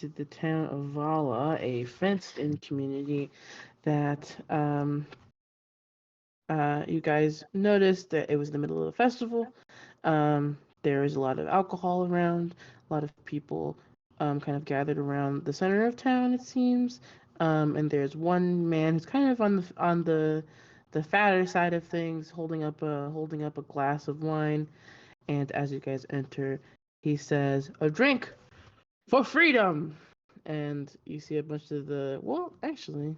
into the town of Vala, a fenced-in community that you guys noticed that it was in the middle of a festival. There is a lot of alcohol around, a lot of people kind of gathered around the center of town, it seems. And there's one man who's kind of on the fatter side of things, holding up a glass of wine. And as you guys enter, he says, "A drink for freedom!" And you see a bunch of actually,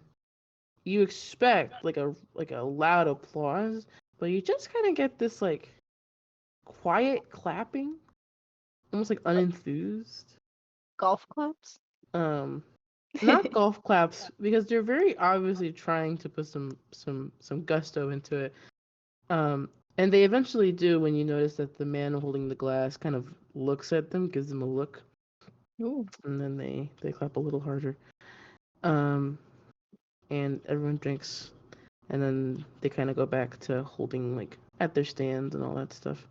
you expect like a loud applause, but you just kind of get this like quiet clapping, almost like unenthused. Golf clubs? Um, Not golf claps because they're very obviously trying to put some gusto into it. And they eventually do when you notice that the man holding the glass kind of looks at them, gives them a look, Ooh. and then they clap a little harder. Um, and everyone drinks, and then they kind of go back to holding like at their stands and all that stuff.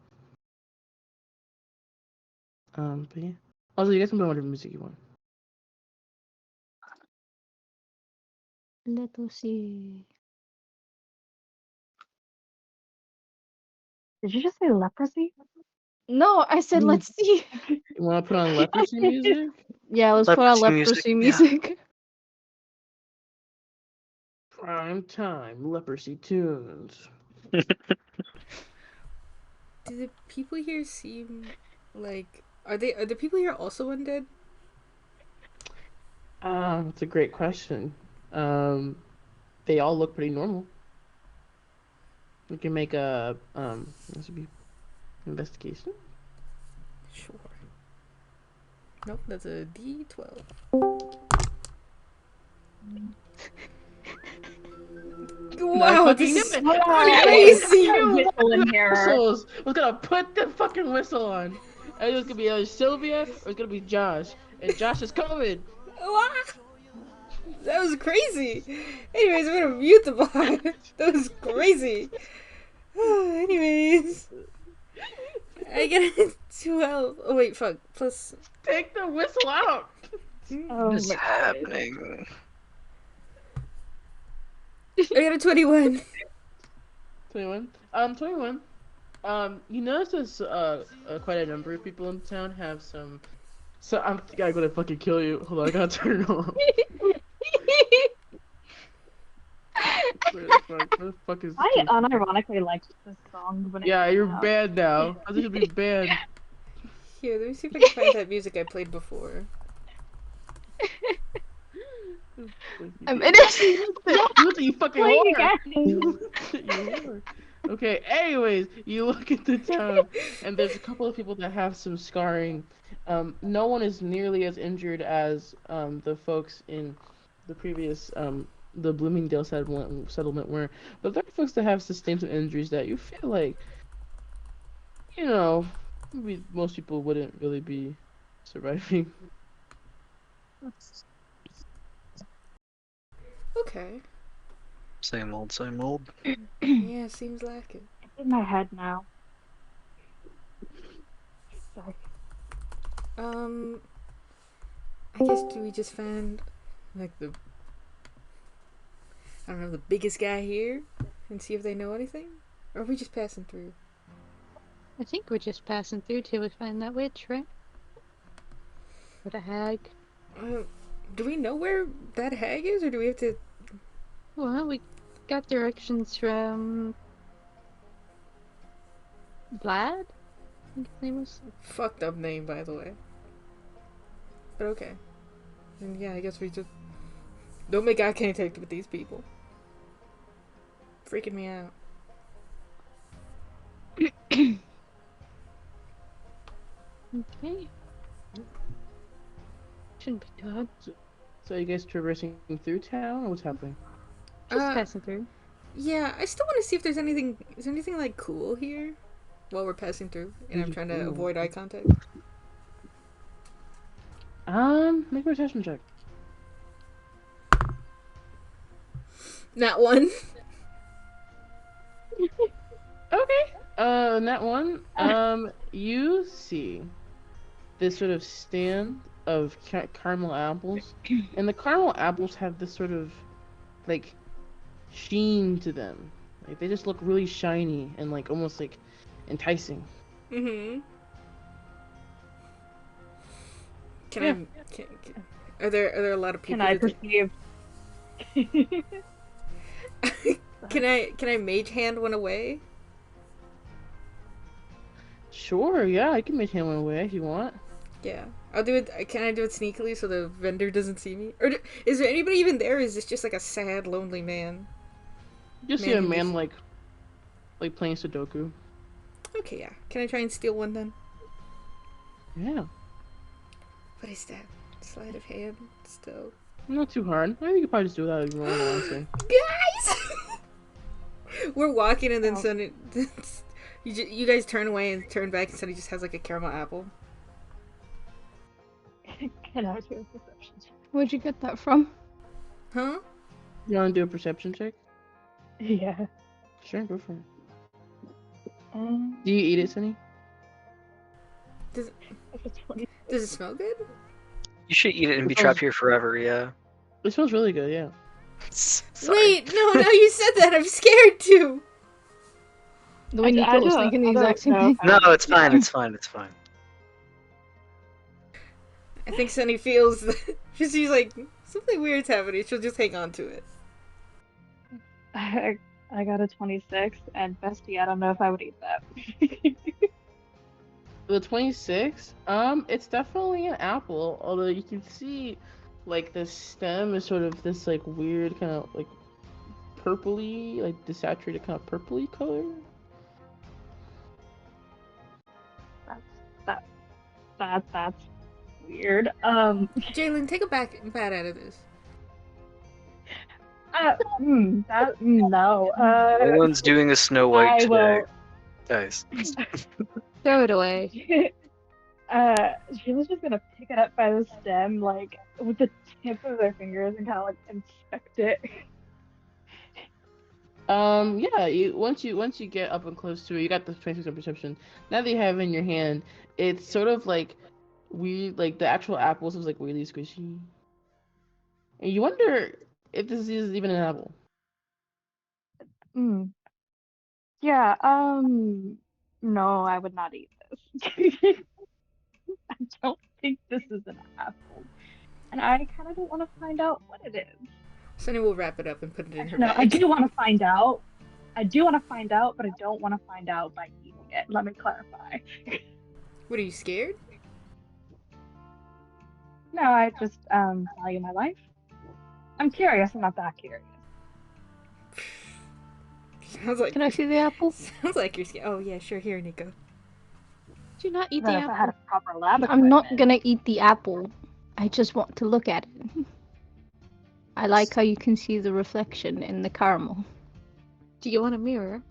But yeah. Also, you guys can put whatever music you want. Let us see. Did you just say leprosy? No, I said let's see. You want to put on leprosy music? Yeah, let's put on leprosy music. Prime time leprosy tunes. Do the people here seem like are the people here also undead? That's a great question. They all look pretty normal. We can make a this would be investigation. Sure. Nope, that's a D12. Wow, this is crazy. Whistle in here. Whistles. We're gonna put the fucking whistle on. And it's gonna be either Sylvia or it's gonna be Josh. And Josh is coming. That was crazy. Anyways, I'm gonna mute the bot. That was crazy. Anyways, I get a 12. Oh wait, fuck. Plus, Take the whistle out. Oh What's my God. happening? I got a 21. 21. 21. You notice there's quite a number of people in town have some. So I'm gonna fucking kill you. Hold on, I gotta turn it on. Where the fuck is? I unironically liked this song when Yeah, it you're came out. banned now. I think you'll be banned. Here, let me see if I can find that music I played before. I'm innocent. You fucking Play whore. again. You whore. Okay, anyways, you look at the town, and there's a couple of people that have some scarring. No one is nearly as injured as the folks in the previous the Bloomingdale settlement were, but there are folks that have sustained some injuries that you feel like, maybe most people wouldn't really be surviving. Okay. Same old, same old. Yeah, seems like it. It's in my head now. Sorry. I guess do we just find like I don't know, the biggest guy here and see if they know anything? Or are we just passing through? I think we're just passing through till we find that witch, right? Or the hag. Do we know where that hag is, or do we have to... Well, we got directions from Vlad? I think his name was. Fucked up name, by the way. But okay. And yeah, I guess we just... Don't make eye contact with these people. Freaking me out. Okay. Shouldn't be too hard. So you guys traversing through town, or what's happening? Just passing through. Yeah, I still want to see if there's anything... Is there anything, like, cool here? While we're passing through. And I'm trying to avoid eye contact. Make a perception check. Not one. Okay. That one. You see this sort of stand of caramel apples, and the caramel apples have this sort of like sheen to them. Like they just look really shiny and like almost like enticing. Mm-hmm. Can Yeah. are there a lot of people? Can I that- perceive? can I mage hand one away? Sure, yeah, I can make him one away if you want. Yeah, I'll do it. Can I do it sneakily so the vendor doesn't see me? Or is there anybody even there? Or is this just like a sad, lonely man? You see a Man, man just- like playing Sudoku. Okay, yeah. Can I try and steal one then? Yeah, What is that? Sleight of hand? Still. not too hard. I think you could probably just do that if you want, honestly. Guys! We're walking and then Oh. suddenly you guys turn away and turn back and suddenly just has like a caramel apple. Can I do a perception check? Where'd you get that from? Huh? You want to do a perception check? Yeah. Sure, go for it. Um, Do you eat it, Sunny? Does it's 20. does it smell good? You should eat it and be It smells- trapped here forever, yeah. It smells really good, yeah. Sorry. Wait, no, now you said that, I'm scared too. The way Nico was thinking the exact same thing. No, it's fine, it's fine, it's fine. I think Sunny feels that she's like something weird's happening. She'll just hang on to it. I got a 26, and bestie, I don't know if I would eat that. The 26, it's definitely an apple, although you can see, like, the stem is sort of this, like, weird kind of, like, purpley, like, desaturated kind of purpley color. That's weird. Jalen, take a bite out of this. No. No one's doing a Snow White I today, will. guys. Throw it away. She was just gonna pick it up by the stem, like with the tip of their fingers, and kind of like inspect it. Yeah, once you get up and close to it, you got the 26 perception. Now that you have it in your hand, it's sort of like weird, like the actual apples is like really squishy. And you wonder if this is even an apple. Yeah. No, I would not eat this. I don't think this is an apple, and I kind of don't want to find out what it is. Sunny will wrap it up and put it in her No, bag. I do want to find out. I do want to find out, but I don't want to find out by eating it. Let me clarify. What, are you scared? No, I just value my life. I'm curious. I'm not that curious. Sounds like Can I see the apple? sounds like you're scared. Oh yeah, sure. Here, Nico. Do you not eat Then the if I apple? had a proper lab I'm not equipment- gonna eat the apple. I just want to look at it. I like how you can see the reflection in the caramel. Do you want a mirror?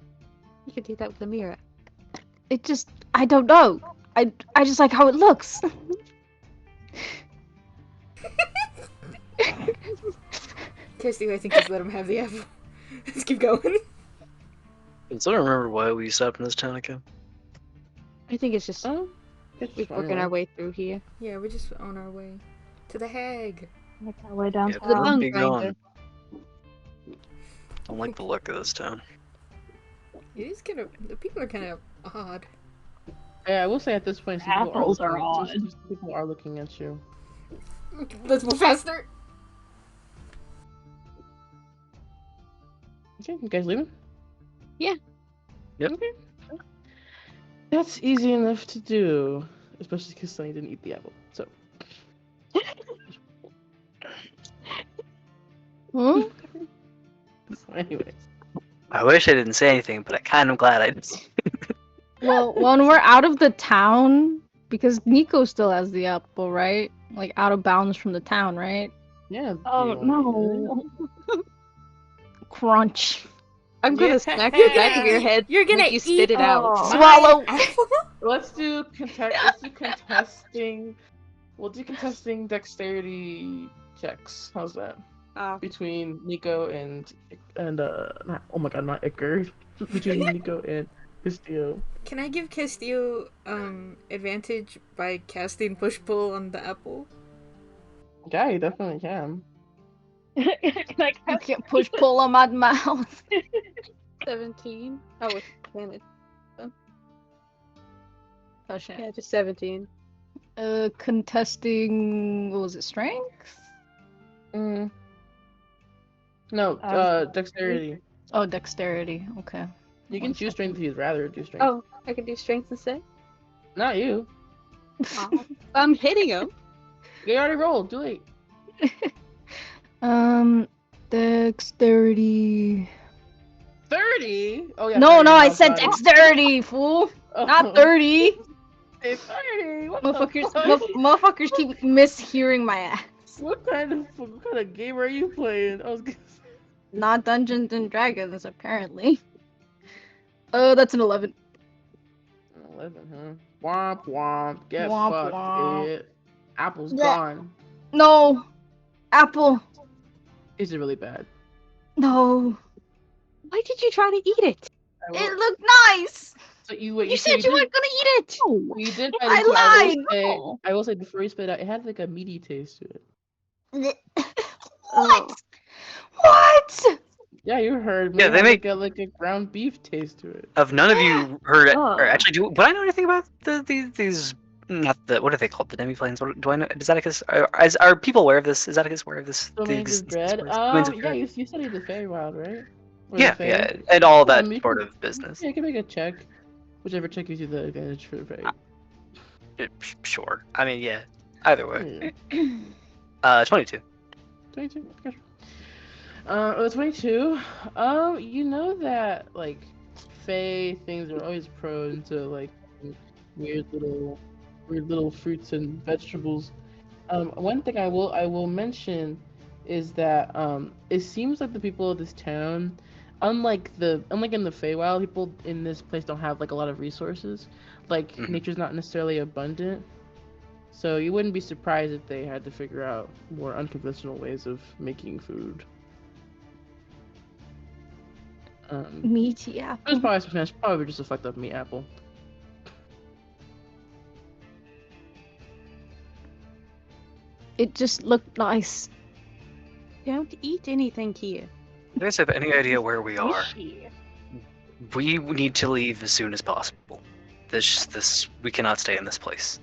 You could do that with a mirror. It just, I don't know. I just like how it looks. Kirsty, I think just let him have the apple. Let's keep going. Does anyone remember why we stopped in this town again? I think it's just Oh, it's we're fine, working right? our way through here. Yeah, we're just on our way to the hag. Make our way Yeah, downtown. The bone be grinder. gone. I don't like the look of this town. It is kind of. The people are kind of odd. Yeah, I will say at this point, some Apples are looking- odd. some people are looking at you. Let's move faster. Okay, you guys leaving? Yeah. Yep. Okay. That's easy enough to do, especially because Sunny didn't eat the apple. So, Hmm? anyways. I wish I didn't say anything, but I kind of glad I did. Well, when we're out of the town, because Nico still has the apple, right? Like out of bounds from the town, right? Yeah. Oh you know, no. Crunch. I'm gonna Yeah. smack the back of your head. You're gonna make you eat spit it out. Oh. Swallow. Let's do contesting. We'll do contesting dexterity checks. How's that? Between Nico and not, oh my god, not Iker. Between Nico and Castillo. Can I give Castillo advantage by casting push pull on the apple? Yeah, you definitely can. Can I You cast can't push pull on my mouth. 17. Oh, with advantage. Oh shit. Yeah, just 17. Contesting. What was it? Strength? Mm. No, Um, dexterity. Oh, dexterity. Okay. You can One choose strength second. if you'd rather do strength. Oh, I can do strength instead? Not you. Oh. I'm hitting him. You already rolled. Too late. Dexterity. 30? Oh, yeah. No, 30 no, and I now said body. dexterity, fool. Oh. Not 30. Say 30? What Motherfuckers, the fuck? motherfuckers keep mishearing my ass. What kind of game are you playing? I was gonna say Not Dungeons and Dragons, apparently. Oh, that's an 11. 11, huh? Womp womp. Get Womp fucked, womp. idiot. Apple's Blech. gone. No! Apple! Is it really bad? No! Why did you try to eat it? I will- It looked nice! So you You said you weren't gonna eat it! You did. I I will say before you spit it out, it had like a meaty taste to it. What? What? Yeah, you heard me. Yeah, It they had make- like a ground beef taste to it. Have none of you heard it? Oh. Or actually, would I know anything about these? Not the what are they called? The demiplanes? What do I know? Is Atticus? Are people aware of this? Is Atticus aware of this? Domains These- of Dread. Domains of Yeah, Dread? you studied the Feywild, right? Or the Yeah, Fey? yeah, and all Yeah, that you sort can- of business. Yeah, you can make a check. Whichever check gives you the advantage for the Fey. Sure. I mean, yeah. Either way. Yeah. 22. 22. Gotcha. 22. You know that like Fey things are always prone to like weird little fruits and vegetables. One thing I will mention is that it seems like the people of this town, unlike in the Feywild, people in this place don't have like a lot of resources. Like Mhm. nature's not necessarily abundant. So you wouldn't be surprised if they had to figure out more unconventional ways of making food. Meaty It was apple. probably just a fucked up meat apple. It just looked nice. Don't eat anything here. You guys have any idea where we are? Squishy. We need to leave as soon as possible. We cannot stay in this place.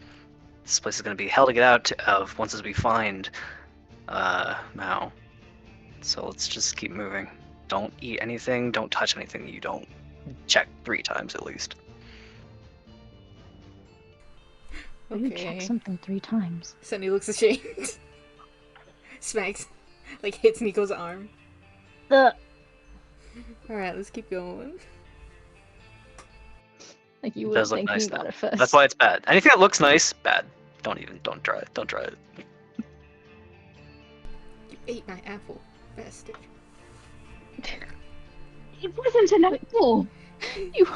This place is going to be hell to get out of once we find Mao. So let's just keep moving. Don't eat anything. Don't touch anything you don't check 3 times at least. You check Okay. something 3 times. Sunny looks ashamed. Smacks. Like hits Nico's arm. Like Alright, let's keep going. you It were does look thinking nice, about though. it first. That's why it's bad. Anything that looks nice, bad. Don't try it. Don't try it. You ate my apple, bastard. It wasn't an apple. You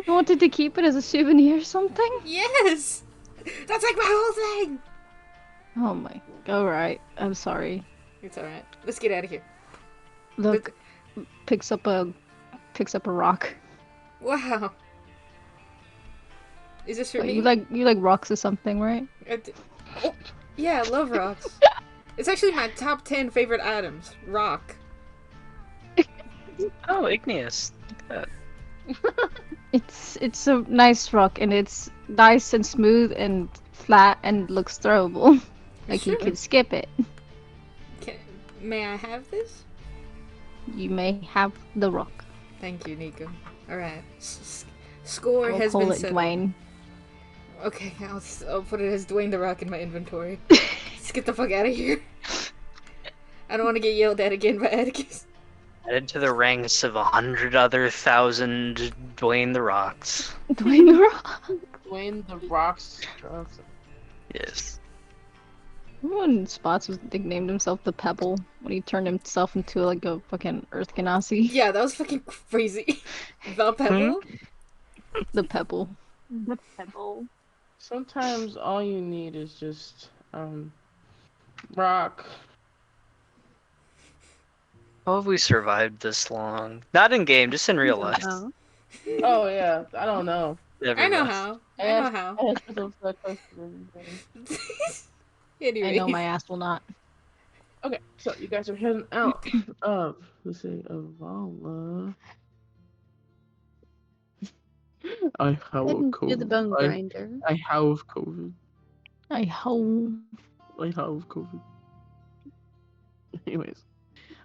wanted to keep it as a souvenir or something? Yes! That's like my whole thing! Oh my. Alright. I'm sorry. It's alright. Let's get out of here. Look, picks up a rock. Wow. Is this for me? You like rocks or something, right? Oh, yeah, I love rocks. It's actually my top 10 favorite items. Rock. Oh, igneous. It's a nice rock and it's nice and smooth and flat and looks throwable. Like you Sure. can skip it. May I have this? You may have the rock. Thank you, Nico. Alright. Score I'll has call been it settled. Dwayne. Okay, I'll put it as Dwayne the Rock in my inventory. Let's get the fuck out of here. I don't want to get yelled at again by Atticus. Added to the ranks of 100 other 1,000 Dwayne the Rocks. Dwayne the Rock. Dwayne the Rocks Johnson. Yes. Remember when Spots was nicknamed himself the Pebble when he turned himself into like a fucking Earth Ganassi? Yeah, that was fucking crazy. The Pebble? The Pebble. The pebble. Sometimes all you need is just rock. How have we survived this long? Not in game, just in real life. Oh. Oh yeah, I don't know. I know Everywhere. how. I know how. I asked myself that question every day. Anyway. I know my ass will not. Okay, so you guys are heading out of, let's say, Avala. I have Heading to the COVID. bone grinder. I have COVID. I hope. I have COVID. Anyways,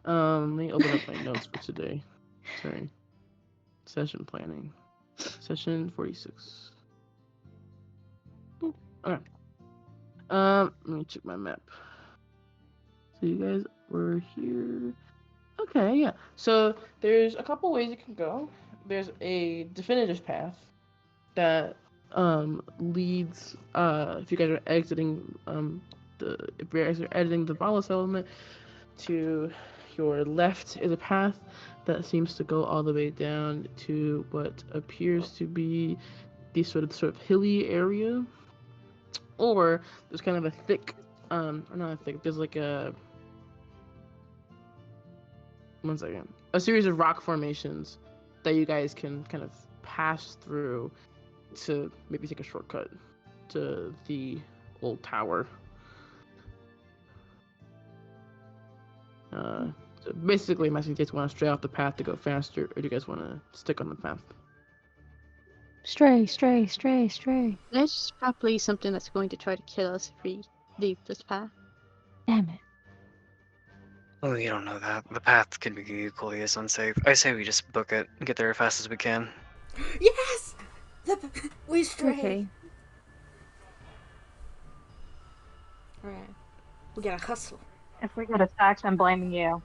let me open up my notes for today. Sorry. Session planning. Session 46. Okay. Let me check my map. So you guys were here. Okay, yeah. So there's a couple ways you can go. There's a definitive path that leads if you guys are exiting if you guys are exiting the Vala settlement, to your left is a path that seems to go all the way down to what appears to be the sort of hilly area. Or there's kind of a thick or not a thick, there's like a series of rock formations that you guys can kind of pass through to maybe take a shortcut to the old tower. So basically, I'm asking, do you guys want to stray off the path to go faster, or do you guys want to stick on the path? Stray, stray, stray, stray. That's probably something that's going to try to kill us if we leave this path. Damn it. Oh, you don't know that. The path can be equally as unsafe. I say we just book it and get there as fast as we can. Yes! We stray. Okay. Alright. We gotta hustle. If we get attacked, I'm blaming you.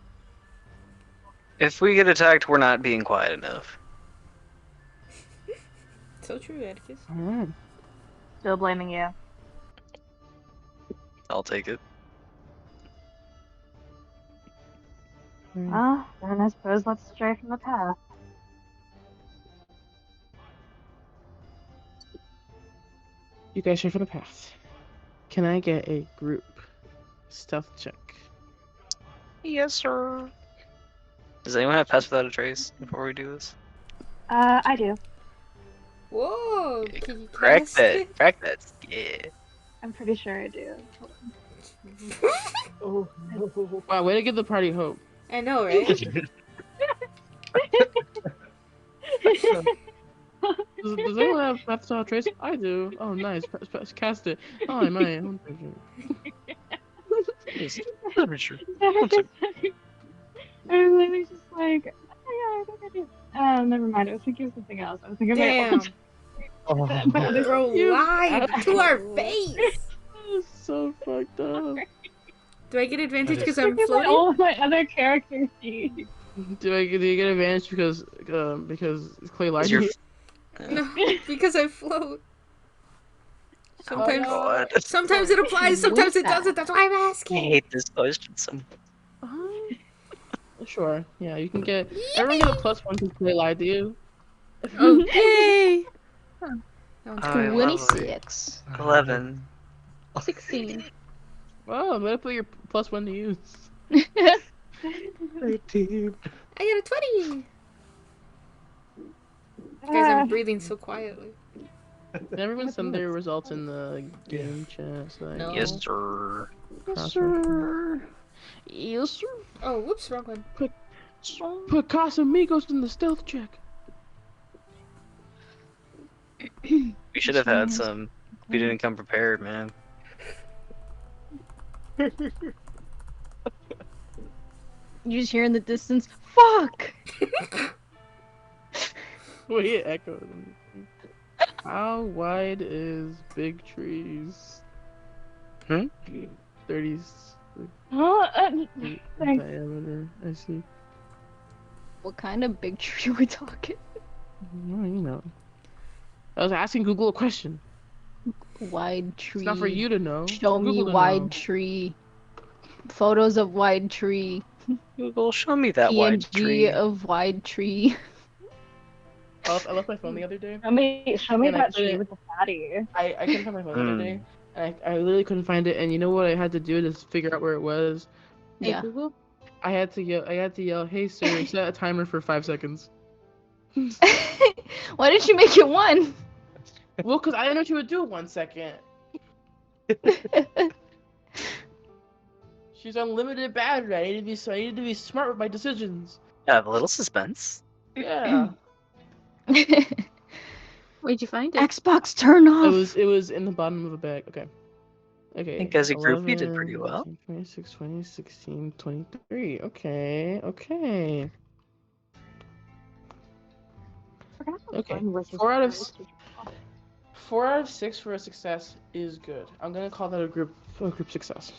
If we get attacked, we're not being quiet enough. So true, Atticus. Alright. Still blaming you. I'll take it. Then I suppose let's stray from the path. You guys stray from the path. Can I get a group stealth check? Yes, sir. Does anyone have Pass Without a Trace before we do this? I do. Whoa! Can you Crack cast that. it? Crack that. Yeah. I'm pretty sure I do. Hold on. Wow, way to give the party hope. I know, right? Does anyone have Path Without a Trace? I do. Oh, nice. Cast it. Oh, I might. I was literally just like, oh yeah, I think I do. Oh, never mind. I was thinking of something else. I was thinking of my Damn. old Bro, You lied to our asshole. face! That is so fucked up. Do I get advantage That because is- I'm floating? all of my other character sheets. Do you get advantage because Clay lied Is to your you? No, because I float. Sometimes, God. sometimes it applies, sometimes it doesn't. That's why I'm I asking. hate this question so much. Sure. Yeah, you can get. Everyone get a +1 because Clay lied to you. Oh, yay! That one's I cool. love it. 26. 11. 16. Well, I'm gonna put your +1 to use. 18. I got a 20! Guys, I'm breathing so quietly. Can everyone send their results in the game chat? So No. Yes, sir. Yes, sir. Yes, sir. Oh, whoops, wrong one. Put Casamigos in the stealth check. We should have had some. We didn't come prepared, man. You just hear in the distance, fuck! Wait, it echoed. How wide is Big Trees? Hmm? 30 Oh, feet in Thanks. diameter. I see. What kind of big tree are we talking? Well, you know. I was asking Google a question. Wide tree. It's not for you to know. Show for me Google to wide know. tree. Photos of wide tree. Google, show me that wide PNG tree. of wide tree. I left my phone the other day. show me And I that couldn't- tree with the fatty. I couldn't find my phone the other day. And I literally couldn't find it. And you know what I had to do to figure out where it was? Hey, Yeah. Google? I had to yell, "Hey Siri, set a timer for 5 seconds." Why did you make it one? Well, because I didn't know what you would do in 1 second. She's unlimited battery. I need to be smart with my decisions. Have a little suspense. Yeah. Where'd you find it? Xbox, turn off. It was in the bottom of a bag. Okay. Okay. I think as a group you did pretty well. 26, 20, 16, 23. Okay. Okay. Okay. 4 out of 6 for a success is good. I'm gonna call that a group success.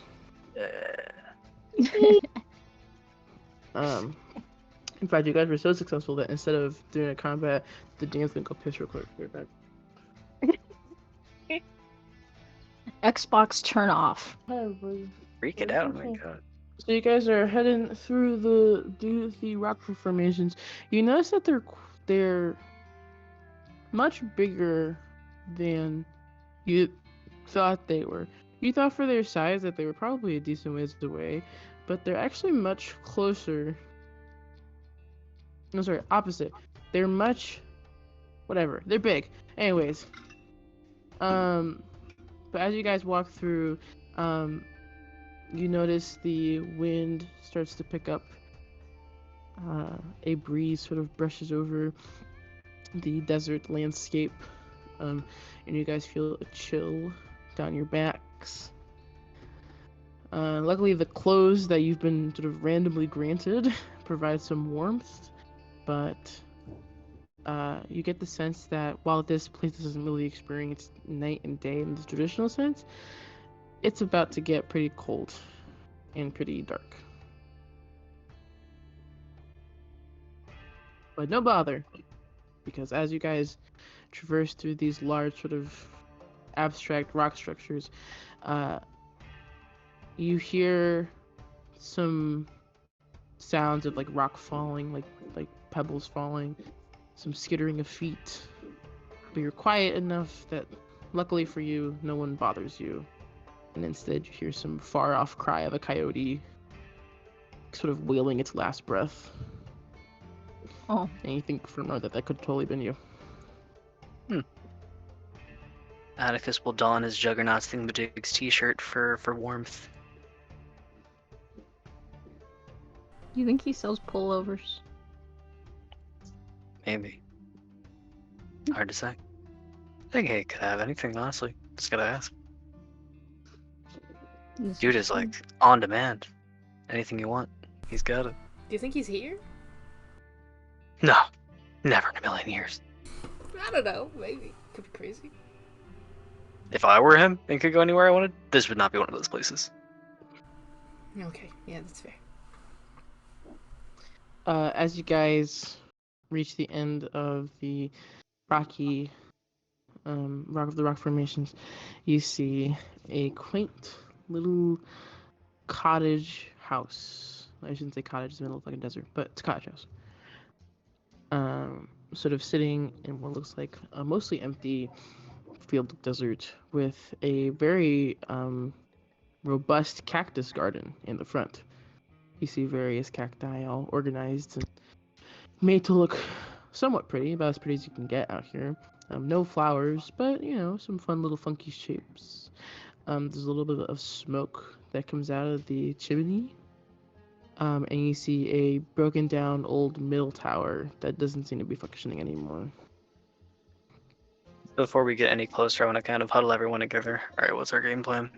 In fact, you guys were so successful that instead of doing a combat, the Dan's gonna go piss real quick. Right back. Xbox, turn off. Hi everybody. Freak it out, oh my god. So you guys are heading through the rock formations. You notice that they're much bigger than you thought they were. You thought for their size that they were probably a decent ways away, but they're actually much closer. No, sorry, opposite. They're much, whatever. They're big. Anyways, but as you guys walk through, you notice the wind starts to pick up. A breeze sort of brushes over the desert landscape, and you guys feel a chill down your backs. Luckily, the clothes that you've been sort of randomly granted provide some warmth, but you get the sense that while this place doesn't really experience night and day in the traditional sense, it's about to get pretty cold and pretty dark. But no bother, because as you guys traverse through these large sort of abstract rock structures, you hear some sounds of like rock falling, like pebbles falling, some skittering of feet. But you're quiet enough that, luckily for you, no one bothers you. And instead you hear some far off cry of a coyote sort of wailing its last breath. Oh. And you think for a moment that could have totally been you. Atticus will don his Juggernaut's Thingamajigs t-shirt for warmth. You think he sells pullovers? Maybe. Hard to say. I think he could have anything, honestly. Just gotta ask. Dude is like on demand. Anything you want, he's got it. Do you think he's here? No, never in a million years. I don't know. Maybe. Could be crazy. If I were him and could go anywhere I wanted, this would not be one of those places. Okay, yeah, that's fair. As you guys reach the end of the rocky rock formations, you see a quaint little cottage house. I shouldn't say cottage, it's in the middle of like a desert, but it's a cottage house. Sort of sitting in what looks like a mostly empty field of desert with a very robust cactus garden in the front. You see various cacti all organized and made to look somewhat pretty, about as pretty as you can get out here. No flowers, but you know, some fun little funky shapes. There's a little bit of smoke that comes out of the chimney. And you see a broken down old mill tower that doesn't seem to be functioning anymore. Before we get any closer, I want to kind of huddle everyone together. Alright, what's our game plan?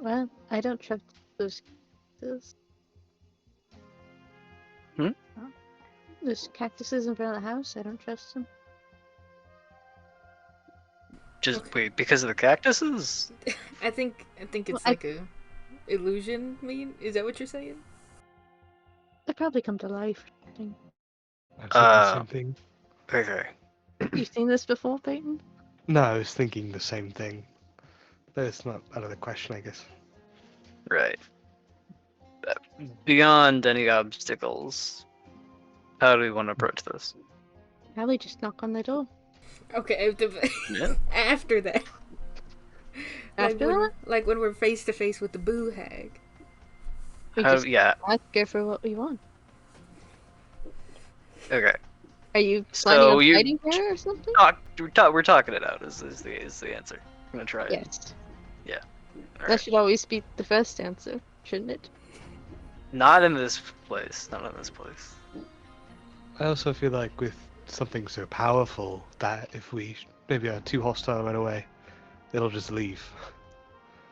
Well, I don't trust those cactuses. Those cactuses in front of the house, I don't trust them. Just wait, because of the cactuses? I think it's Well, like a illusion. Is that what you're saying? They probably come to life. I think. I've said the same thing. Okay. You've seen this before, Peyton? No, I was thinking the same thing. But it's not out of the question, I guess. Right. Beyond any obstacles, how do we want to approach this? Probably just knock on the door. Okay, Yeah. after that. After that? Like when we're face to face with the boo hag. We How, just yeah, ask her for what we want. okay. Are you So planning on you- fighting her or something? We're talking it out is the answer. I'm gonna try it. Yes. All That right. should always be the first answer, shouldn't it? Not in this place. Not in this place. I also feel like with something so powerful that if we maybe are too hostile right away, it'll just leave.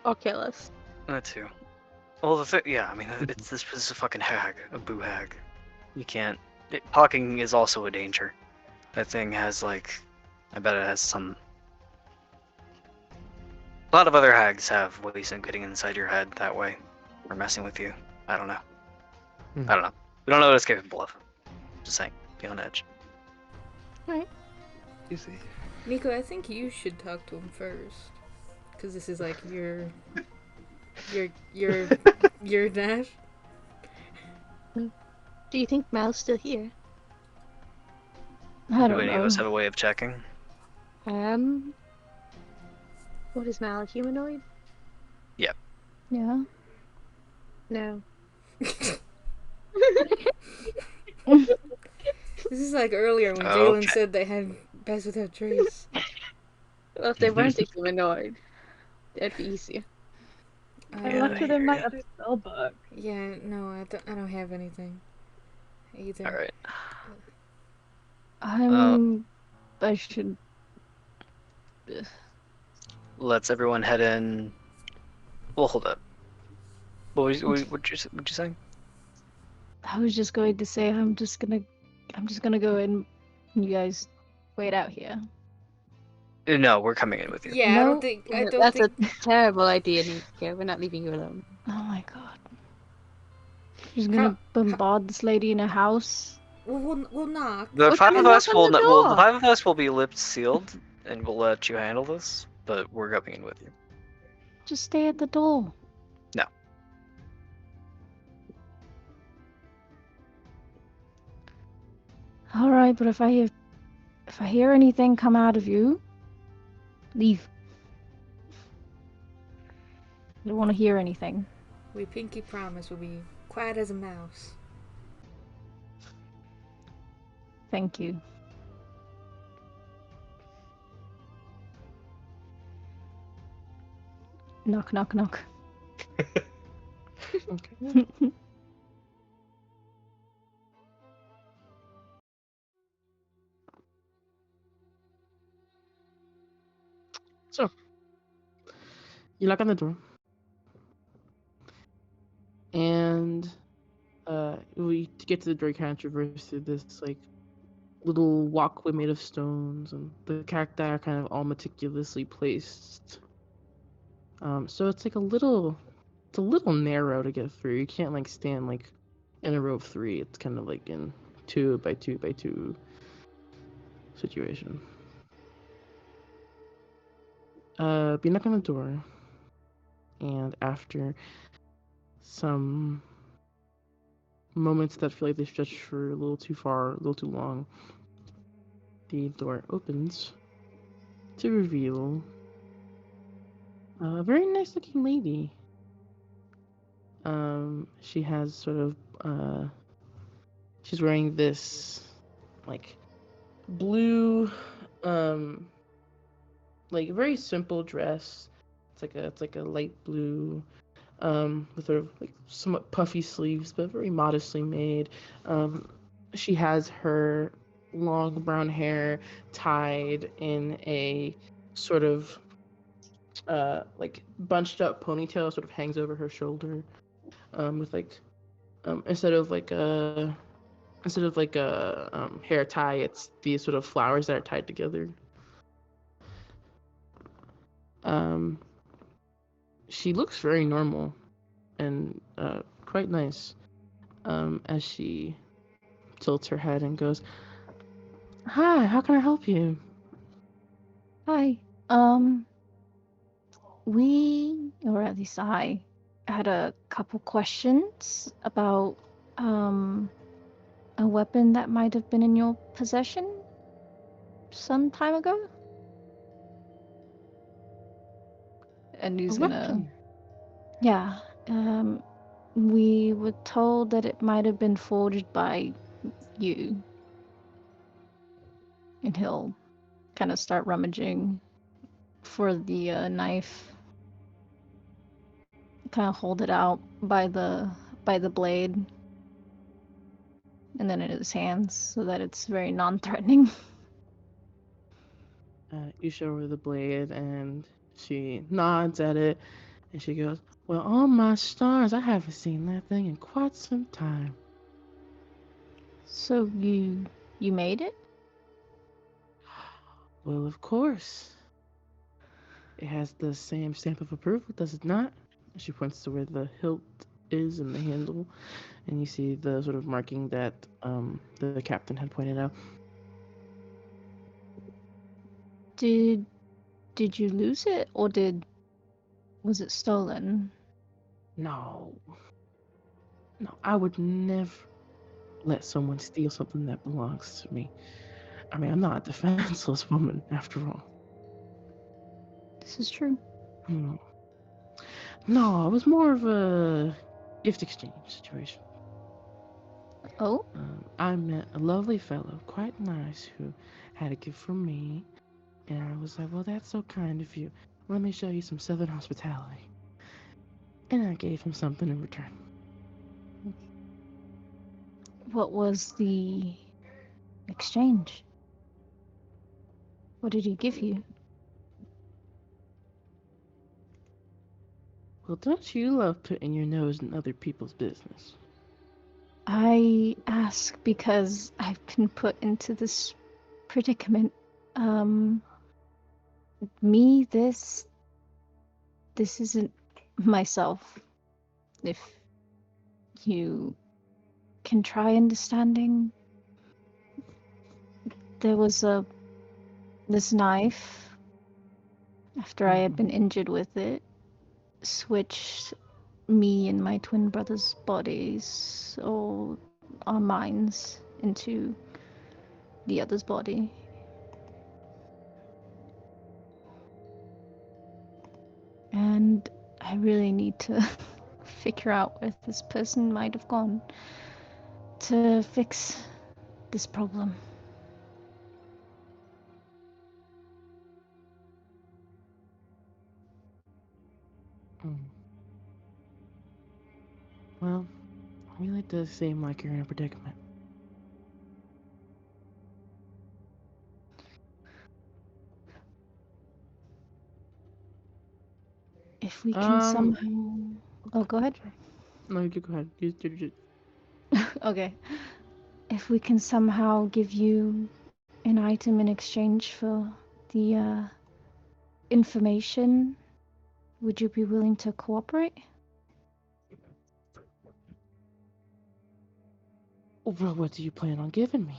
Or kill us. That too. Well, yeah, I mean, this is a fucking hag, a boo hag. You can't. Talking is also a danger. That thing has like, I bet it has some. A lot of other hags have ways of getting inside your head that way, or messing with you. I don't know. Hmm. I don't know. We don't know what it's capable of. Just saying, be on edge. Easy. Nico, I think you should talk to him first, because this is like your Nash. Do you think Mal's still here? I Do don't any of us know. have a way of checking? What is Mal, a humanoid? Yeah. No. This is like earlier when Okay. Jalen said they had Pass Without Trace. Well, if they weren't a humanoid, that'd be easier. I Yeah, looked I in my hear other spell book. Yeah, no, I don't have anything either. All right. I should. Let's everyone head in. Well, hold up. What you saying? I was just going to say I'm just gonna go in. And you guys wait out here. No, we're coming in with you. Yeah, I No, don't think. That's a terrible idea, Nico. We're not leaving you alone. Oh my god. You're just gonna bombard this lady in her house? We'll knock. The What five can of we us knock on will. the Well, the door? 5 of us will be lipped sealed, and we'll let you handle this. But we're coming in with you. Just stay at the door. No. All right, but if I hear anything come out of you, leave. I don't want to hear anything. We pinky promise we'll be quiet as a mouse. Thank you. Knock, knock, knock. Okay. So, you knock on the door, and we get to the door. Kind of traverse through this like little walkway made of stones, and the cacti are kind of all meticulously placed. So it's like it's a little narrow to get through. You can't like stand like in a row of 3. It's kind of like in 2 by 2 by 2 situation. But you knock on the door, and after some moments that feel like they stretch for a little too far, a little too long, the door opens to reveal a very nice looking lady. She has sort of she's wearing this like blue like very simple dress. It's like a light blue with sort of like somewhat puffy sleeves, but very modestly made. She has her long brown hair tied in a sort of like bunched up ponytail, sort of hangs over her shoulder, with like instead of like a hair tie, it's these sort of flowers that are tied together. She looks very normal and quite nice as she tilts her head and goes, "Hi, how can I help you?" Hi. Or at least I had a couple questions about a weapon that might have been in your possession some time ago. And he's "A gonna. weapon?" Yeah. We were told that it might have been forged by you. And he'll kind of start rummaging for the knife. Kind of hold it out by the by the blade. And then in his hands, so that it's very non-threatening. You show her the blade, and she nods at it, and she goes, "Well, on my stars, I haven't seen that thing in quite some time." So you made it? Well, of course. It has the same stamp of approval, does it not? She points to where the hilt is and the handle, and you see the sort of marking that the captain had pointed out. Did you lose it, or was it stolen? No, I would never let someone steal something that belongs to me. I mean, I'm not a defenseless woman, after all. This is true. No, it was more of a gift exchange situation. Oh? I met a lovely fellow, quite nice, who had a gift for me, and I was like, "Well, that's so kind of you. Let me show you some southern hospitality." And I gave him something in return. What was the exchange? What did he give you? Well, don't you love putting your nose in other people's business? I ask because I've been put into this predicament. This isn't myself. If you can try understanding, there was this knife. After I had been injured with it, switched me and my twin brother's bodies, or our minds, into the other's body. And I really need to figure out where this person might have gone to fix this problem. Well, it really does seem like you're in a predicament. If we can somehow... Oh, go ahead. No, you go ahead. Okay. If we can somehow give you an item in exchange for the information, would you be willing to cooperate? Well, what do you plan on giving me?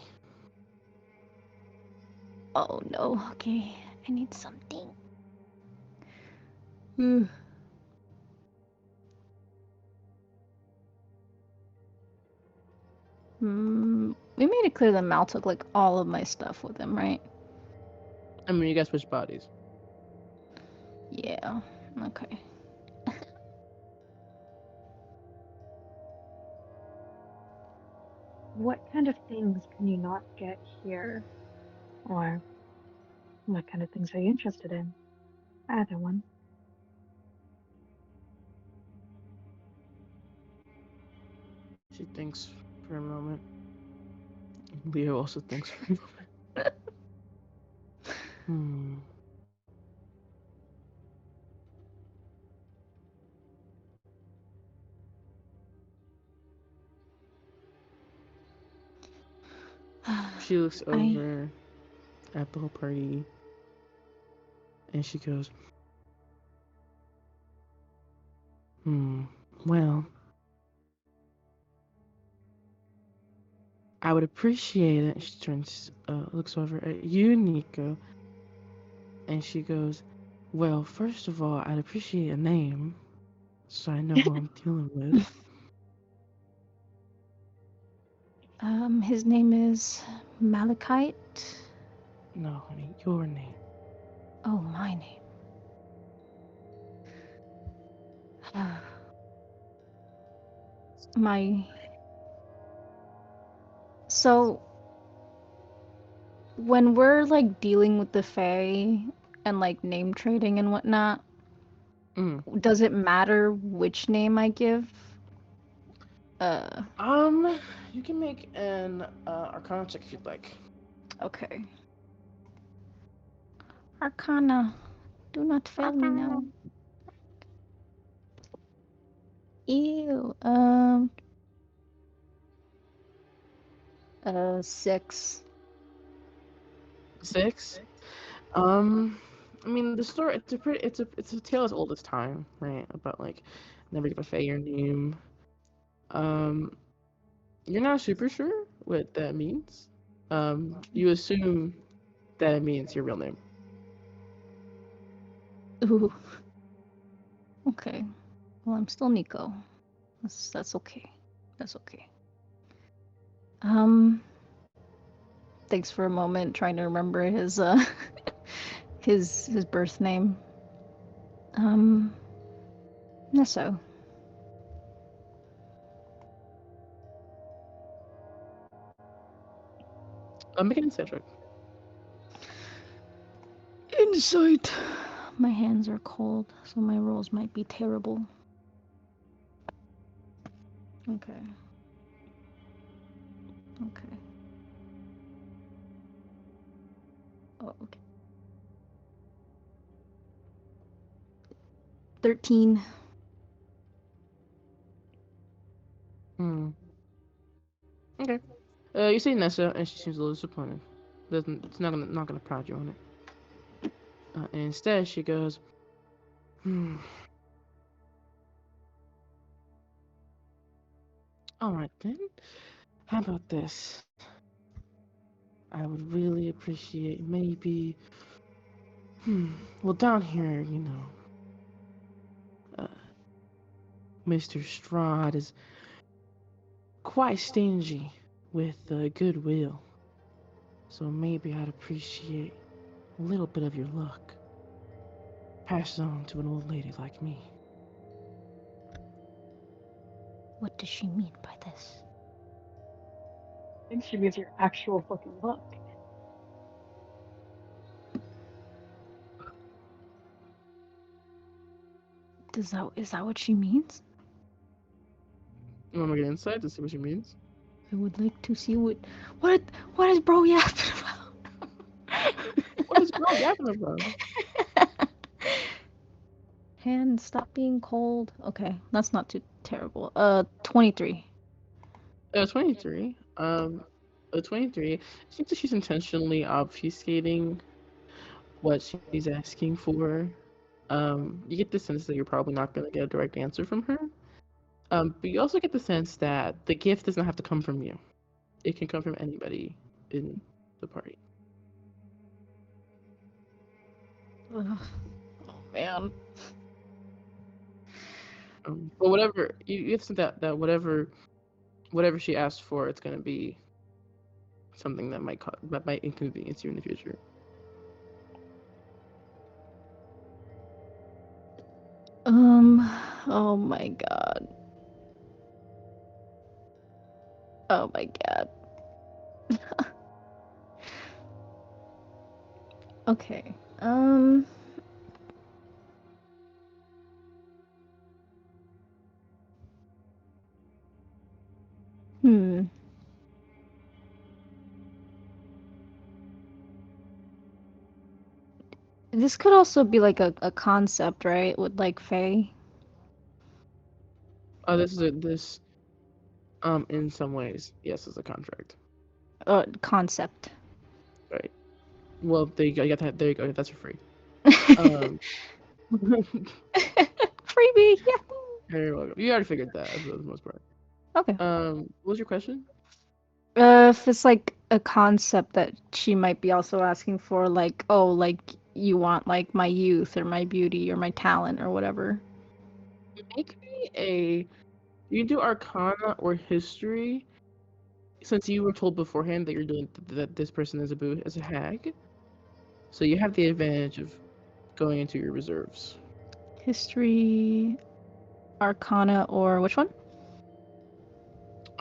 Oh no, okay. I need something. We made it clear that Mal took like all of my stuff with him, right? I mean, you guys switch bodies. Yeah, okay. What kind of things can you not get here? Or what kind of things are you interested in? Either one. She thinks for a moment. Leo also thinks for a moment. She looks over at the whole party, and she goes, well, I would appreciate it. She turns, looks over at you, Nico, and she goes, well, first of all, I'd appreciate a name, so I know who I'm dealing with. His name is Malachite. No, honey, your name. Oh, my name. So, when we're like dealing with the Fae and like name trading and whatnot, does it matter which name I give? You can make an Arcana check if you'd like. Okay. Arcana. Do not fail me now. Ew. 6. 6. I mean, the story. It's a tale as old as time, right? About like never give a fae your name. You're not super sure what that means. You assume that it means your real name. Ooh. Okay. Well, I'm still Nico. That's okay. That's okay. Thanks for a moment trying to remember his his birth name. Nesso. Make an insight check. Insight. My hands are cold, so my rolls might be terrible. Okay. Okay. Oh, okay. 13. Okay. You see Nessa, and she seems a little disappointed. It's not gonna prod you on it. And instead, she goes, All right then. How about this? I would really appreciate maybe. Well, down here, Mr. Strahd is quite stingy with goodwill. So maybe I'd appreciate a little bit of your luck. Pass on to an old lady like me. What does she mean by this? I think she means your actual fucking luck. Is that what she means? You want to get insight to see what she means? I would like to see what is bro yapping about? What is girl yapping about? Hands stop being cold. Okay, that's not too terrible. 23. 23. 23. It seems that she's intentionally obfuscating what she's asking for. You get the sense that you're probably not going to get a direct answer from her. But you also get the sense that the gift does not have to come from you. It can come from anybody in the party. Ugh. Oh man. But whatever you get the sense that whatever she asks for, it's going to be something that might inconvenience you in the future. Oh my god. Oh my god. Okay. This could also be like a concept, right? With like Faye. Oh, this in some ways, yes, is a contract. Concept. Right. Well, there you go. You got that. There you go. That's for free. Freebie, yeah. You're welcome. You already figured that for the most part. Okay. What was your question? If it's like a concept that she might be also asking for, like, oh, like you want like my youth or my beauty or my talent or whatever. Make me you can do Arcana or History, since you were told beforehand that you're doing that this person is a hag, so you have the advantage of going into your reserves. History, Arcana, or which one?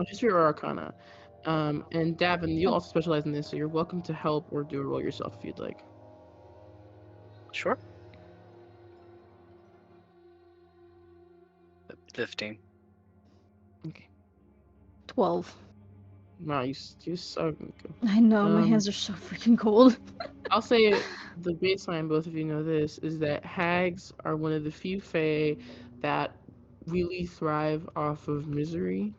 History or Arcana. And Davin, you also specialize in this, so you're welcome to help or do a roll yourself if you'd like. Sure. 15. Okay. 12. Wow, you suck. I know, my Um, hands are so freaking cold. I'll say it, the baseline, both of you know this, is that hags are one of the few fae that really thrive off of misery.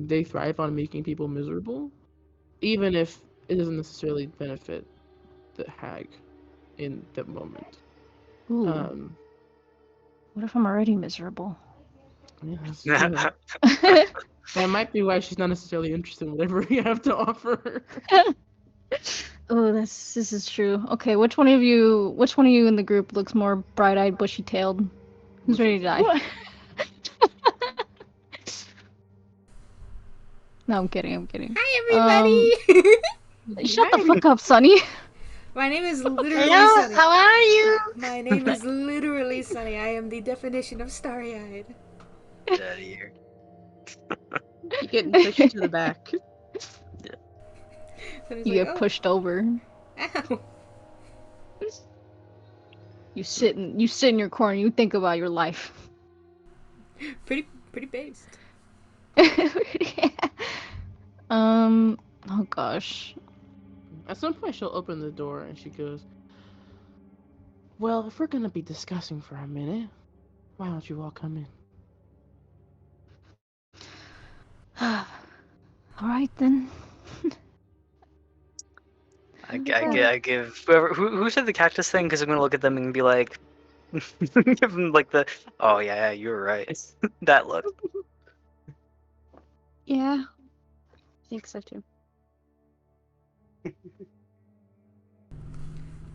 They thrive on making people miserable, even if it doesn't necessarily benefit the hag in that moment. Ooh, Um, what if I'm already miserable? yeah, that's true. That might be why she's not necessarily interested in whatever you have to offer her. Oh, this is true. Okay, which one of you in the group looks more bright-eyed, bushy-tailed? Who's ready to die? What? No, I'm kidding. Hi, everybody! Shut the fuck up, Sonny. My name is literally Hello, Sunny. how are you? My name is literally Sunny. I am the definition of starry-eyed. Get out of here. You're getting pushed to the back. Sunny's You like, get "Oh, pushed over. ow." You sit in your corner. You think about your life. Pretty based. Oh gosh. At some point, she'll open the door and she goes, "Well, if we're gonna be discussing for a minute, why don't you all come in?" All right then. I give whoever who said the cactus thing, because I'm gonna look at them and be like, give them like the, oh yeah, you were right. That look. Yeah. I think so too.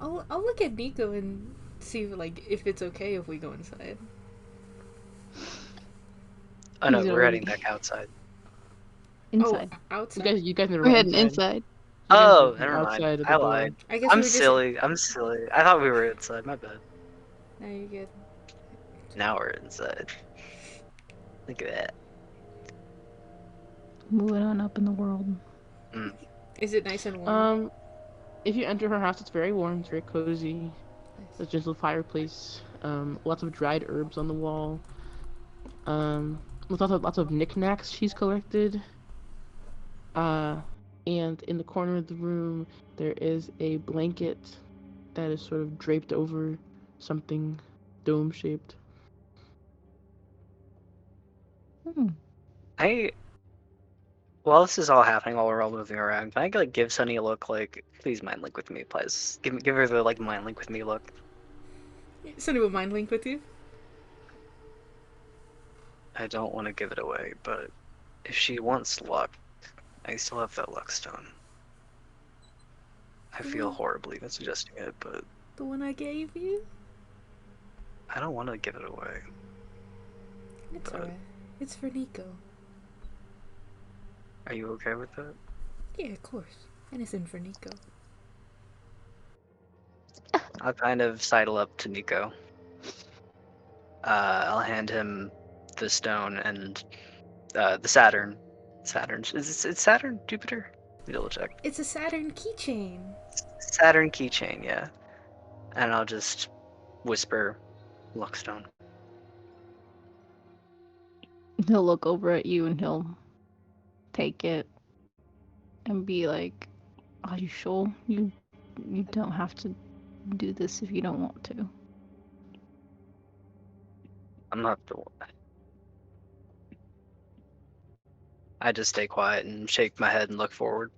I'll look at Nico and see if it's okay if we go inside. Oh no, He's we're heading already- back outside. Inside. Oh, outside. You guys never We're went heading inside. You guys Oh, were never mind. outside of the I door. lied. I guess we I'm were just... silly. I'm silly. I thought we were inside. My bad. No, you're good. Now we're inside. Look at that. Moving on up in the world. Is it nice and warm? If you enter her house, it's very warm. It's very cozy. Nice. There's a gentle fireplace. Lots of dried herbs on the wall. With lots of knickknacks she's collected. And in the corner of the room, there is a blanket that is sort of draped over something dome-shaped. While this is all happening, while we're all moving around, can I give Sunny a look? Please mind link with me, please. Give her the mind link with me look. Sunny will mind link with you. I don't want to give it away, but if she wants luck, I still have that luck stone. I feel horribly even suggesting it, but The one I gave you? I don't want to give it away. It's But- alright. It's for Nico. Are you okay with that? Yeah, of course. Innocent for Nico. I'll kind of sidle up to Nico. I'll hand him the stone and the Saturn. It's Saturn? Jupiter? Let me double check. It's a Saturn keychain. Saturn keychain, yeah. And I'll just whisper Luckstone. He'll look over at you and he'll take it and be like, "Are you sure? You don't have to do this if you don't want to." I'm not the one. I just stay quiet and shake my head and look forward.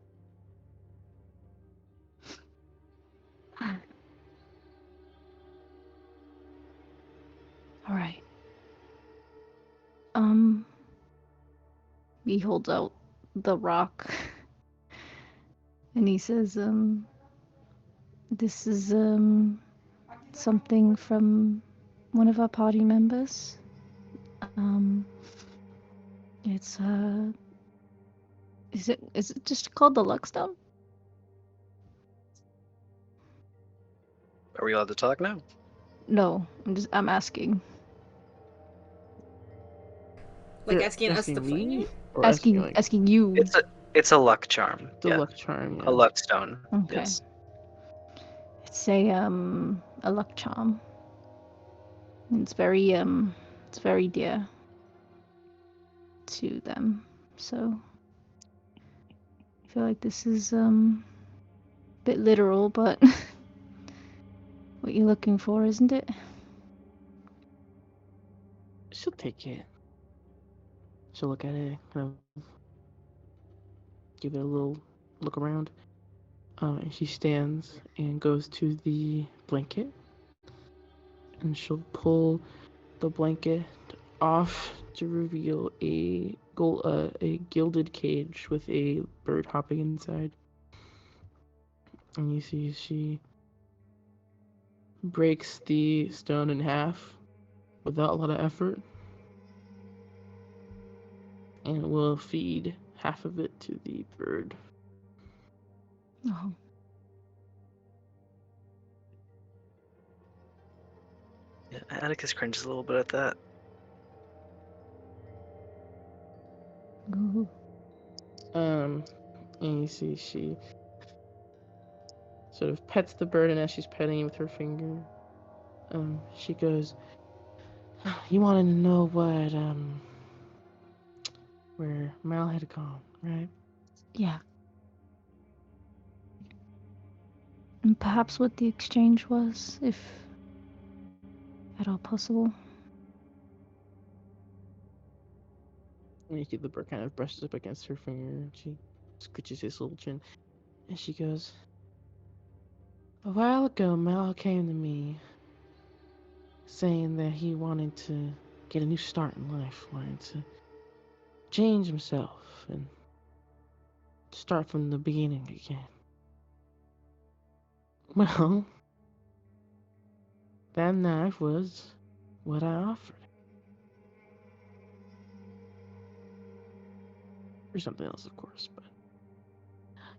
All right. He holds out the rock and he says, "This is something from one of our party members. It's is it just called the Luckstone?" Are we allowed to talk now? No, I'm asking. Like You're asking us to asking find me? it? Or like, Asking you. It's a luck charm. the Yeah, luck charm. Yeah. a luck stone. Okay. Yes. It's a luck charm. It's very dear to them. so I feel like this is a bit literal, but what you're looking for, isn't it? She'll take it. She'll look at it, kind of give it a little look around. And she stands and goes to the blanket, and she'll pull the blanket off to reveal a gilded cage with a bird hopping inside. And you see she breaks the stone in half without a lot of effort, and will feed half of it to the bird. Oh, Yeah, Atticus cringes a little bit at that. ooh. And you see she sort of pets the bird, and as she's petting it with her finger, she goes, "You wanted to know what where Mal had gone, right?" Yeah. And perhaps what the exchange was, if at all possible. And you see the bird kind of brushes up against her finger, and she scratches his little chin, and she goes, "A while ago, Mal came to me saying that he wanted to get a new start in life, wanted to change himself and start from the beginning again. Well, that knife was what I offered. Or something else, of course, but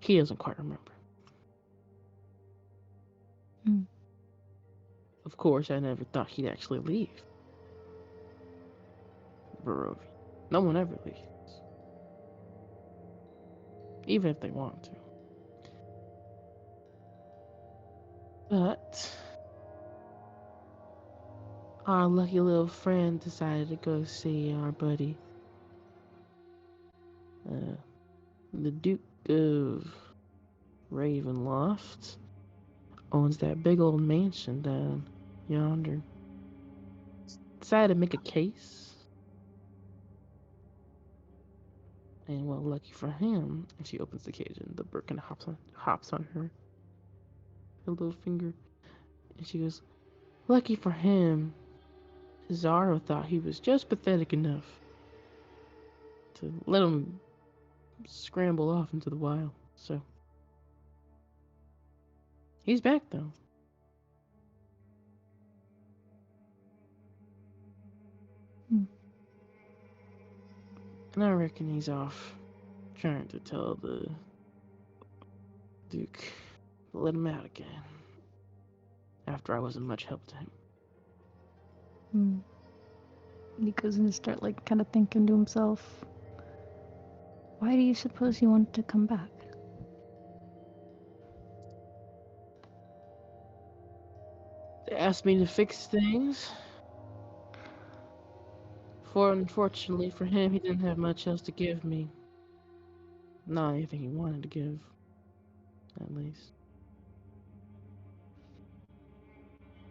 he doesn't quite remember. Hmm. Of course, I never thought he'd actually leave Barovia. No one ever leaves. Even if they want to. But our lucky little friend decided to go see our buddy, the Duke of Ravenloft. Owns that big old mansion down yonder. Decided to make a case. And well, lucky for him, and she opens the cage and the bird kind of hops on her little finger. And she goes, "Lucky for him, Zaro thought he was just pathetic enough to let him scramble off into the wild. So he's back though." Hmm. And I reckon he's off trying to tell the Duke to let him out again. After I wasn't much help to him. Hmm. He goes and start like kind of thinking to himself, why do you suppose he wanted to come back? They asked me to fix things. For unfortunately for him, he didn't have much else to give me. Not anything he wanted to give, at least.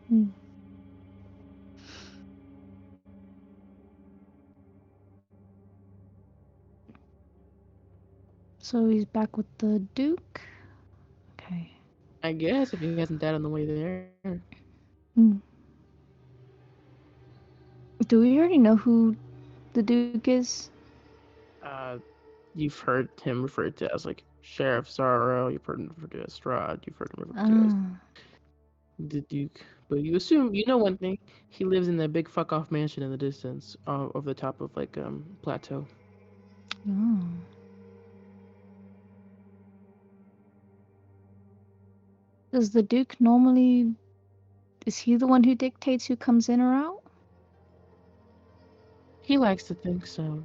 Hmm. So he's back with the Duke? Okay. I guess if he hasn't died on the way there. Hmm. Do we already know who the Duke is? You've heard him referred to as like Sheriff Zaro. You've heard him referred to as Strahd. You've heard him referred to as Ah. the Duke. But you assume you know one thing. He lives in that big fuck off mansion in the distance, over the top of like plateau. Oh. Does the Duke normally... Is he the one who dictates who comes in or out? He likes to think so.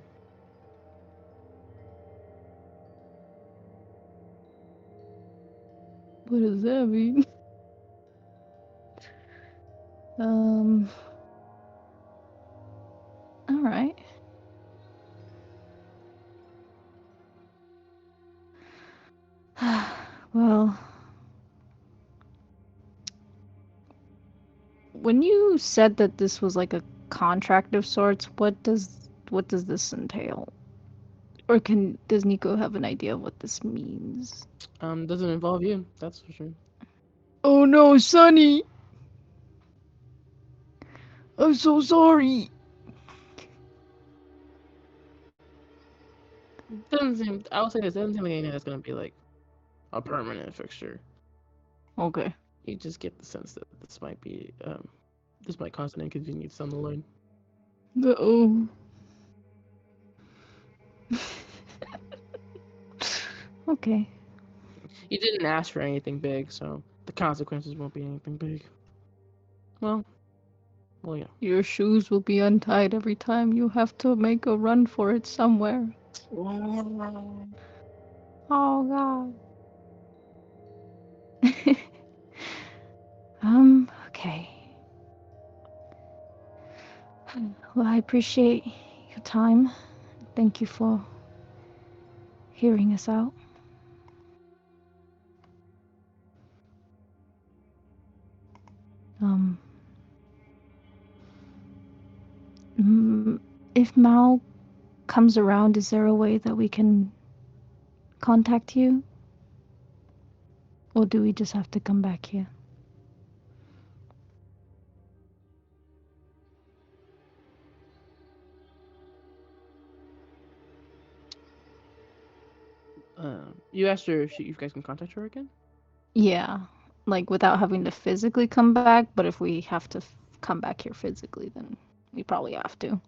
What does that mean? Um... Alright. When you said that this was like a contract of sorts, what does this entail? Or does Nico have an idea of what this means? Doesn't involve you, that's for sure. Oh no, Sonny! I'm so sorry. Doesn't seem. I would say this doesn't seem like anything that's gonna be like a permanent fixture. Okay. You just get the sense that this might be this might cause an inconvenience on the line. Uh-oh. Okay. You didn't ask for anything big, so the consequences won't be anything big. Well, yeah. Your shoes will be untied every time you have to make a run for it somewhere. Oh god. Okay. Well, I appreciate your time. Thank you for hearing us out. If Mal comes around, is there a way that we can contact you? Or do we just have to come back here? You asked her if you guys can contact her again? Yeah, like without having to physically come back, but if we have to come back here physically, then we probably have to.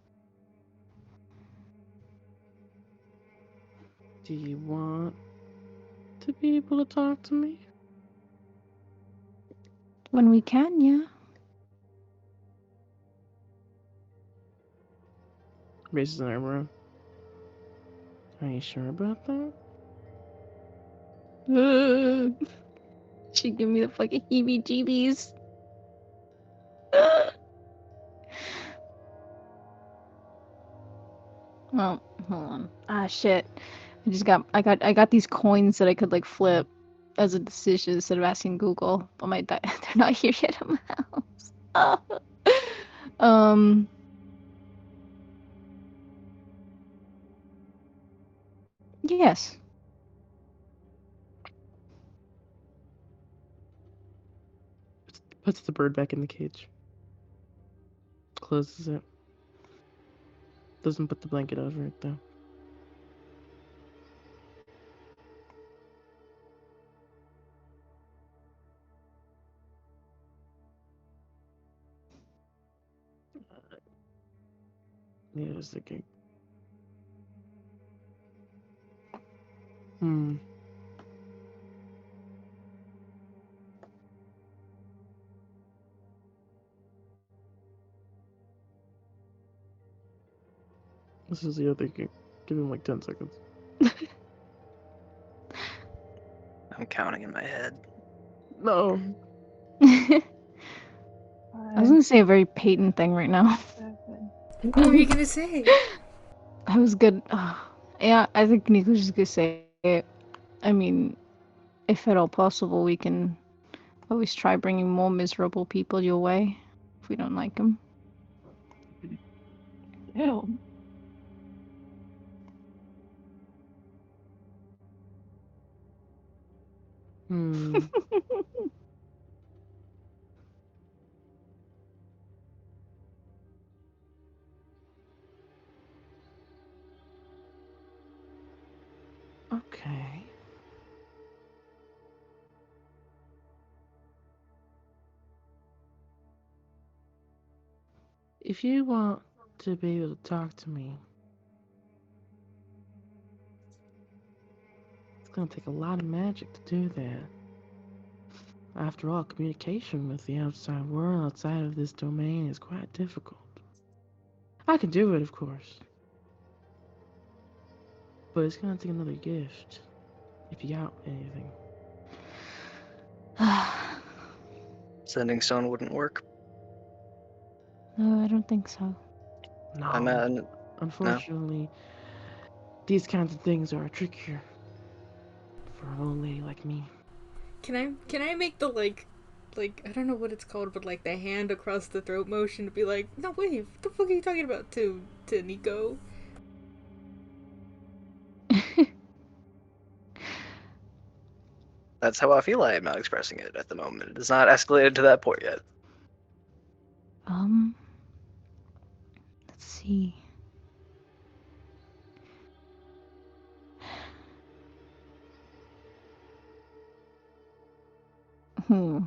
Do you want to be able to talk to me? When we can, yeah. Raises an eyebrow. Are you sure about that? She give me the fucking heebie-jeebies. Well, hold on. Ah, shit. I got these coins that I could like flip as a decision instead of asking Google, but they're not here yet in my house. Yes. Puts the bird back in the cage. Closes it. Doesn't put the blanket over it though. Yeah, I was thinking. This is the other thing. Give him like 10 seconds. I'm counting in my head. No. I was gonna say a very Peyton thing right now. What were you gonna say? I was good. Yeah, I think Nico's just gonna say it. I mean, if at all possible, we can always try bringing more miserable people your way if we don't like them. Ew. Okay. If you want to be able to talk to me, it's gonna take a lot of magic to do that. After all, communication with the outside world outside of this domain is quite difficult. I can do it, of course. But it's gonna take another gift. If you got anything. Sending stone wouldn't work. No, I don't think so. No. I'm Unfortunately, these kinds of things are trickier for an old lady like me. Can I make the like like, I don't know what it's called, but like the hand across the throat motion to be like, no, wait, what the fuck are you talking about to Nico? That's how I feel. I am not expressing it at the moment. It has not escalated to that point yet. Let's see. Hmm.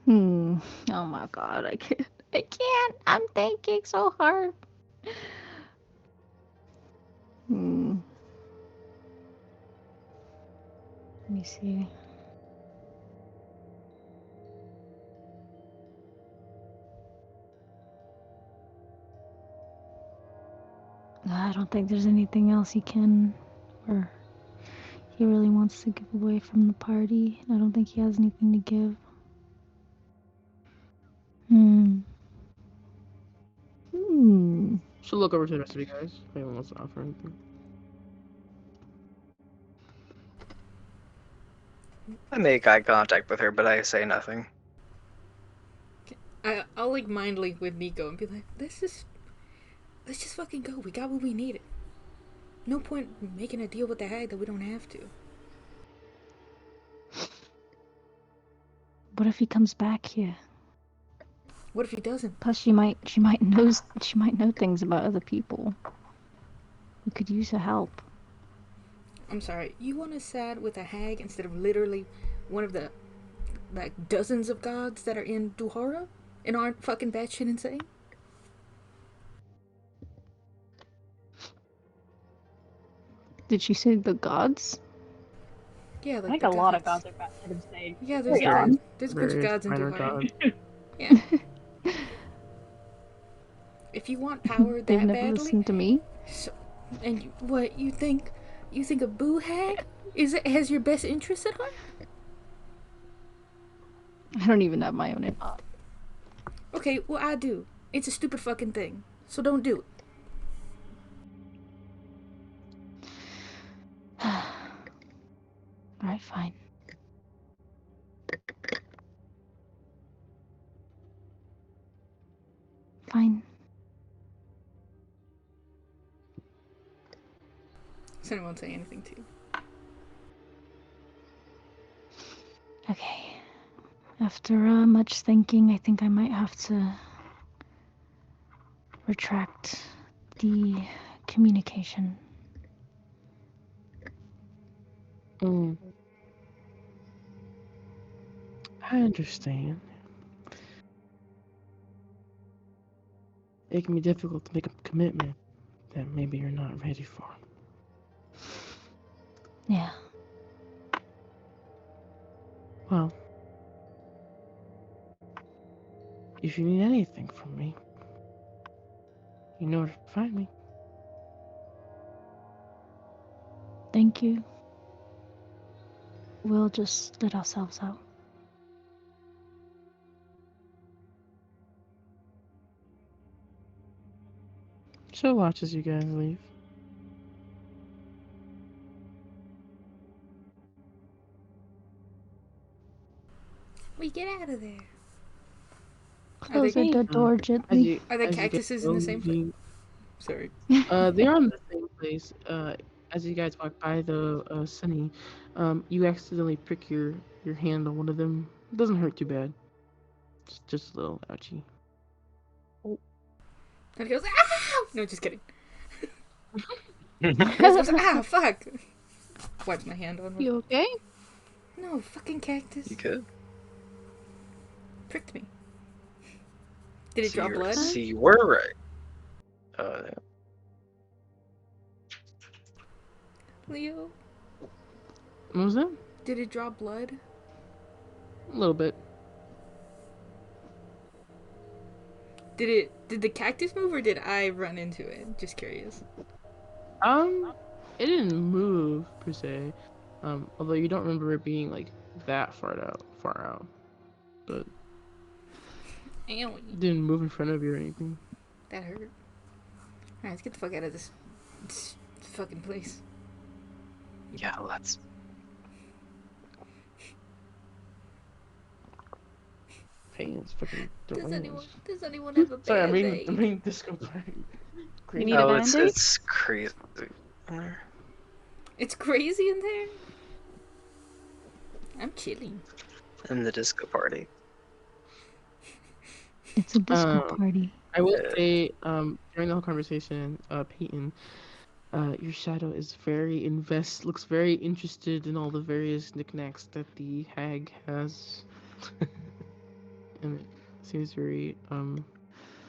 Oh my god, I can't. I can't. I'm thinking so hard. Hmm. Let me see. I don't think there's anything else he can, or he really wants to give away from the party. I don't think he has anything to give. Hmm. So look over to the rest of you guys. If anyone wants to offer anything. I make eye contact with her, but I say nothing. I'll like mind link with Nico and be like, let's just fucking go. We got what we needed. No point making a deal with the hag that we don't have to. What if he comes back here? What if he doesn't? Plus, she might know things about other people. We could use her help. I'm sorry, you want to side with a hag instead of literally one of the like dozens of gods that are in Duhara and aren't fucking batshit insane? Did she say the gods? Yeah, I like think the a lot of gods. gods are batshit insane. Yeah, Very there's odd. a bunch of Various gods in minor Duhara. gods. Yeah. If you want power They've that never badly, listened to me. so, and what you think a boo hag has your best interest at heart? I don't even have my own info. Okay, well I do. It's a stupid fucking thing, so don't do it. Alright, fine. Fine. Sunny won't say anything to you. Okay. After much thinking, I think I might have to retract the communication. I understand. It can be difficult to make a commitment that maybe you're not ready for. Yeah. Well, if you need anything from me, you know where to find me. Thank you. We'll just let ourselves out. She'll watch as you guys leave. We get out of there. Close they- the door As gently. you, Are the as you guys cactuses in the go, same place? you- Sorry. they're on the same place. As you guys walk by the Sunny, you accidentally prick your hand on one of them. It doesn't hurt too bad. Just a little ouchie. And he goes, ah! No, just kidding. He goes, ah, fuck. Wipes my hand on one. You okay? No, fucking cactus. You could. Pricked me. Did it draw blood? See, you were right. Leo, What was that? did it draw blood? A little bit. Did the cactus move or did I run into it? Just curious. It didn't move per se. Although you don't remember it being like that far out, but Ew, it didn't move in front of you or anything. that hurt. Alright, let's get the fuck out of this fucking place. Yeah, let's. Payton's fucking Does deranged. anyone have a Sorry, I'm band-aid? reading Disco Party. You need Oh, a it's Band-Aid? it's crazy. It's crazy in there. I'm chilling. In the disco party. It's a disco Um, party. I will Yeah. say, during the whole conversation, Peyton, your shadow is looks very interested in all the various knickknacks that the hag has, and it seems very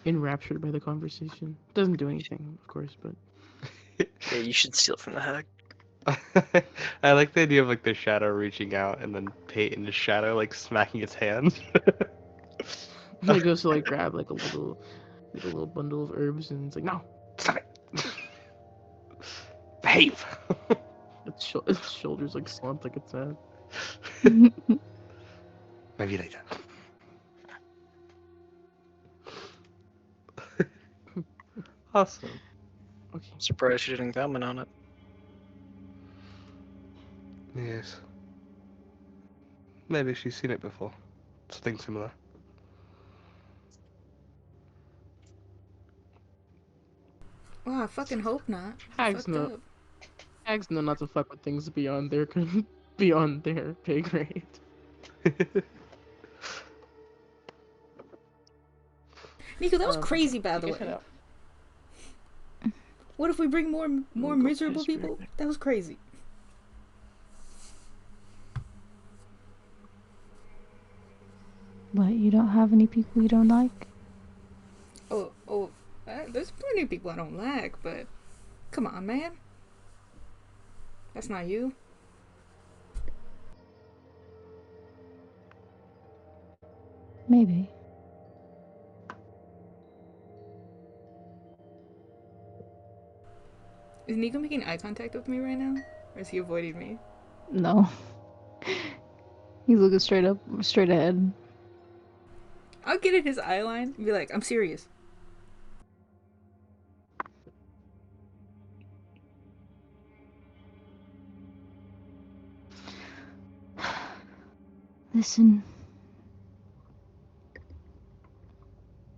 enraptured by the conversation. Doesn't do anything, of course, but Yeah, you should steal from the hag. I like the idea of like the shadow reaching out and then Peyton's shadow like smacking its hand. he goes to like grab like a little bundle of herbs, and it's like, no, Stop it! Behave! its shoulders like slumped like it's sad. Maybe later. Awesome. Okay. I'm surprised she didn't comment on it. Yes. Maybe she's seen it before. Something similar. Well, I fucking hope not. Hags Fucked know. up. Hags know not to fuck with things beyond their beyond their pay grade. Nico, that was Um, crazy, by the You guys head way. out. What if we bring more Go miserable past your- people? That was crazy. What, you don't have any people you don't like? There's plenty of people I don't like, but come on, man. That's not you. Maybe. Is Nico making eye contact with me right now? Or is he avoiding me? No. He's looking straight ahead. I'll get in his eye line and be like, I'm serious. Listen.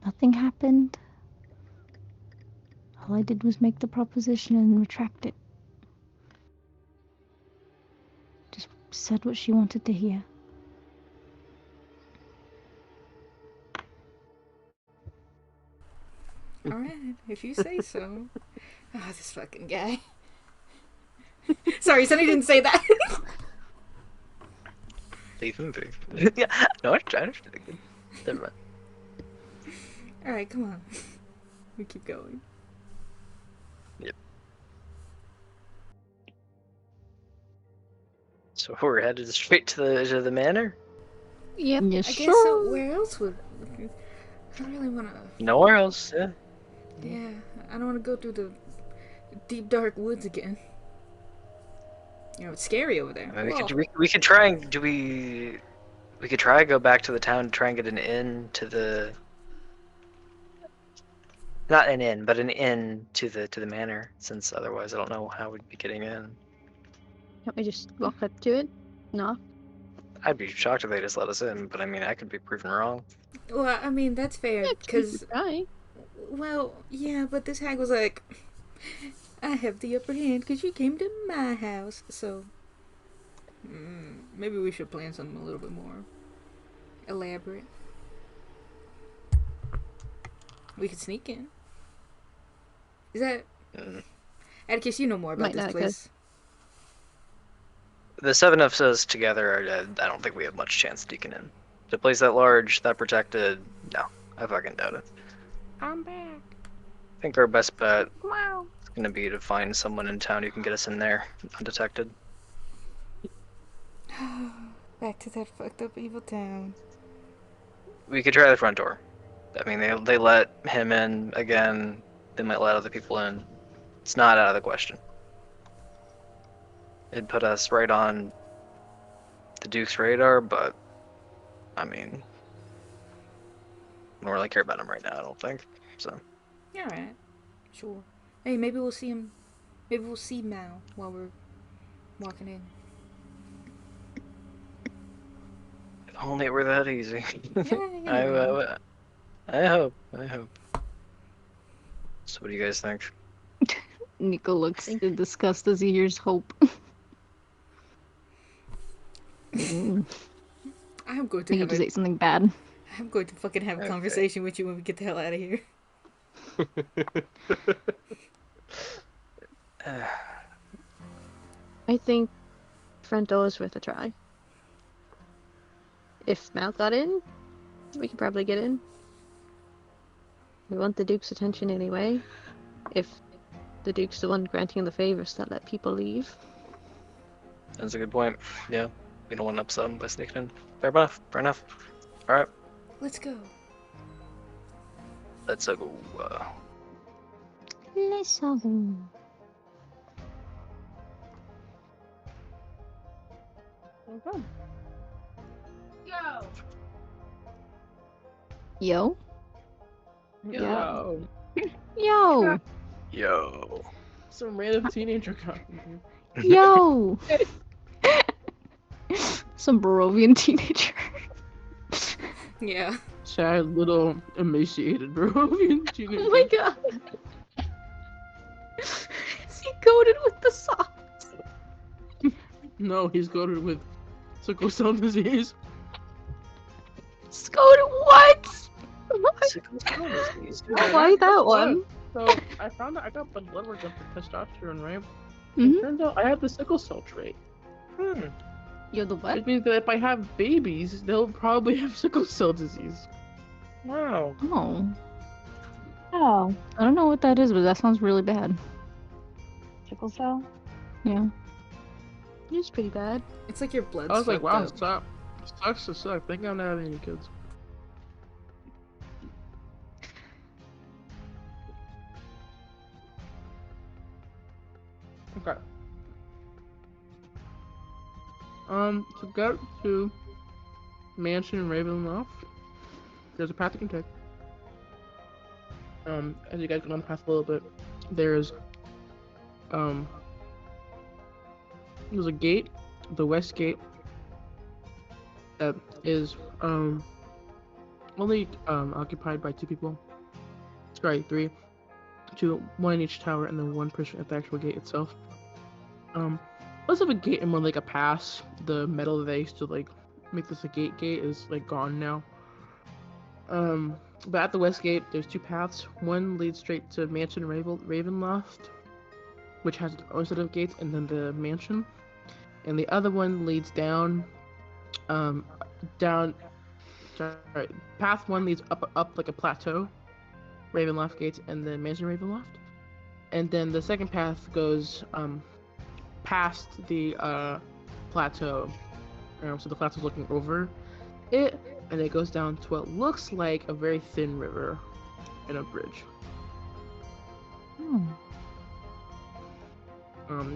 Nothing happened. All I did was make the proposition and retract it. Just said what she wanted to hear. Alright, if you say so. Oh, this fucking guy. Sorry, Sunny didn't say that. Leave him be. Yeah, no, I understand. Never mind. Alright, come on. We keep going. So we're headed straight to the manor? Yep. Yes, I sure. guess so. Where else would... I don't really wanna... Nowhere else, yeah. Yeah, I don't wanna go through the deep dark woods again. You know, it's scary over there. I mean, Whoa. we could try and we could try and go back to the town and try and get an inn to the not an inn, but an inn to the manor, since otherwise I don't know how we'd be getting in. Can't we just walk up to it? No. I'd be shocked if they just let us in, but I mean I could be proven wrong. Well, I mean, that's fair, Yeah, because... right. Well, yeah, but this hag was like, I have the upper hand because you came to my house, so... maybe we should plan something a little bit more elaborate. We could sneak in. Is that... Mm. Atticus, you know more about Might this not, 'cause- place. The seven of us together, I don't think we have much chance of sneaking in. The place that large, that protected, no, I fucking doubt it. I'm back. I think our best bet Wow. is gonna be to find someone in town who can get us in there undetected. Back to that fucked up evil town. We could try the front door. I mean, they let him in again. They might let other people in. It's not out of the question. It put us right on the Duke's radar, but I mean, I don't really care about him right now, I don't think. So, Yeah, alright. Sure. Hey, maybe we'll see him. Maybe we'll see Mao while we're walking in. if only it were that easy. Yeah. I hope. So, what do you guys think? Nico looks in disgust as he hears hope. Mm, I'm going I to need have to a, say something bad. I'm going to fucking have a Okay. conversation with you when we get the hell out of here. I think Fronto is worth a try. If Mal got in, we could probably get in. We want the Duke's attention anyway. If the Duke's the one granting the favors that let people leave. That's a good point. Yeah, we don't want to upset him by sneaking in. Fair enough. All right, Let's go. let's go. Let's go. Yo. Yo. Yo. Yo. Some random teenager got here. Yo. Some Barovian teenager. Yeah. Sad little emaciated Barovian teenager. Oh my god. Is he coated with the sauce? No, he's coated with sickle cell disease. He's coated what? Sickle cell disease. Why that one? So I found out I got blood work done for testosterone, right? Mhm. Turns out I have the sickle cell trait. You're the what? Which means that if I have babies, they'll probably have sickle cell disease. Wow. Oh. Oh, I don't know what that is, but that sounds really bad. sickle cell. Yeah. It's pretty bad. It's like your blood's I was like, fucked wow, up. sucks to suck. Thank God I'm not having any kids. Okay. To get to Mansion in Ravenloft, there's a path you can take. As you guys go down the path a little bit, there's a gate, the west gate, that is only occupied by 2 people. Sorry, 3. 2, 1 in each tower, and then 1 person at the actual gate itself. Less of a gate and more like a pass. The metal that they used to like make this a gate is like gone now. But at the west gate, there's 2 paths. One leads straight to Mansion Ravenloft, which has its own set of gates, and then the mansion. And the other one leads down. Path 1 leads up like a plateau, Ravenloft gates, and then Mansion Ravenloft. And then the second path goes past the plateau. So the plateau's looking over it, and it goes down to what looks like a very thin river and a bridge. Hmm.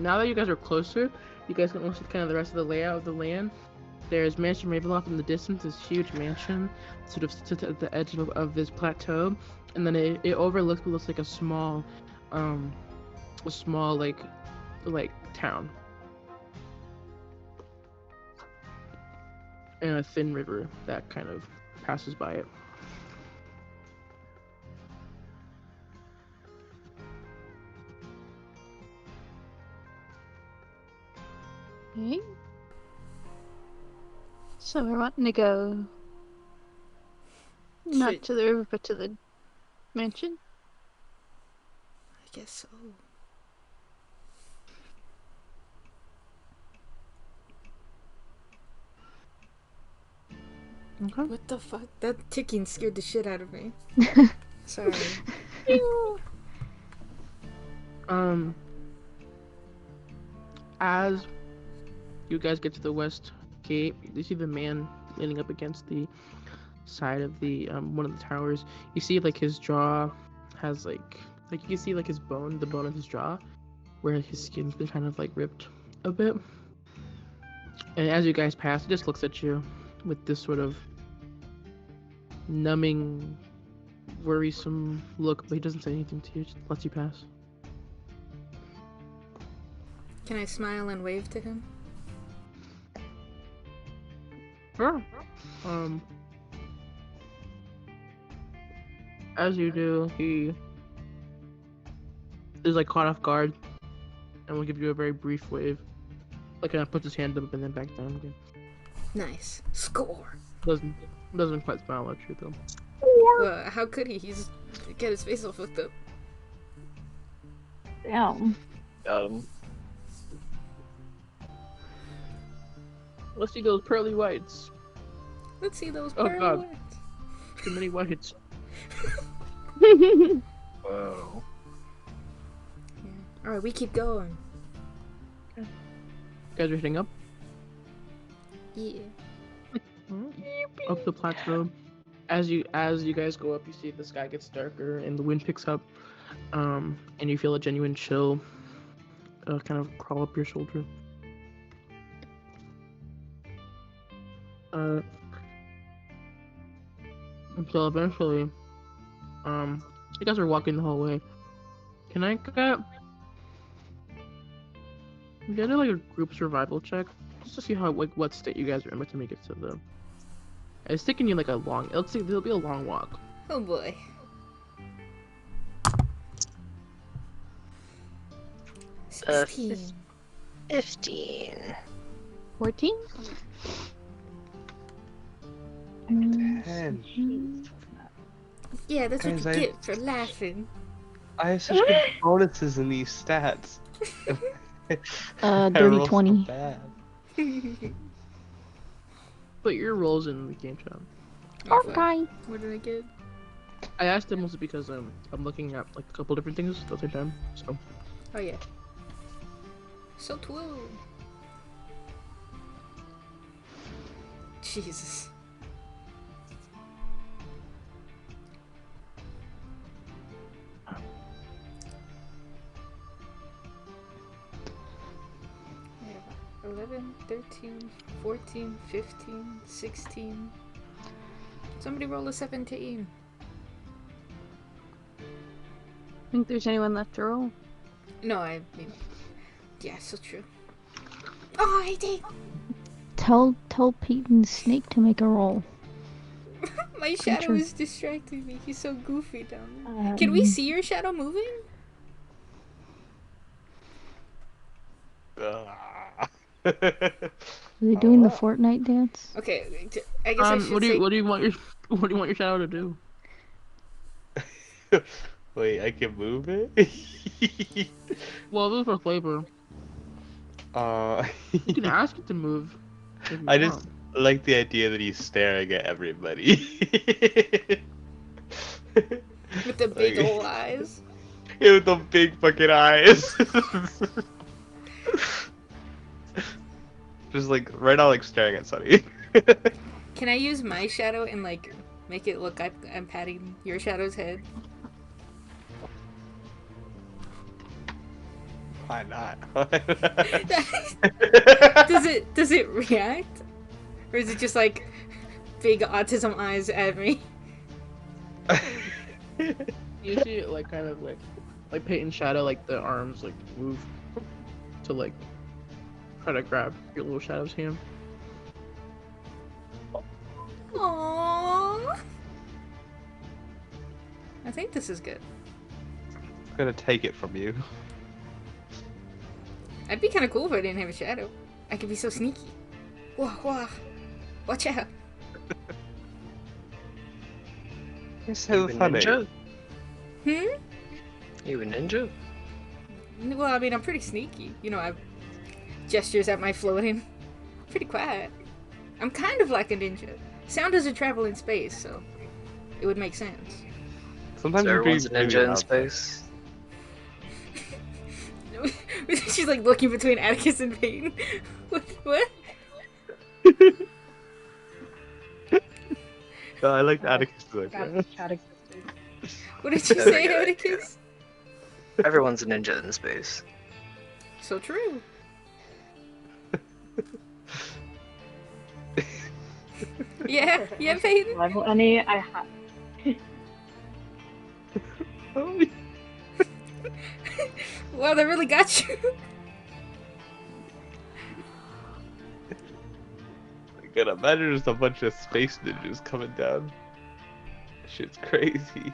Now that you guys are closer, you guys can also see kind of the rest of the layout of the land. There's Mansion Ravenloft in the distance, this huge mansion, sort of sits at the edge of this plateau, and then it overlooks what looks like a small like town, and a thin river that kind of passes by it. Okay. So we're wanting to go not Shit. to the river, but to the mansion. I guess so. Okay. What the fuck? That ticking scared the shit out of me. Sorry. As you guys get to the west gate, you see the man leaning up against the side of the one of the towers. You see like his jaw has like you can see like the bone of his jaw, where his skin's been kind of like ripped a bit. And as you guys pass, he just looks at you with this sort of numbing, worrisome look, but he doesn't say anything to you, just lets you pass. Can I smile and wave to him? Sure. As you do, he is like caught off guard and will give you a very brief wave. Like kind of puts his hand up and then back down again. Nice. Score. Doesn't quite smile at you though. Well, how could he? He's get his face all fucked up. Damn. Let's see those pearly whites. Let's see those Oh, pearly God. whites. Too many whites. Whoa. Yeah. Alright, we keep going. You guys are heading up Yeah. the plateau. As you guys go up, you see the sky gets darker and the wind picks up, and you feel a genuine chill kind of crawl up your shoulder. So eventually, you guys are walking the hallway. Can I get like a group survival check just to see how what state you guys are in to make it to the. It's taking you like a long. It'll be a long walk. Oh boy. Uh, 16. 15. 14? 10. Yeah, that's what Guys, you I- get for laughing. I have such good bonuses in these stats. I Dirty roll so 20. bad. Put your rolls in the game chat. Oh, fuck. Okay. What did I get? I asked him also because I'm looking at like a couple different things at the same time. So Oh yeah. So 12. Jesus. Yeah, 11, 13, 14, 15, 16. Somebody roll a 17. Think there's anyone left to roll? No, I mean, yeah, so true. Oh, I did. Tell Pete and Snake to make a roll. My shadow true. is distracting me. He's so goofy down there. Can we see your shadow moving? Are they doing the Fortnite dance? Okay, I guess I should what do say. you want your shadow to do? Wait, I can move it? Well, this is for flavor. You can ask it to move. if you I just want. like the idea that he's staring at everybody. With the big Like- old eyes. Yeah, with the big fucking eyes. Just like right now, like staring at Sunny. Can I use my shadow and like make it look like I'm patting your shadow's head? Why not? Does it react? Or is it just like big autism eyes at me? You see it like kind of like Peyton's shadow, like the arms like move to like try to grab your little shadow's hand. Aww. I think this is good. I'm gonna take it from you. I'd be kind of cool if I didn't have a shadow. I could be so sneaky. Wah wah. Watch out. You're so You a funny. ninja? Hmm? You a ninja? Well, I mean, I'm pretty sneaky. You know, I have gestures at my floating. Pretty quiet. I'm kind of like a ninja. Sound doesn't travel in space, so it would make sense. Sometimes So you're being everyone's a really ninja in loud. space. She's like looking between Atticus and Peyton. What? No, I like Atticus like Got that. chatting. What did you say, Atticus? Everyone's a ninja in space. So true. Yeah, yeah, Peyton. Level any I have. Oh, Wow, they really got you. I can imagine just a bunch of space ninjas coming down. Shit's crazy.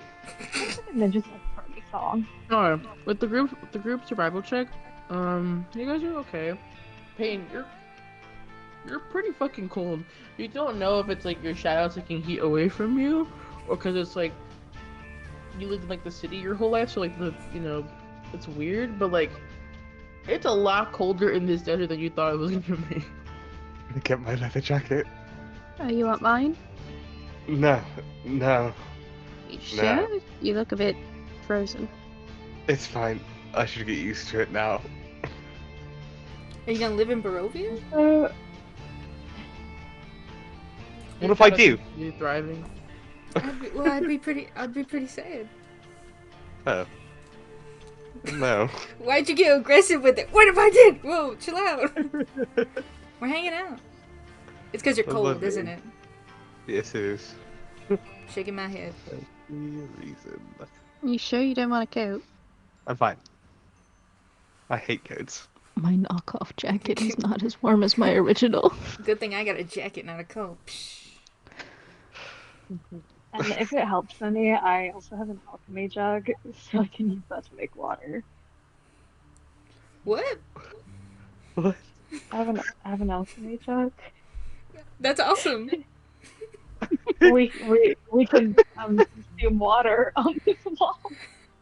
And then just like party song. Alright, with the group survival check, you guys are okay. Payne, you're pretty fucking cold. You don't know if it's like your shadow taking heat away from you, or because it's like you lived in like the city your whole life, so like it's weird, but like it's a lot colder in this desert than you thought it was gonna be. Gonna get my leather jacket. Oh, you want mine? No, no, You No. sure? You look a bit frozen. it's fine. I should get used to it now. Are you gonna live in Barovia? What if I do? You thriving? I'd be pretty sad. Oh. No. Why'd you get aggressive with it? What if I did? Whoa, chill out. We're hanging out. It's because you're I cold, love isn't it. it? Yes, it is. Shaking my head. The reason. You sure you don't want a coat? I'm fine. I hate coats. My knockoff jacket is not as warm as my original. Good thing I got a jacket, not a coat. Psh. And if it helps any, I also have an alchemy jug, so I can use that to make water. What? What? I have an alchemy jug. That's awesome. We can consume water on this wall.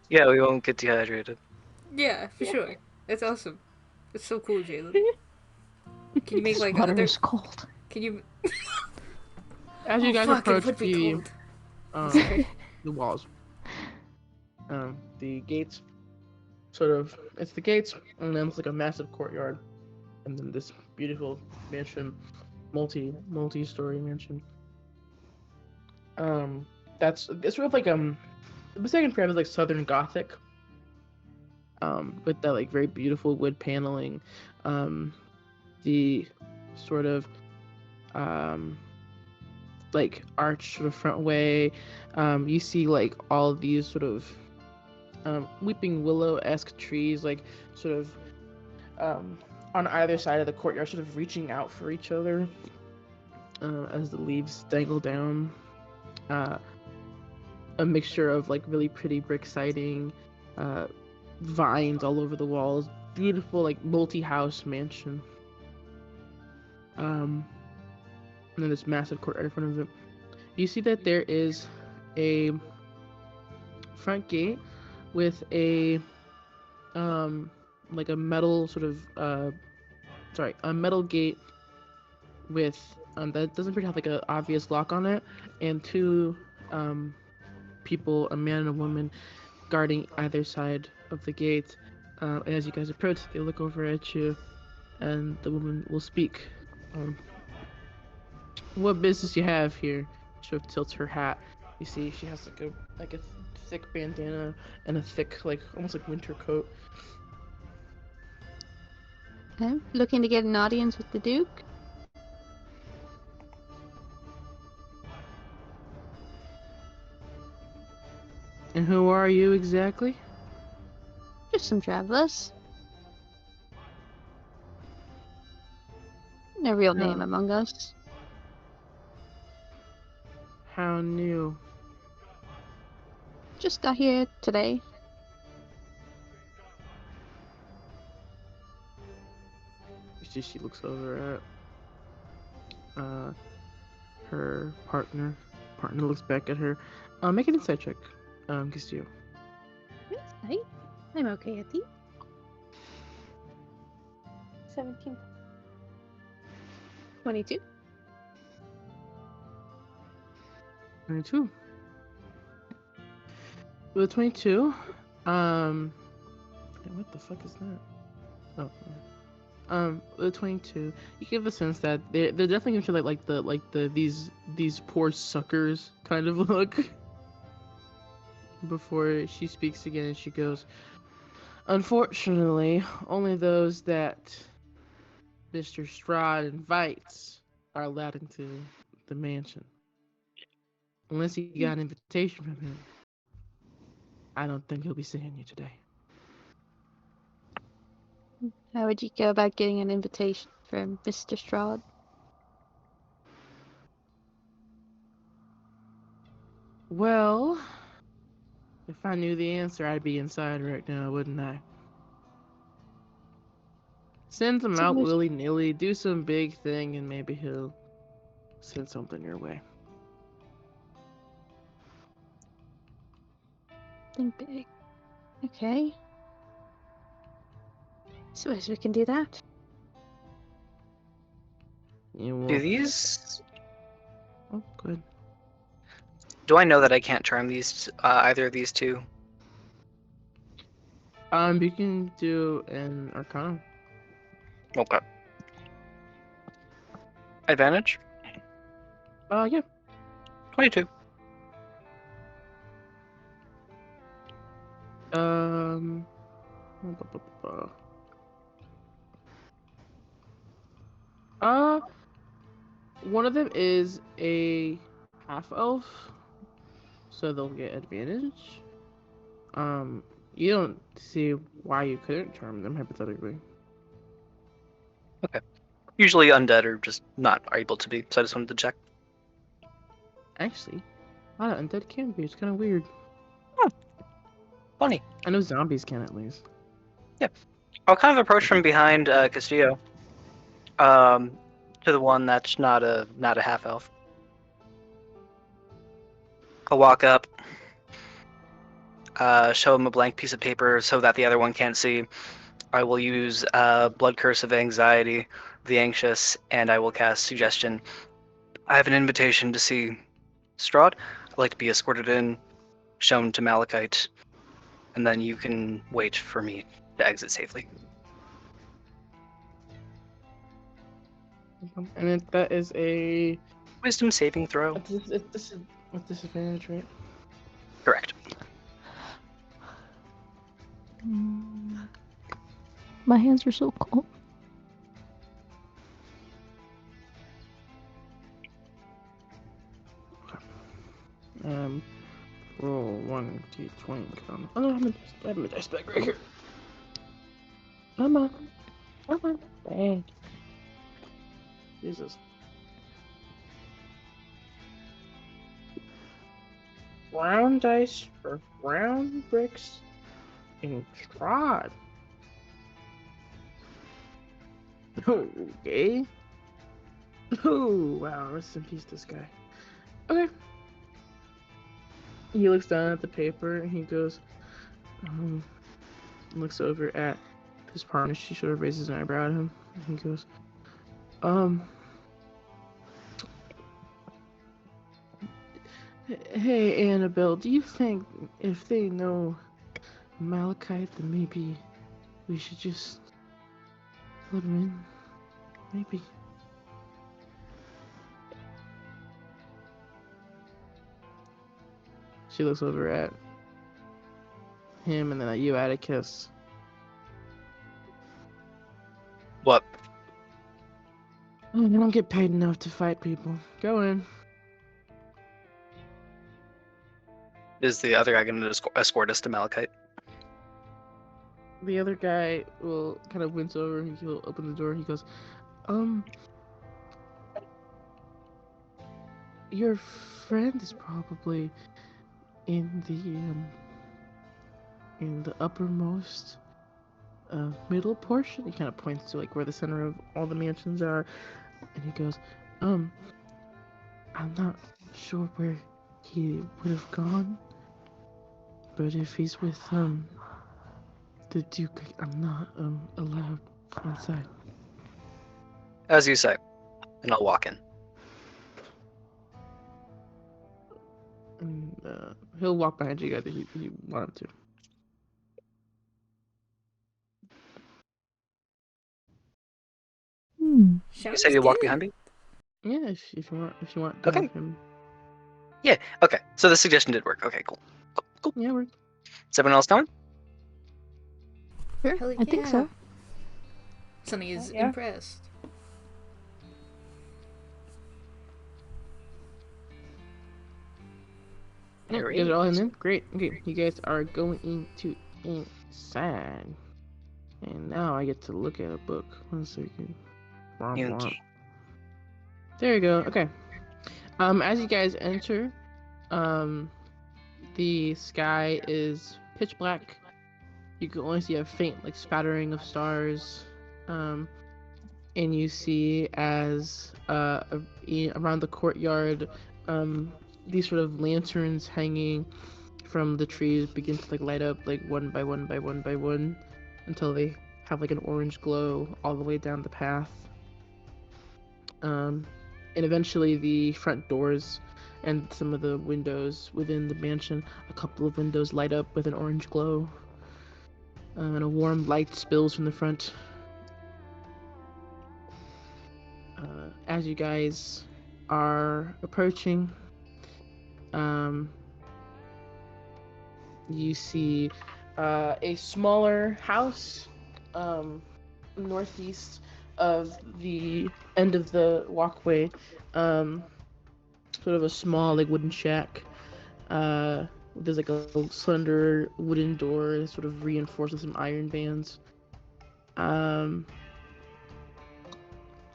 Yeah, we won't get dehydrated. Yeah, for sure. That's awesome. That's so cool, Jalen. Can you make This like water other? is cold. Can you? As you Oh, guys fuck, it approach would be the cold. the walls, the gates, it's the gates, and then it's like a massive courtyard, and then this beautiful mansion, multi-story mansion. That's it's sort of like the second perhaps is like Southern Gothic. With that like very beautiful wood paneling, the sort of like arch sort of front way. You see like all of these sort of weeping willow-esque trees, like sort of on either side of the courtyard, sort of reaching out for each other as the leaves dangle down. A mixture of like really pretty brick siding, vines all over the walls, beautiful like multi-house mansion. And then this massive courtyard in front of it. You see that there is a front gate with a like a metal sort of a metal gate with that doesn't really have like an obvious lock on it, and two people, a man and a woman, guarding either side of the gate. And as you guys approach, they look over at you, and the woman will speak. What business you have here? She sort of tilts her hat. You see, she has like a thick bandana and a thick, like almost like winter coat. Looking to get an audience with the Duke? And who are you exactly? Just some travelers. No real name No. among us. How new? Just got here today. You see, she looks over at her partner. Partner looks back at her. Make an insight check, Castillo. Yes, I'm okay at the 17. 22. 22. With 22, what the fuck is that? Oh, with 22, you give the sense that they're definitely gonna feel like these poor suckers kind of look. Before she speaks again, she goes, "Unfortunately, only those that Mr. Strahd invites are allowed into the mansion. Unless you got an invitation from him, I don't think he'll be seeing you today. How would you go about getting an invitation from Mr. Strahd? Well, if I knew the answer, I'd be inside right now, wouldn't I? Send him So out there's- willy-nilly, do some big thing, and maybe he'll send something your way. Think big. Okay. Suppose we can do that. You Do will... these? Oh, good. Do I know that I can't charm these either of these two? You can do an Arcana. Okay. Advantage? Yeah. 22. Blah, blah, blah, blah. One of them is a half elf, so they'll get advantage. You don't see why you couldn't charm them hypothetically. Usually undead are just not able to be, so I just wanted to check. Actually, a lot of undead can be. It's kind of weird. Funny. I know zombies can at least. I'll kind of approach from behind Castillo. To the one that's not a half elf. I'll walk up, show him a blank piece of paper so that the other one can't see. I will use Blood Curse of Anxiety, the Anxious, and I will cast Suggestion. I have an invitation to see Strahd. I'd like to be escorted in, shown to Malachite, and then you can wait for me to exit safely. And then that is a Wisdom saving throw. this is with disadvantage, right? Correct. My hands are so cold. Roll 1d20. Oh no, I have my dice bag right here. Come on. Dang. Jesus. Brown dice for brown bricks in Strahd. Okay. Oh wow, rest in peace, this guy. Okay. He looks down at the paper and he goes, looks over at his partner. She sort of raises an eyebrow at him. And he goes, hey, Annabelle, do you think if they know Malachite, then maybe we should just let him in? Maybe. She looks over at him and then at you, Atticus. What? Oh, I don't get paid enough to fight people. Go in. Is the other guy going to escort us to Malachite? The other guy will kind of wince over and he'll open the door. He goes, your friend is probably in the uppermost middle portion. He kind of points to like where the center of all the mansions are, and he goes, I'm not sure where he would have gone, but if he's with the Duke, I'm not allowed inside. As you say, and I'll walk in. And he'll walk behind you guys if you want him to. You said you'll walk behind me? Yeah, if you want to Okay. have him. Yeah, okay. So the suggestion did work. Okay, cool. Yeah, we're... Is everyone else going? Sure, Hell I think yeah. so. Sunny is Yeah. impressed. Yeah, you guys are all in there? Great. Okay, you guys are going into inside. And now I get to look at a book. 1 second. Womp womp. Yunky. There you go. Okay. As you guys enter, the sky is pitch black. You can only see a faint, like, spattering of stars. And you see as around the courtyard, these sort of lanterns hanging from the trees begin to, like, light up, like, one by one by one by one, until they have, like, an orange glow all the way down the path. And eventually the front doors and some of the windows within the mansion, a couple of windows light up with an orange glow. And a warm light spills from the front. As you guys are approaching, you see a smaller house northeast of the end of the walkway, sort of a small, like, wooden shack. There's, like, a slender wooden door sort of reinforced with some iron bands.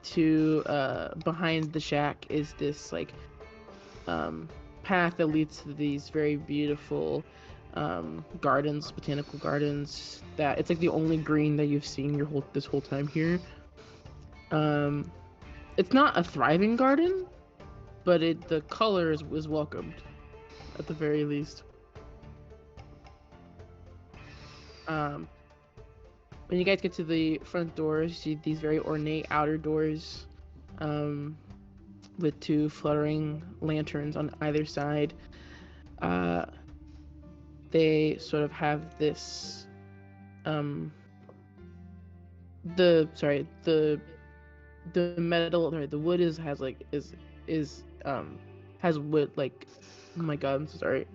To behind the shack is this, like, path that leads to these very beautiful gardens, botanical gardens, that it's like the only green that you've seen this whole time here. It's not a thriving garden, but the color is welcomed at the very least. When you guys get to the front doors, you see these very ornate outer doors, with 2 fluttering lanterns on either side. They sort of have this, the wood has wood, like, oh my god, I'm so sorry.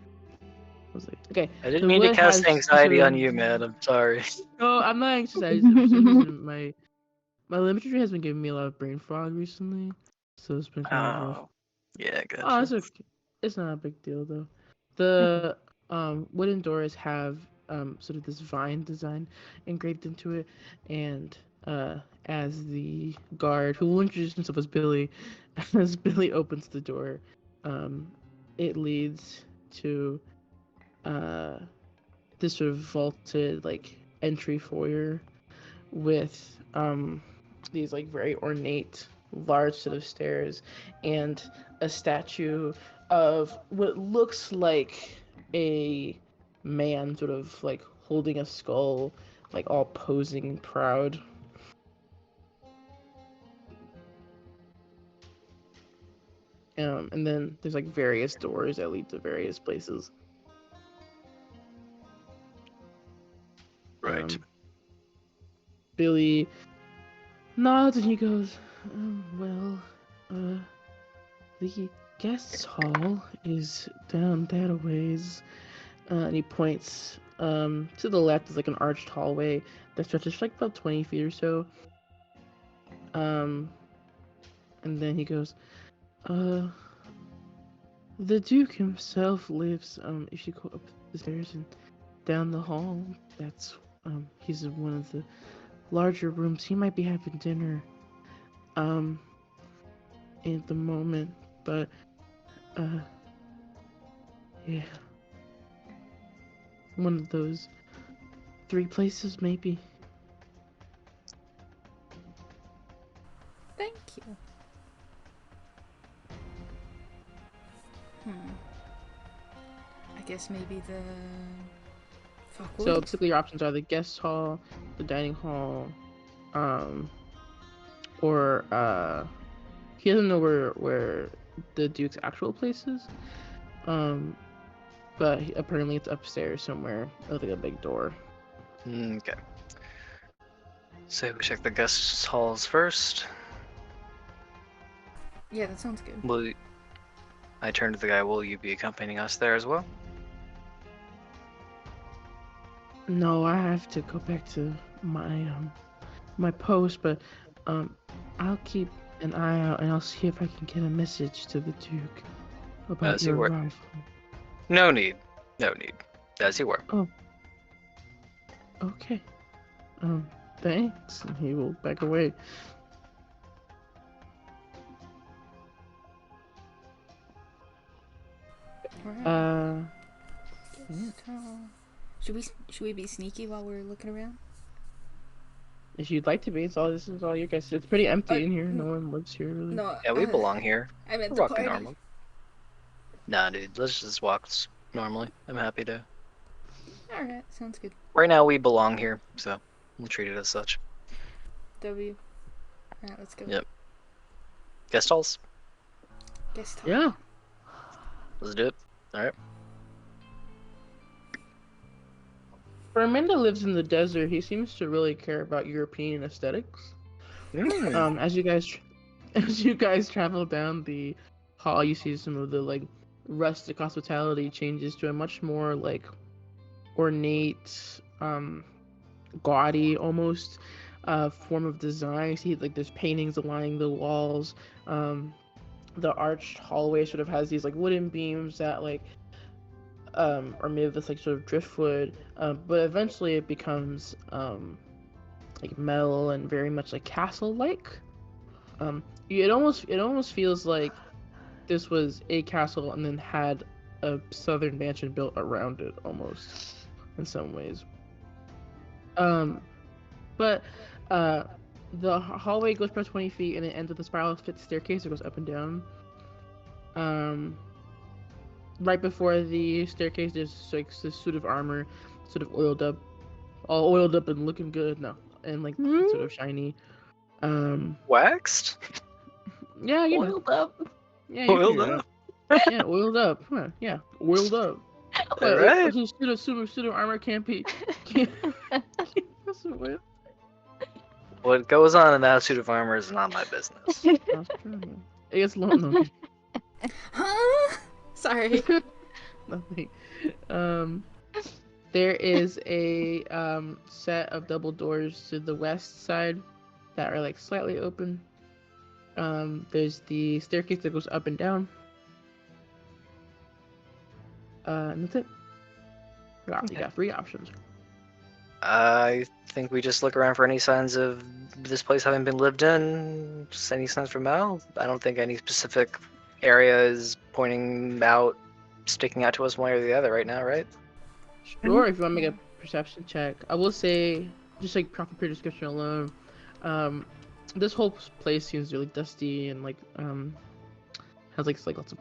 I was like, okay. I didn't The mean to wood cast has anxiety sort on of- you, man. I'm sorry. No, I'm not anxious. My imagery has been giving me a lot of brain fog recently, so it's been kind of rough. Oh, yeah, Oh, gotcha. it's okay. It's not a big deal though. The wooden doors have sort of this vine design engraved into it, and as the guard, who will introduce himself as Billy, as Billy opens the door, it leads to this sort of vaulted, like, entry foyer with these, like, very ornate large set of stairs and a statue of what looks like a man, sort of, like, holding a skull, like, all posing and proud. And then there's, like, various doors that lead to various places. Right. Billy nods and he goes, the guest hall is down that a ways. And he points to the left is, like, an arched hallway that stretches, like, about 20 feet or so. And then he goes, the Duke himself lives, if you go up the stairs and down the hall, that's, he's in one of the larger rooms. He might be having dinner, at the moment, but, yeah. One of those 3 places, maybe. Thank you. I guess maybe the Fuckwood? So basically your options are the guest hall, the dining hall, or he doesn't know where the Duke's actual place is, but apparently it's upstairs somewhere with, like, a big door. Okay. So we check the guest halls first. Yeah, that sounds good. I turn to the guy. Will you be accompanying us there as well? No, I have to go back to my my post, but I'll keep an eye out and I'll see if I can get a message to the Duke about see your where- arrival. No need. No need. As you were. Okay. Thanks. And he will back away. Alright. Yeah. Should we be sneaky while we're looking around? If you'd like to be, this is all you guys. It's pretty empty in here. mm. No one lives here really. No. Yeah, we belong here. I meant We're the walking party. normal. Nah, dude. Let's just walk normally. I'm happy to. Alright, sounds good. Right now, we belong here, so we'll treat it as such. W. Alright, let's go. Yep. Guest halls. Guest talk. Yeah. Let's do it. All right. For a man that lives in the desert, he seems to really care about European aesthetics. As you guys travel down the hall, you see some of the like rustic hospitality changes to a much more like ornate, gaudy almost form of design. You see like there's paintings lining the walls. The arched hallway sort of has these like wooden beams that like are made of this like sort of driftwood, but eventually it becomes like metal and very much like castle-like. It almost feels like this was a castle and then had a southern mansion built around it almost in some ways. But the hallway goes for 20 feet and it ends with a spiral fit staircase that goes up and down. Right before the staircase, there's like this suit of armor, sort of all oiled up and looking good. No, and like sort of shiny. Waxed? Yeah, you know. Oiled up. Yeah, you Oiled figure it up. out. Yeah, oiled up. Huh, yeah, oiled up. Alright. Suit of armor can't be. Can't, What goes on in that suit of armor is not my business. I guess no. Huh? Sorry. Nothing. There is a set of double doors to the west side that are like slightly open. There's the staircase that goes up and down. And that's it. You got 3 options. I think we just look around for any signs of this place having been lived in. Just any signs from Mal. I don't think any specific area is pointing out, sticking out to us one way or the other right now, right? Sure, if you want to make a perception check. I will say, just like from your description alone, this whole place seems really dusty and like has like lots of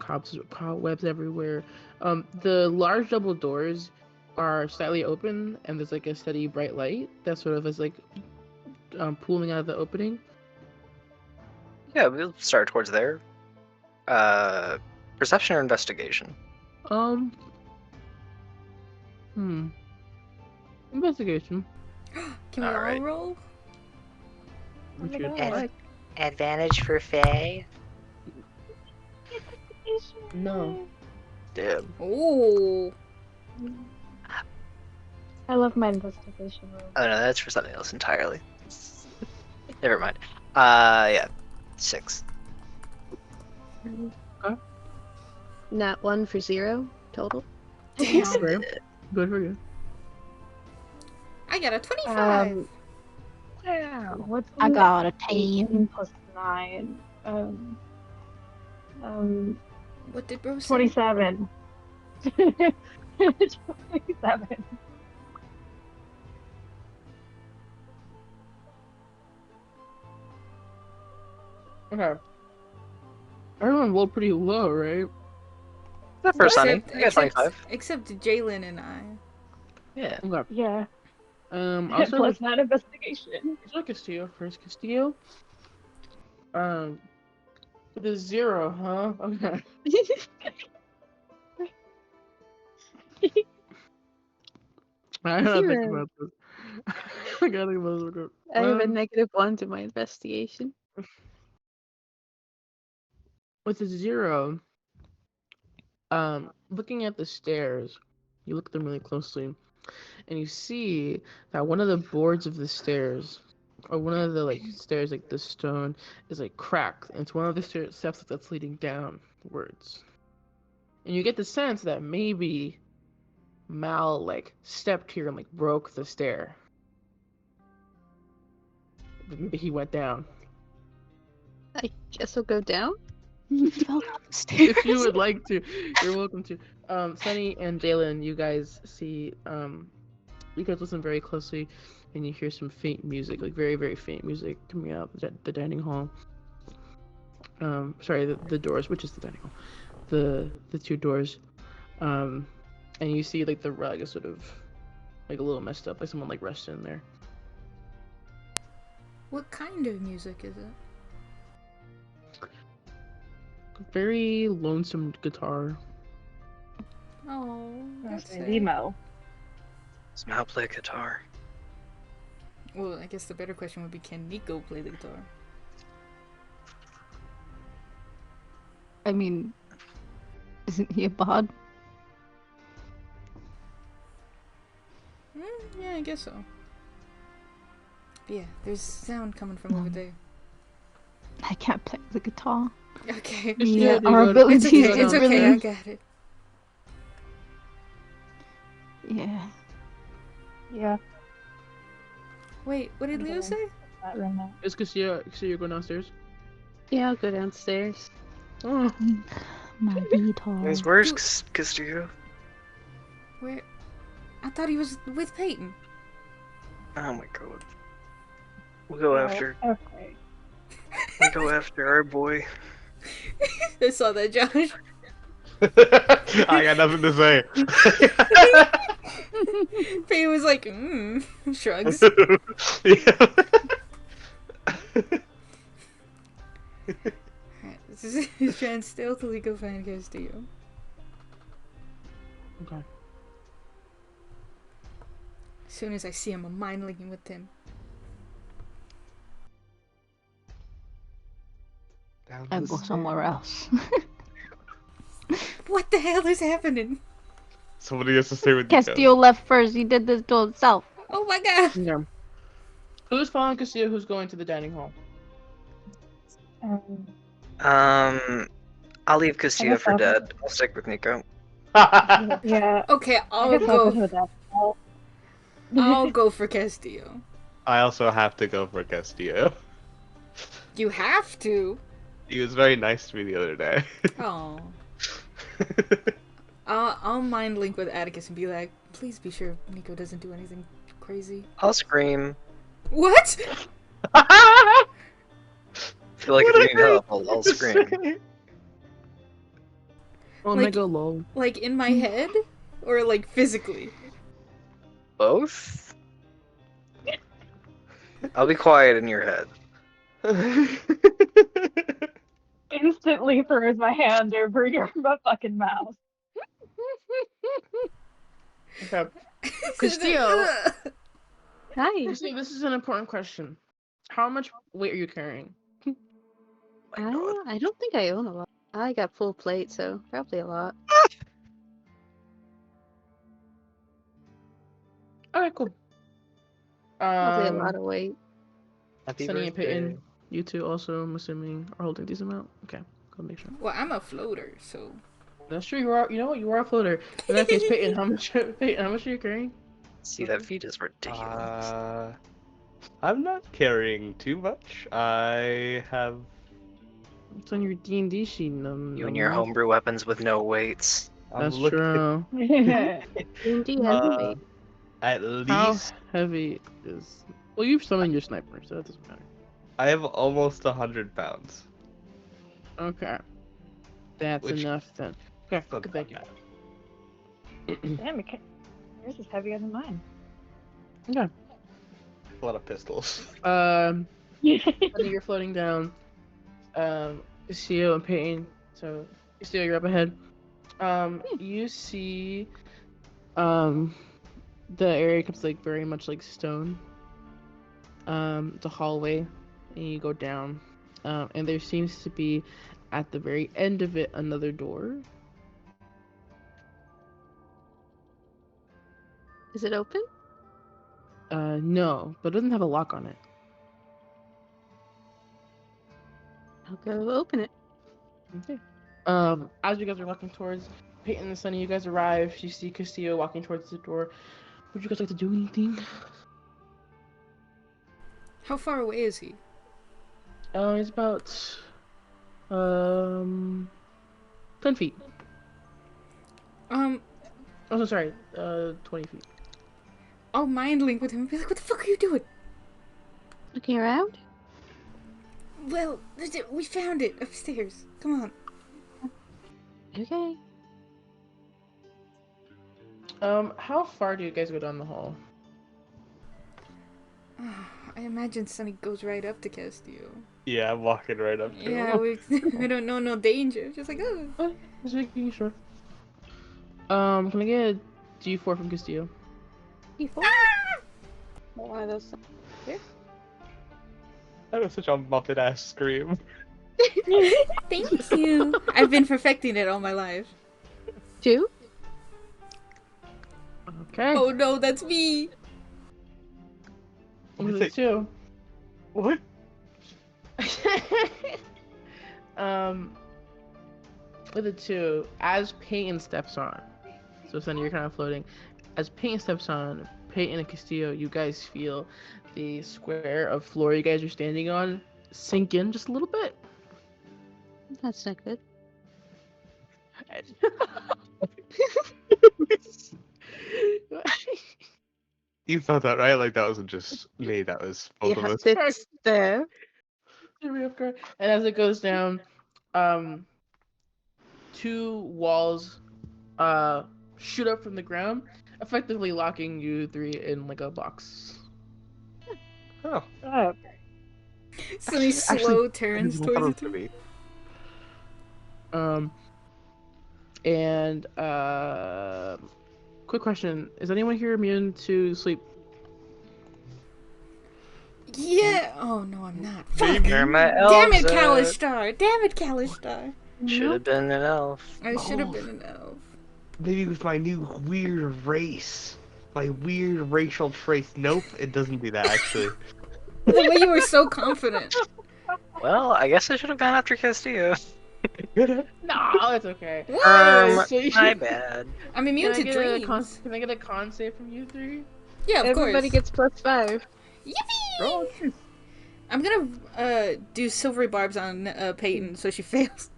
cobwebs everywhere. The large double doors are slightly open and there's like a steady bright light that sort of is like pooling out of the opening. Yeah, we'll start towards there. Perception or investigation? Investigation. Can we all Alright. roll? Which my you'd God. like. Advantage for Faye? No. Damn. Ooh. I love my investigation room. Oh no, that's for something else entirely. Never mind. Yeah. 6. Nat 1 for 0 total. Damn. Okay. Good for you. I got a 25. What's I in got a 18 10. plus 9? What did bro say? 27. 27. Okay. Everyone rolled pretty low, right? That for Sunny. I got 25. Except Jalen and I. Yeah. Okay. Yeah. Also Plus 9 investigation. let's look Castillo first. Castillo. With a 0, huh? Okay. I gotta think 0. about this. I gotta think about this. I have a Um, -1 to my investigation. With a 0, looking at the stairs, you look at them really closely, and you see that one of the boards of the stairs, or one of the like stairs, like the stone, is like cracked, and it's one of the steps that's leading downwards. and you get the sense that maybe Mal like stepped here and like broke the stair. Maybe he went down. I guess I'll go down. You fell down the stairs. If you would like to, you're welcome to. Sunny and Jalen, you guys see, you guys listen very closely, and you hear some faint music, like very, very faint music coming out of the dining hall. Sorry, the doors, which is the dining hall, the two doors, and you see like the rug is sort of like a little messed up, like someone like rested in there. What kind of music is it? Very lonesome guitar. Oh, that's sad. Emo. Does Mal play guitar? Well, I guess the better question would be, can Nico play the guitar? I mean, isn't he a bard? Yeah, I guess so. But yeah, there's sound coming from over there. I can't play the guitar. Okay. Yeah, do our go- abilities It's okay, go it's down. okay, I really... got it. Yeah. Yeah. Wait, what did Leo say? That room now. Is Cassia going downstairs? Yeah, I'll go downstairs. Oh, My guitar. Guys, where's Castillo? Where? I thought he was with Peyton. Oh my god. We'll go after. Okay. We'll go after our boy. I saw that, Josh. I got nothing to say. Peyton was like, shrugs. Alright, he's trying to stealthily go find Castillo. okay. As soon as I see him, I'm mind linking with him. Down I'll the go somewhere else. What the hell is happening? Somebody has to stay with you. Castillo left first. He did this to himself. Oh my god! Yeah. Who's following Cassia? Who's going to the dining hall? I'll leave Castillo guess for I'll- dead. I'll stick with Nico. Yeah. Okay, I I'll guess I'll go. with that. I'll go for Castillo. I also have to go for Castillo. You have to. He was very nice to me the other day. Oh. I'll mind link with Atticus and be like, please be sure Nico doesn't do anything crazy. I'll scream. What? Feel like if you need help, I'll scream. Oh, Like- Mega lol. Like in my head? Or like physically? Both? I'll be quiet in your head. Instantly throws my hand over your fucking mouth. Okay. Castillo. Hi. Castillo, this is an important question. How much weight are you carrying? My god. I don't think I own a lot. I got full plate, so probably a lot. Alright, cool. Probably a lot of weight. Happy Sunny and birthday. Peyton, you two also, I'm assuming, are holding this amount? Okay, go make sure. Well, I'm a floater, so. That's true, you are, you know what, you are a floater. In that case, Peyton, how much are you carrying? See, that feat is ridiculous. I'm not carrying too much. I have. It's on your D&D sheet. You and your homebrew weapons with no weights. I'm That's looking true. D&D has weight. At How least heavy is... Well, you've summoned your sniper, so that doesn't matter. I have almost 100 pounds. Okay. That's Which- enough then. Okay, Not good, thank you. Damn, yours is heavier than mine. Okay. A lot of pistols. Sunny, you're floating down. Castillo and Peyton. So, Castillo, you're up ahead. You see, the area becomes like very much like stone. It's a hallway, and you go down. And there seems to be, at the very end of it, another door. Is it open? No, but it doesn't have a lock on it. I'll go open it. Okay. As you guys are walking towards Peyton and Sunny, you guys arrive. You see Castillo walking towards the door. Would you guys like to do anything? How far away is he? It's about 10 feet. Oh, so sorry. 20 feet. I'll mind link with him and be like, what the fuck are you doing? Looking around? Well, we found it upstairs. Come on. Okay. How far do you guys go down the hall? I imagine Sunny goes right up to Castillo. Yeah, I'm walking right up to Yeah, him. we don't know no danger. Just like, oh. Just making sure. Can I get a D4 from Castillo? D4? One of those. That was such a muffled ass scream. Thank you. I've been perfecting it all my life. 2? Okay. Oh no, that's me. With a 2. What? With a 2, as Peyton steps on, so Sunny, you're kind of floating. As Peyton steps on, Peyton and Castillo, you guys feel the square of floor you guys are standing on sink in just a little bit. That's not good. You felt that, right? Like, that wasn't just me, that was both of us. It's there. And as it goes down, 2 walls shoot up from the ground, effectively locking you 3 in like a box. Oh. Sunny slow turns towards it. me. Quick question: is anyone here immune to sleep? Yeah. Oh no, I'm not. Maybe. Fuck. Where my Damn elves it, at? Kalistar. Damn it, Kalistar. Should have been an elf. I should have been an elf. Maybe with my new weird race. My weird racial traits. Nope, it doesn't do that, actually. The way you were so confident. Well, I guess I should have gone after Castillo. No, it's okay. So you- My bad. I'm immune to Can I dreams. get a con save from you 3? Yeah, of Everybody course. gets +5. Yippee! I'm gonna do silvery barbs on Peyton so she fails.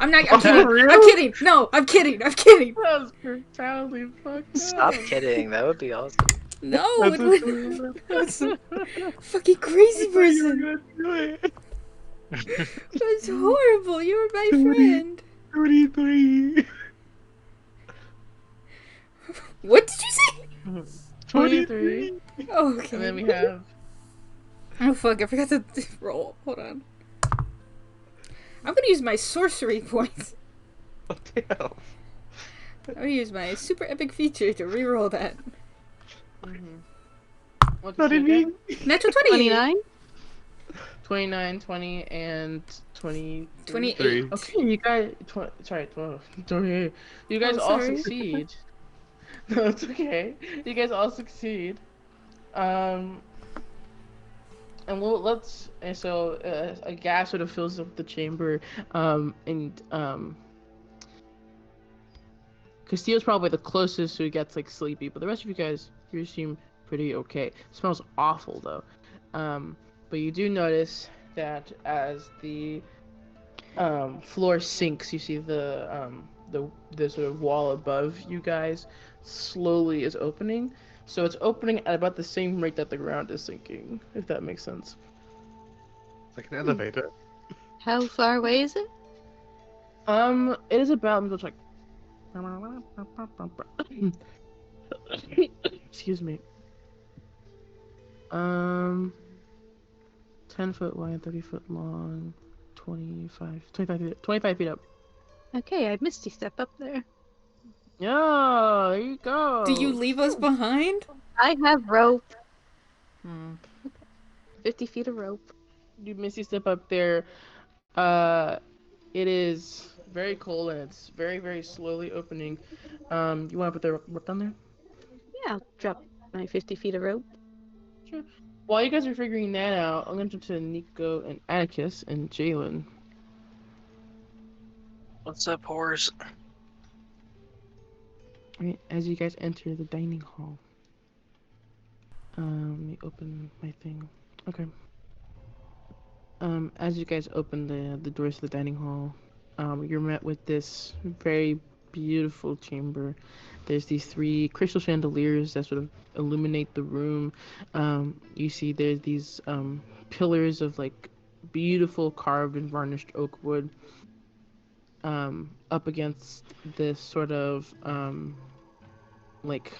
I'm not. I'm kidding. real? I'm kidding. No, I'm kidding. I'm kidding. That was profoundly fucked Stop up. kidding. That would be awesome. No, it would. That's some fucking crazy person. That's horrible. You were my friend. 23. What did you say? 23. Oh, okay. And then we have Oh fuck! I forgot to roll. Hold on. I'm gonna use my sorcery points. Oh, damn. I'm gonna use my super epic feature to reroll that. what's What do you your mean? Natural 20. 29? 29, 20, and 20. 28. Okay, you guys. Sorry, 12. 28. You guys Oh, all sorry. succeed. No, it's okay. You guys all succeed. And let's. And so a gas sort of fills up the chamber. Castillo's probably the closest who gets like sleepy, but the rest of you guys here seem pretty okay. It smells awful though. But you do notice that as the floor sinks, you see the sort of wall above you guys slowly is opening. So it's opening at about the same rate that the ground is sinking, if that makes sense. Like an elevator. How far away is it? It is about. Let me go check. Excuse me. 10 foot wide, 30 foot long, 25 feet up. Okay, I Misty Step up there. Yeah, there you go. Do you leave us behind? I have rope. Hmm. 50 feet of rope. You Misty step up there. It is very cold and it's very, very slowly opening. You want to put the rope down there? Yeah, I'll drop my 50 feet of rope. Sure. While you guys are figuring that out, I'm going to jump to Nico and Atticus and Jalen. What's up, whores? Right, as you guys enter the dining hall. Let me open my thing. Okay. As you guys open the doors to the dining hall, you're met with this very beautiful chamber. There's these 3 crystal chandeliers that sort of illuminate the room. You see there's these pillars of like beautiful carved and varnished oak wood up against this sort of like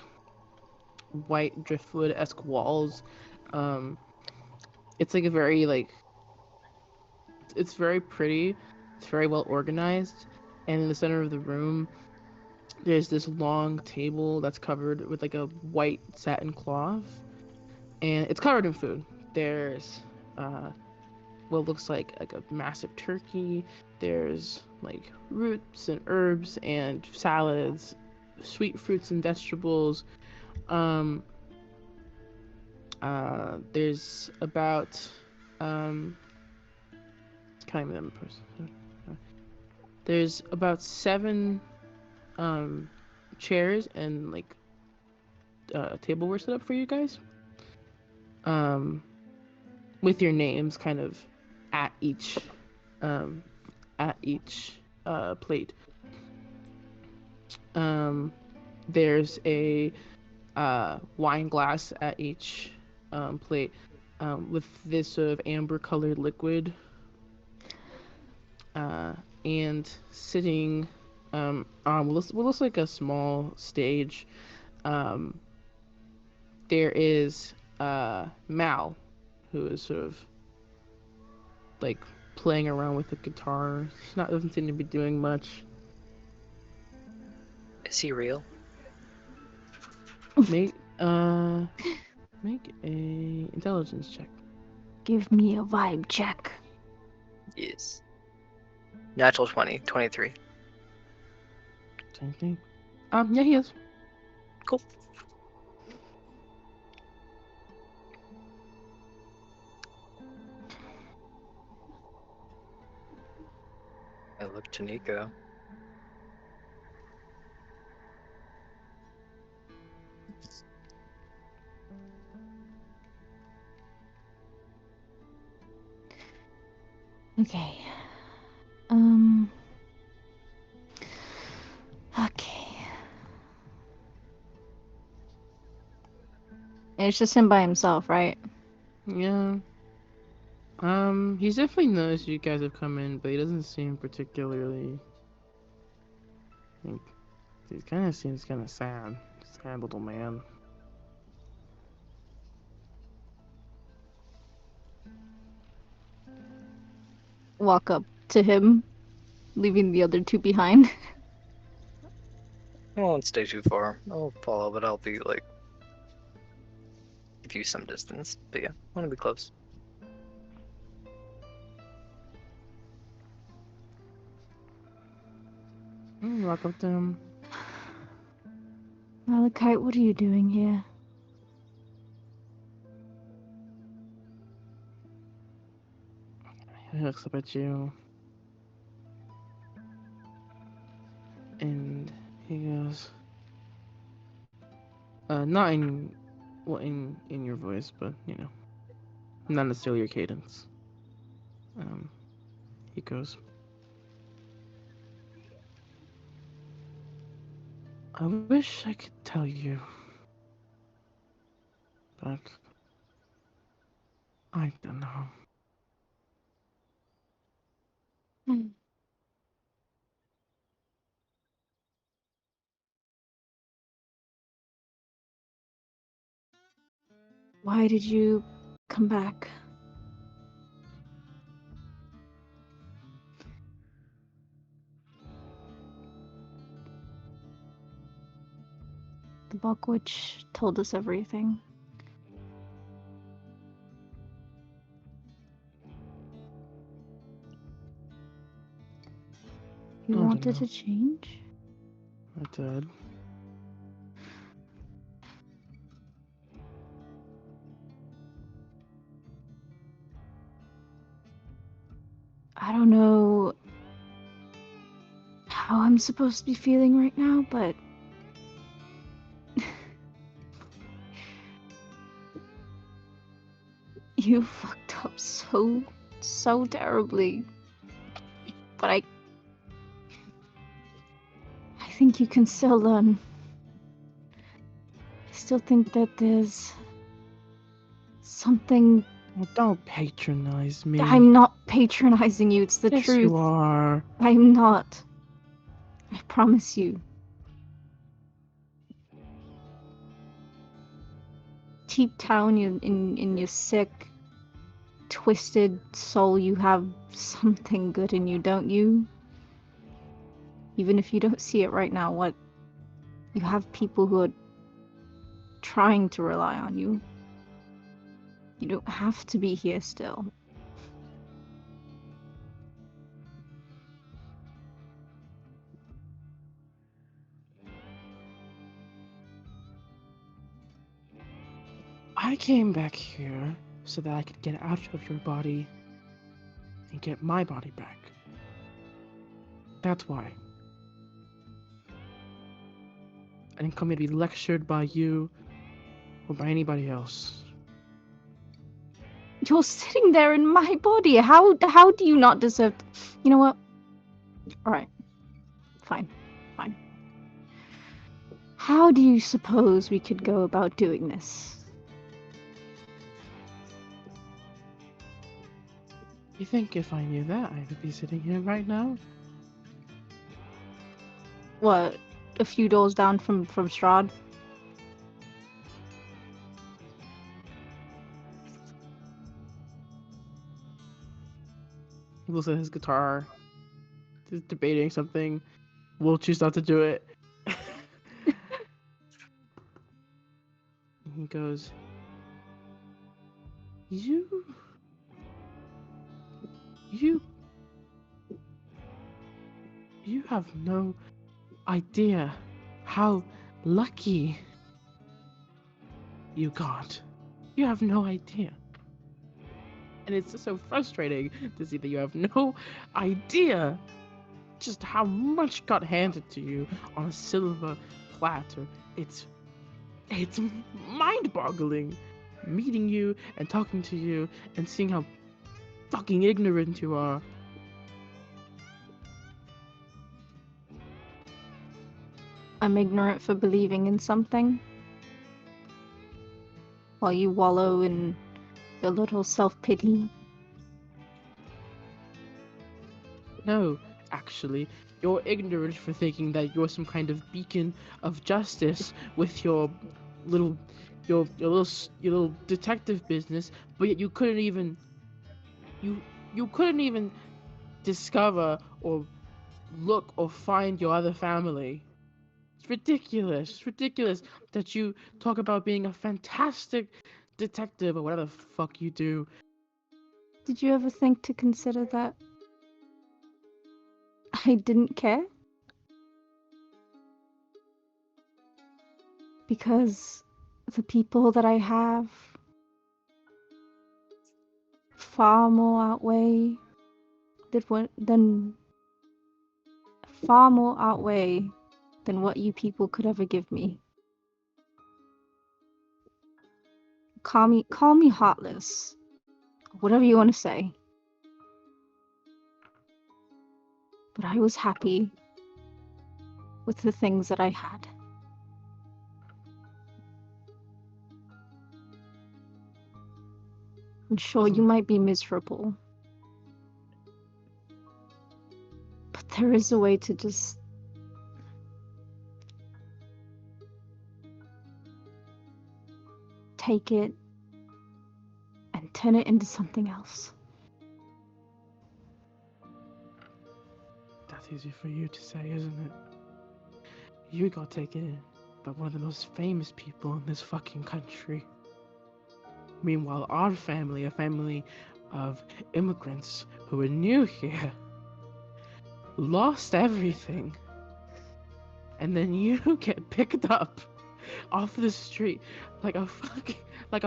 white driftwood-esque walls. It's like a very like it's very pretty. It's very well organized. And in the center of the room, there's this long table that's covered with like a white satin cloth, and it's covered in food. There's what looks like a massive turkey. There's like roots and herbs and salads, sweet fruits and vegetables. There's about counting them person. There's about 7 chairs and like tableware set up for you guys. With your names kind of at each plate. There's a wine glass at each plate with this sort of amber colored liquid. And sitting on what looks like a small stage, there is Mal, who is sort of like playing around with the guitar. Doesn't seem to be doing much. Is he real? Make a intelligence check. Give me a vibe check. Yes. Natural 20, 23. Same thing. Yeah, he is. Cool. I look to Nico. Okay. Okay. And it's just him by himself, right? Yeah. He's definitely noticed you guys have come in, but he doesn't seem particularly. He kind of seems kind of sad. Sad little man. Walk up to him, leaving the other 2 behind. I won't stay too far. I'll follow, but I'll be like give you some distance. But yeah, I want to be close. Walk up to him. Malachite, what are you doing here? He looks up at you. And he goes, not in your voice, but you know, not necessarily your cadence. He goes, I wish I could tell you, but I don't know. Why did you come back? The Bulk Witch told us everything. You I don't wanted know. to change? I did. I don't know how I'm supposed to be feeling right now, but You fucked up so terribly. But I think you can still learn. I still think that there's something. Well, don't patronize me. I'm not patronizing you, it's the Yes, truth. you are. I'm not. I promise you. Deep down in your sick, twisted soul, you have something good in you, don't you? Even if you don't see it right now, what? You have people who are trying to rely on you. You don't have to be here still. I came back here so that I could get out of your body and get my body back. That's why. I didn't come here to be lectured by you or by anybody else. You're sitting there in my body. How do you not deserve? You know what? All right. Fine. How do you suppose we could go about doing this? You think if I knew that, I would be sitting here right now? What? A few doors down from Strahd? He looks at his guitar, he's debating something. We'll choose not to do it. He goes, You have no idea how lucky you got. You have no idea. And it's just so frustrating to see that you have no idea just how much got handed to you on a silver platter. It's mind-boggling meeting you and talking to you and seeing how fucking ignorant you are. I'm ignorant for believing in something. While you wallow in your little self-pity. No, actually, you're ignorant for thinking that you're some kind of beacon of justice with your little detective business, but yet you couldn't even discover or look or find your other family. It's ridiculous. It's ridiculous that you talk about being a fantastic detective or whatever the fuck you do. Did you ever think to consider that I didn't care? Because the people that I have far more outweigh than what you people could ever give me. Call me heartless. Whatever you want to say. But I was happy with the things that I had. And sure, you might be miserable. But there is a way to just take it and turn it into something else. That's easy for you to say, isn't it? You got taken by one of the most famous people in this fucking country. Meanwhile, our family, a family of immigrants who are new here, lost everything. And then you get picked up off the street like a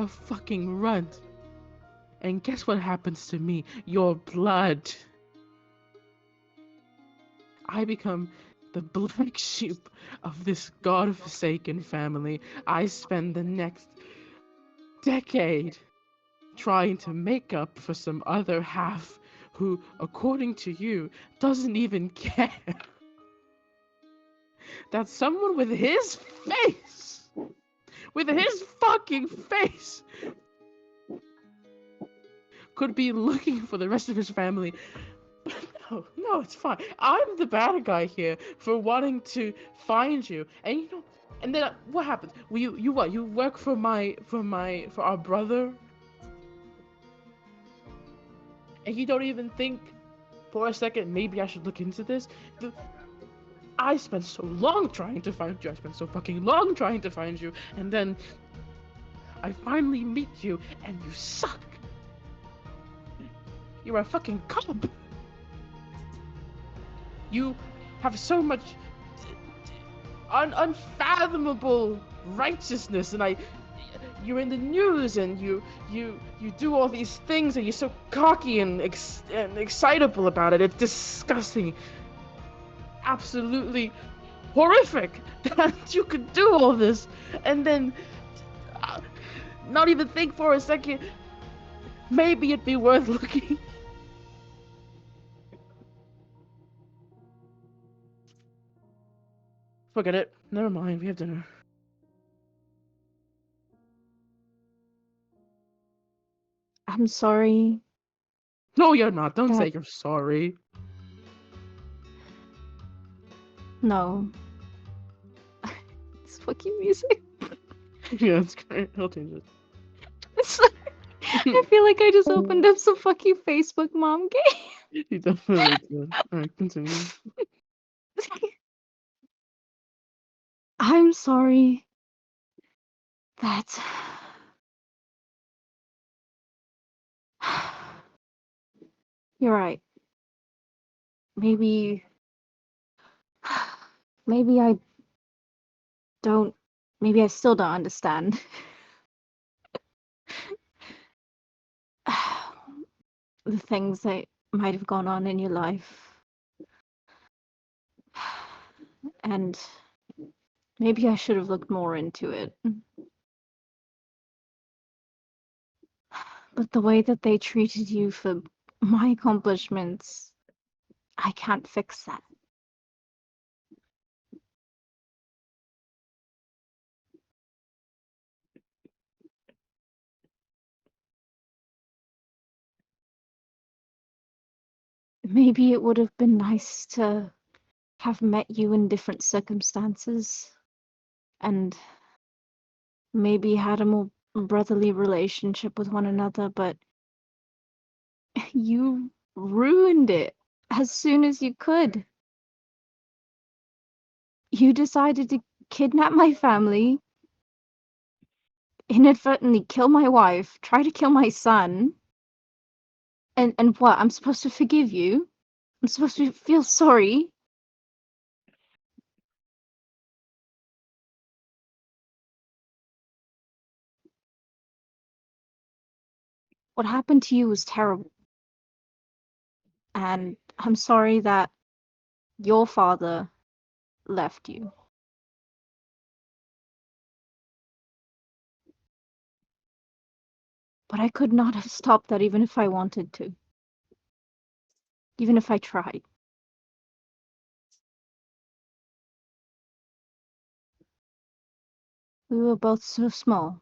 fucking runt. And guess what happens to me? Your blood. I become the black sheep of this godforsaken family. I spend the next decade trying to make up for some other half who, according to you, doesn't even care that someone with his face, with his fucking face, could be looking for the rest of his family. No, it's fine. I'm the bad guy here for wanting to find you. And you know, and then what happens? You what? You work for our brother, and you don't even think for a second maybe I should look into this. I spent so long trying to find you. I spent so fucking long trying to find you, and then I finally meet you, and you suck. You're a fucking cop. You have so much unfathomable righteousness, and you're in the news, and you do all these things, and you're so cocky and excitable about it. It's disgusting, absolutely horrific that you could do all this, and then not even think for a second. Maybe it'd be worth looking. Forget it. Never mind. We have dinner. I'm sorry. No, you're not. Don't say That- you're sorry. No. It's fucking music. Yeah, it's great. I'll change it. It's like, I feel like I just opened up some fucking Facebook mom game. You definitely did. Alright, continue. I'm sorry that you're right. Maybe I don't, maybe I still don't understand. The things that might have gone on in your life. And maybe I should have looked more into it. But the way that they treated you for my accomplishments, I can't fix that. Maybe it would have been nice to have met you in different circumstances and maybe had a more brotherly relationship with one another, but you ruined it as soon as you could. You decided to kidnap my family, inadvertently kill my wife, try to kill my son. And what? I'm supposed to forgive you? I'm supposed to feel sorry? What happened to you was terrible. And I'm sorry that your father left you. But I could not have stopped that even if I wanted to. Even if I tried. We were both so small.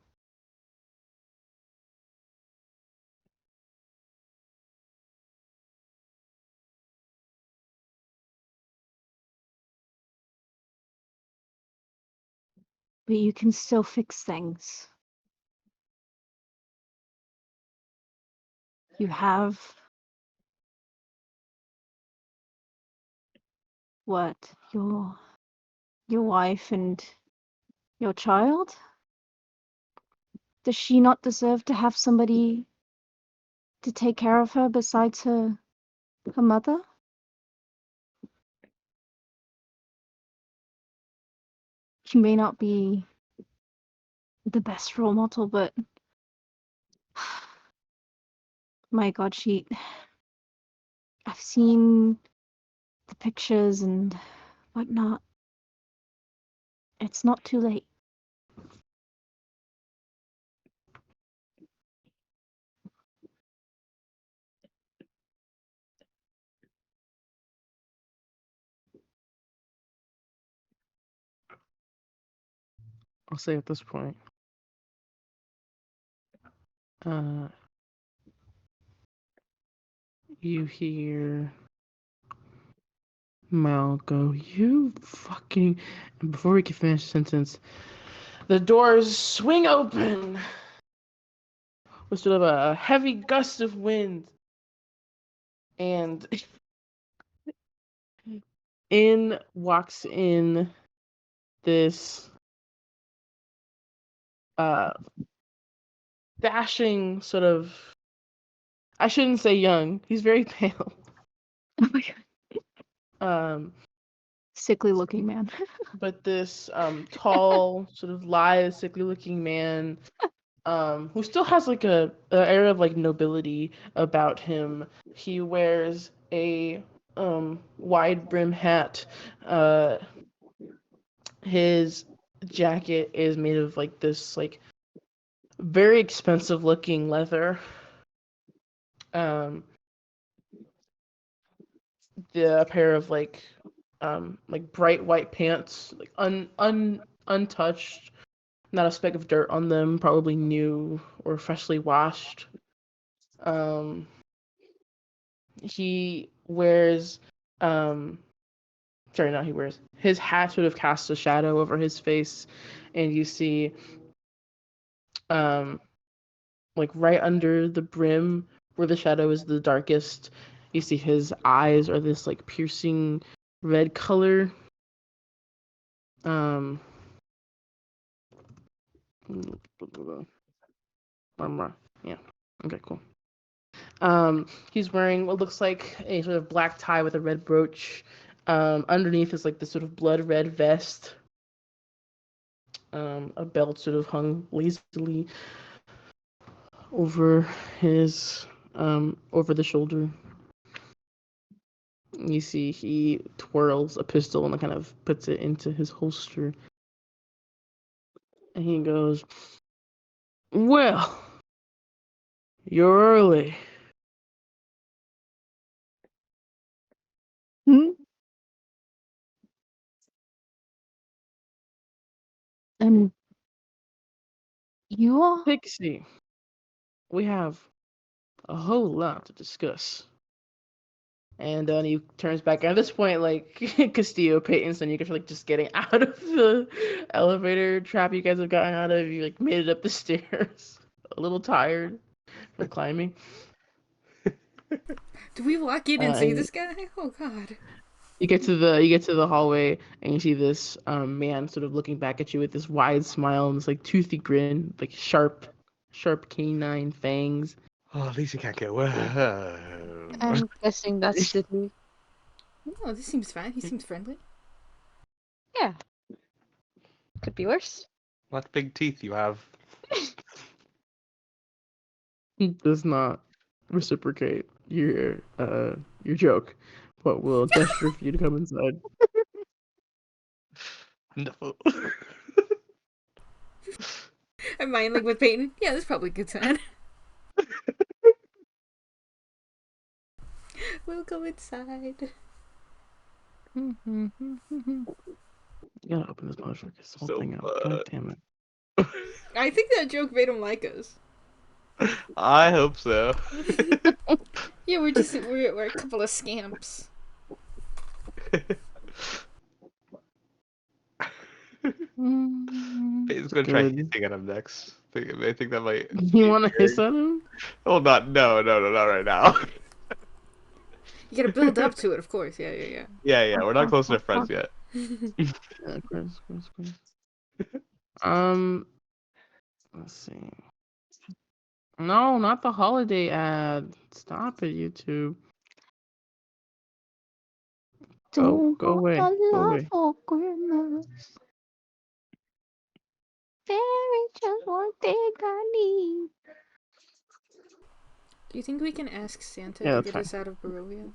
But you can still fix things. You have what? Your wife and your child? Does she not deserve to have somebody to take care of her besides her mother? She may not be the best role model, but my God, I've seen the pictures and whatnot. It's not too late. I'll say at this point. You hear Mal go, "You fucking..." And before we can finish the sentence, the doors swing open with sort of a heavy gust of wind, and in walks in this dashing sort of, I shouldn't say young, he's very pale. Oh my god. Um, Sickly looking man. but this tall, sort of lithe, sickly looking man, who still has like a air of like nobility about him. He wears a wide brim hat. His jacket is made of like this like very expensive looking leather. A pair of like bright white pants, like untouched, not a speck of dirt on them, probably new or freshly washed. He wears his hat sort of casts a shadow over his face, and you see like right under the brim where the shadow is the darkest, you see his eyes are this like piercing red color. Yeah. Okay, cool. He's wearing what looks like a sort of black tie with a red brooch. Underneath is like this sort of blood red vest. A belt sort of hung lazily over his over the shoulder. You see he twirls a pistol and kind of puts it into his holster. And he goes, "Well, you're early." Hmm? And you are? Pixie, we have a whole lot to discuss. And then he turns back. And at this point, like Castillo, Peyton, you guys are like just getting out of the elevator trap you guys have gotten out of. You like made it up the stairs, a little tired from climbing. Do we walk in and see and this guy? Oh god. you get to the hallway and you see this man sort of looking back at you with this wide smile and this like toothy grin, like sharp canine fangs. Oh, at least he can't get worse. I'm guessing that's the dude. Oh, this seems fine. He seems friendly. Yeah. Could be worse. What big teeth you have. He does not reciprocate your joke, but will gesture for you to come inside. No. I'm mindling with Peyton. Yeah, that's probably a good sign. We'll go inside. You gotta open this motherfucker, this whole So thing out. God damn it. I think that joke made him like us. I hope so. Yeah, we're a couple of scamps. Peyton's gonna try Good. hissing at him next. I think that might. You want to hiss at him? Oh, no, not right now. You gotta build up to it, of course. Yeah. Yeah, we're not close enough friends yet. Yeah, of course. Let's see. No, not the holiday ad. Stop it, YouTube. Go away. Go away. For Christmas. There is just one thing I need. Do you think we can ask Santa Yeah, to that's get us out of Barovia?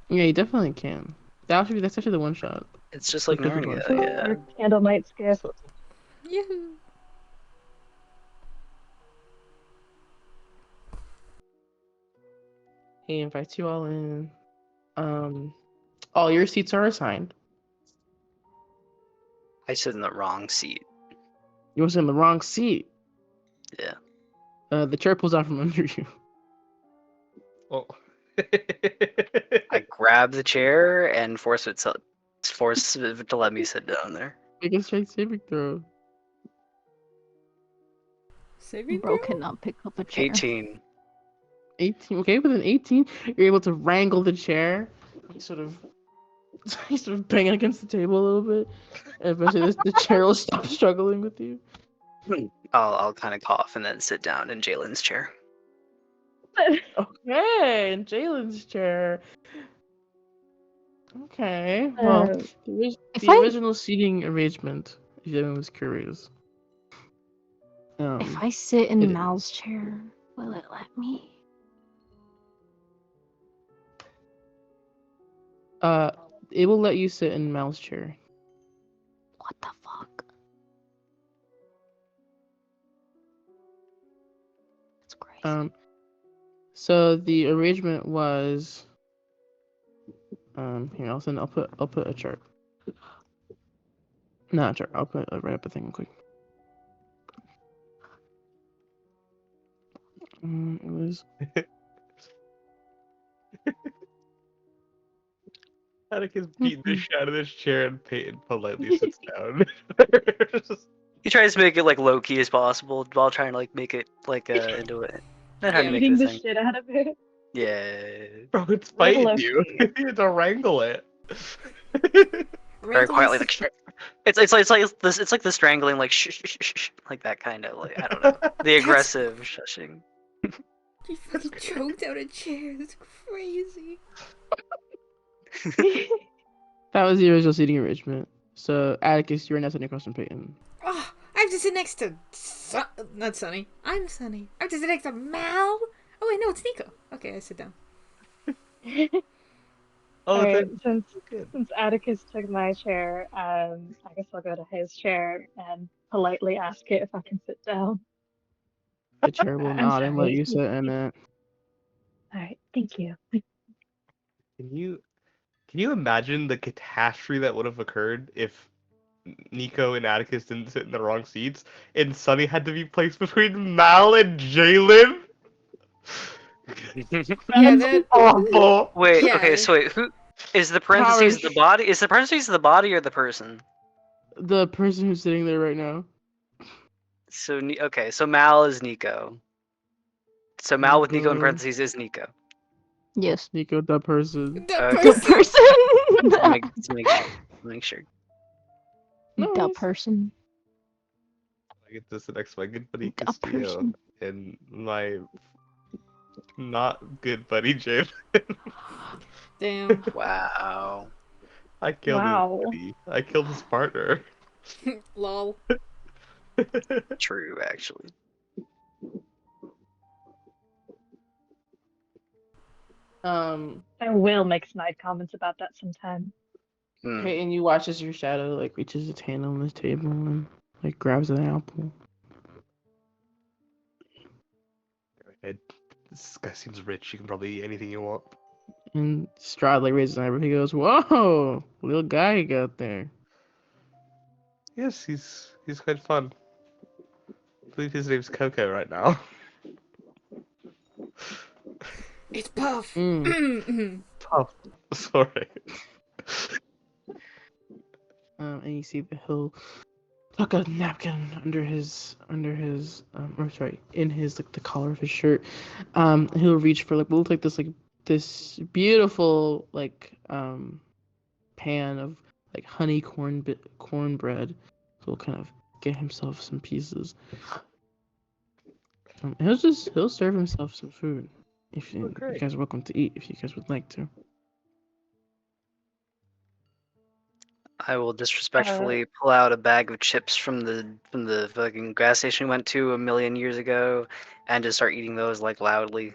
Yeah, you definitely can. That's actually the one shot. It's just like Look at the Narnia, one. yeah. Candle night scare. Yoo-hoo. He invites you all in. All your seats are assigned. I sit in the wrong seat. You were in the wrong seat. Yeah. The chair pulls out from under you. Oh. I grab the chair and force it to let me sit down there. Make a straight saving throw. Saving Bro throw? cannot pick up a chair. 18. 18. Okay, with an 18, you're able to wrangle the chair. You sort of bang it against the table a little bit. And eventually, the chair will stop struggling with you. I'll kind of cough and then sit down in Jalen's chair. Okay, in Jalen's chair. Okay, well, If the I- original seating arrangement, if anyone was curious. If I sit in it- Mal's chair, will it let me? It will let you sit in Mal's chair. What the fuck? That's crazy. So the arrangement was, here I'll put a chart. Not a chart. I'll write up a thing quick. It was Atticus beating the shit out of this chair and Peyton politely sits down. He tries to make it like low key as possible while trying to like make it like into it. Not trying to make it Beating a the thing. shit out of it. Yeah. Bro, it's Little fighting low you. key. You have to wrangle it. Very quietly, like it's like the strangling, like shh, shh, shh, shh, like that kind of like I don't know, the aggressive shushing. You fucking choked out a chair. That's crazy. that was the original seating arrangement. So Atticus, you're now sitting across from Peyton. Oh, I have to sit next to not Sunny. I'm Sunny. I have to sit next to Mal. Oh wait, no, it's Nico. Okay, I sit down. Oh, Alright, then- since Atticus took my chair, I guess I'll go to his chair and politely ask it if I can sit down. The chair will I'm nod and let sorry. you sit in it. Alright, thank you. Can you imagine the catastrophe that would have occurred if Nico and Atticus didn't sit in the wrong seats and Sunny had to be placed between Mal and Jalen? Yeah, that. Awful. Wait, Yeah. okay, so wait, who is the parentheses the body? Is the parentheses the body or the person? The person who's sitting there right now. So okay, so Mal is Nico. So Mal with Nico in Nico. parentheses is Nico. Yes. Nico, the person. The Okay. The person. person. Make sure. No The worries. person. I get to sit next to my good buddy The Castillo person. and my not good buddy Jalen. Damn. Wow. I killed Wow. his buddy. I killed his partner. Lol. True, actually. I will make snide comments about that sometime. Hmm. Peyton, you watch as your shadow like reaches its hand on this table and like grabs an apple. This guy seems rich. You can probably eat anything you want. And Strahd like raises an eyebrow. He goes, "Whoa, little guy you got there." Yes, he's quite fun. I believe his name's Coco right now. It's Puff. Mm. Tough. Sorry. And you see that he'll tuck a napkin in his like the collar of his shirt. He'll reach for like what looks like this beautiful pan of like honey cornbread. So he'll kind of get himself some pieces. He'll serve himself some food. If you great. guys are welcome to eat, if you guys would like to. I will disrespectfully pull out a bag of chips from the fucking gas station we went to a million years ago, and just start eating those like loudly.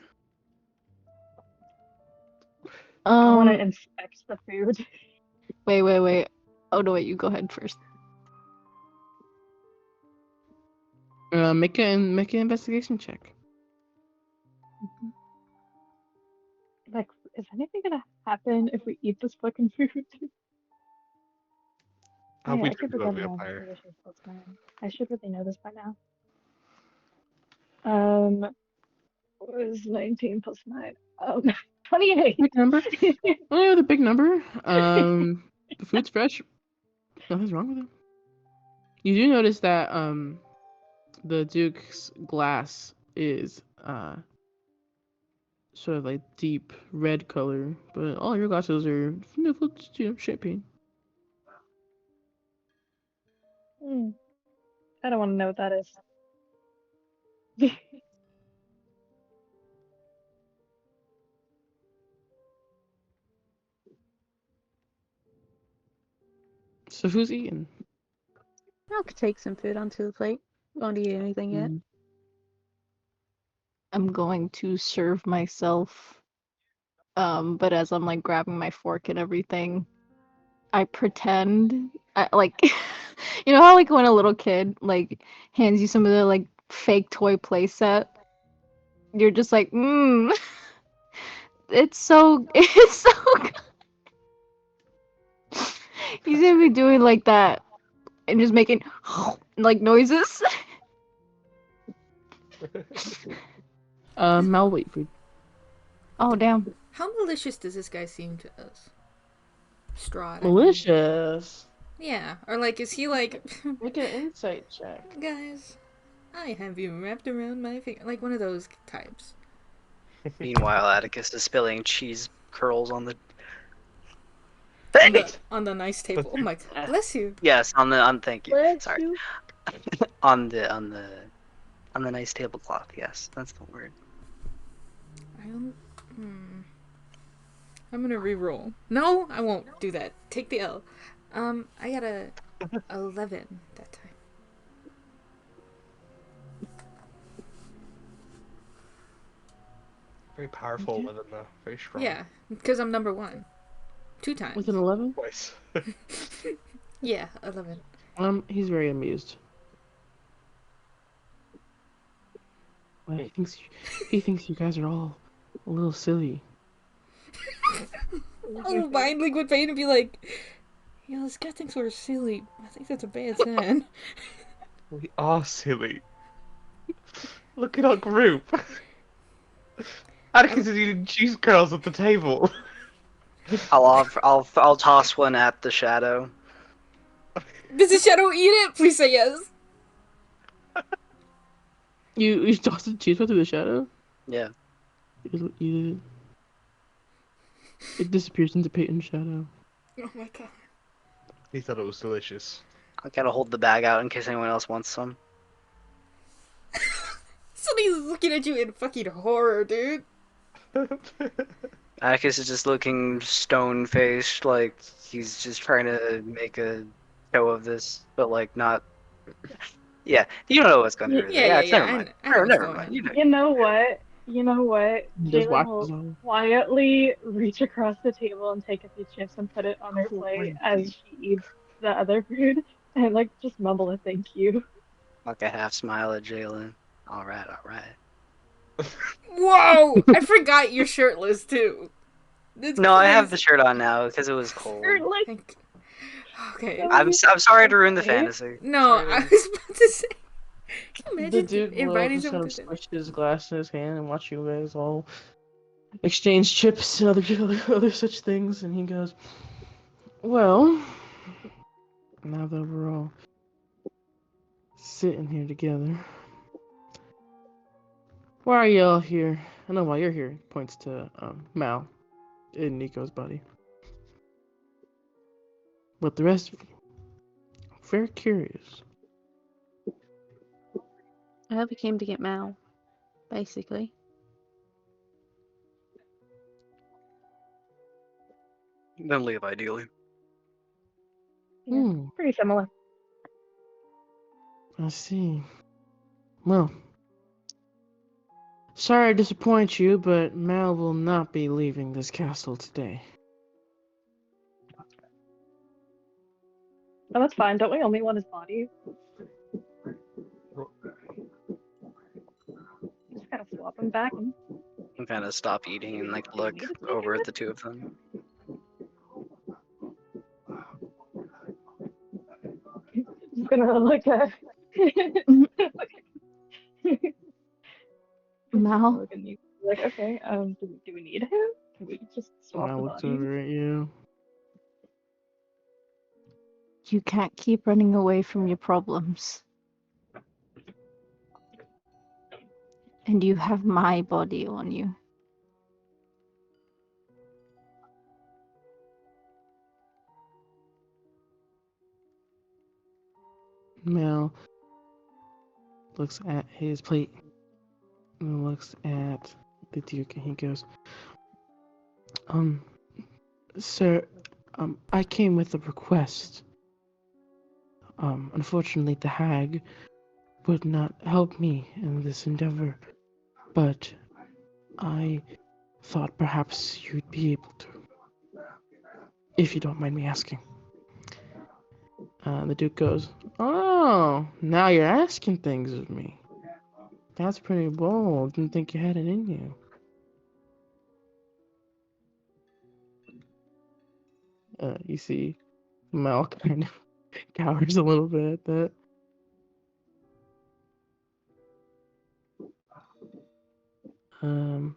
I want to inspect the food. Wait. Oh no, wait, you go ahead first. Make an investigation check. Like, is anything gonna happen if we eat this fucking food? How Yeah, we I keep turned into a forgetting I'm vampire? delicious plus 9. I should really know this by now. What is 19 plus 9? 28. Big number. Oh, yeah, the big number. The food's fresh. Nothing's wrong with it. You do notice that the Duke's glass is sort of like deep red color, but all your glasses are champagne. I don't want to know what that is. So who's eating? I could take some food onto the plate. Won't eat anything yet. Mm. I'm going to serve myself. But as I'm like grabbing my fork and everything, I pretend like you know how like when a little kid like hands you some of the like fake toy play set, you're just like, it's so good. He's gonna be doing like that and just making like noises. I'll wait for you. Oh damn. How malicious does this guy seem to us? Strahd. I mean. Malicious. Yeah, or like, is he like, Make an insight check. guys, I have you wrapped around my finger, like one of those types. Meanwhile, Atticus is spilling cheese curls on the. On the nice table. Oh my god, bless you. Yes, on thank you. Bless Sorry. you. on the nice tablecloth. Yes, that's the word. I'm gonna re-roll. No, I won't do that. Take the L. I got a 11 that time. Very powerful women, though. Very strong. Yeah, because I'm number 1. 2 times. With an 11? Voice. Yeah, 11. He's very amused. Well, he thinks you guys are all a little silly. I'll mind Liquid Pain and be like, this guy thinks we're silly. I think that's a bad sign. We are silly. Look at our group. Atticus is eating cheese curls at the table. I'll toss one at the shadow. Does the shadow eat it? Please say yes. You toss the cheese through the shadow? Yeah. It'll eat it. It disappears into Peyton's shadow. Oh my god. He thought it was delicious. I gotta hold the bag out in case anyone else wants some. Somebody's looking at you in fucking horror, dude. Atticus is just looking stone-faced, like he's just trying to make a show of this, but like not. Yeah, you don't know what's going through. Yeah, Never mind. I know what's Never going mind. on. You know. You know what? Just Jalen watches will all. quietly reach across the table and take a few chips and put it on her Oh, plate my as she eats the other food and like just mumble a thank you. Like a half smile at Jalen. All right. Whoa! I forgot you're shirtless too. That's No, I have crazy. the shirt on now because it was cold. Thank- Okay. I'm sorry to ruin the fantasy. No, I was about to say. Can you The imagine dude will inviting just kind someone of to dinner? squish his glass in his hand and watch you guys all exchange chips and other such things, and he goes, "Well, now that we're all sitting here together, why are y'all here? I know why you're here." Points to Mal in Nico's body. But the rest of you, I'm very curious. I hope he came to get Mal, basically. Then leave, ideally. Hmm. Pretty similar. I see. Well, sorry to disappoint you, but Mal will not be leaving this castle today. Oh, that's fine. Don't we only want his body? Just kind of swap him back. And kind of stop eating and like look over at the two of them. I'm gonna look at. Mal, Look at me. Like, okay, do we need him? Can we just swap I the looked bodies? over at you. you can't keep running away from your problems. And you have my body on you. Mel looks at his plate and looks at the Duke and he goes, sir, I came with a request. Unfortunately, the hag would not help me in this endeavor, but I thought perhaps you'd be able to, if you don't mind me asking. The Duke goes, oh, now you're asking things of me. That's pretty bold. Didn't think you had it in you. You see, Mel kind of cowers a little bit at that. And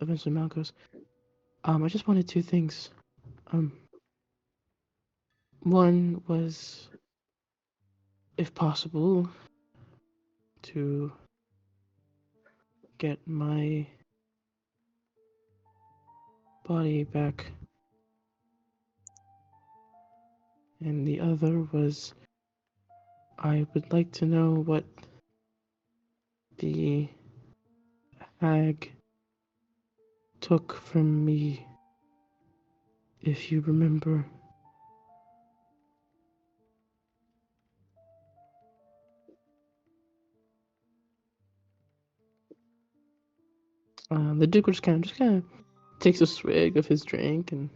eventually Mel goes, I just wanted two things. One was, if possible, to get my body back. And the other was, I would like to know what the hag took from me, if you remember. The Duke just kind of takes a swig of his drink and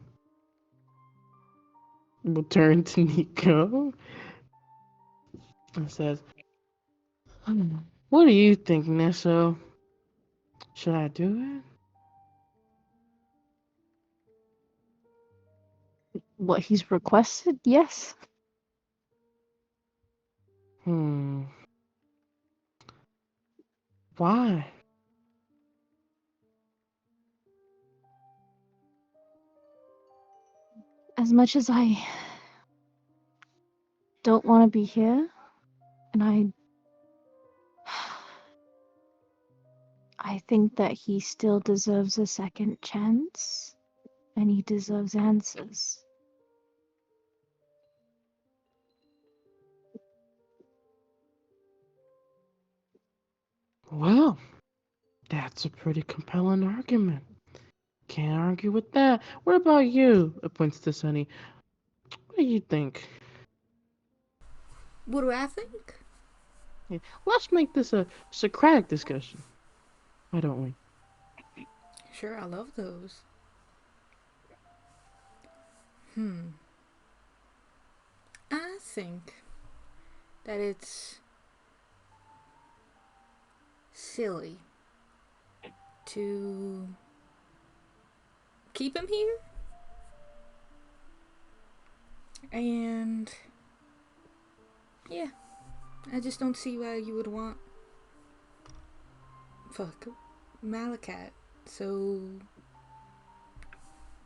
will turn to Nico and says, what do you think, Nesso? Should I do it? What he's requested? Yes. Why? As much as I don't want to be here, and I think that he still deserves a second chance, and he deserves answers. Well, that's a pretty compelling argument. Can't argue with that. What about you? It points to Sunny. What do you think? What do I think? Yeah. Let's make this a Socratic discussion. Why don't we? Sure, I love those. I think that it's silly to keep him here. And yeah, I just don't see why you would want Malakat. So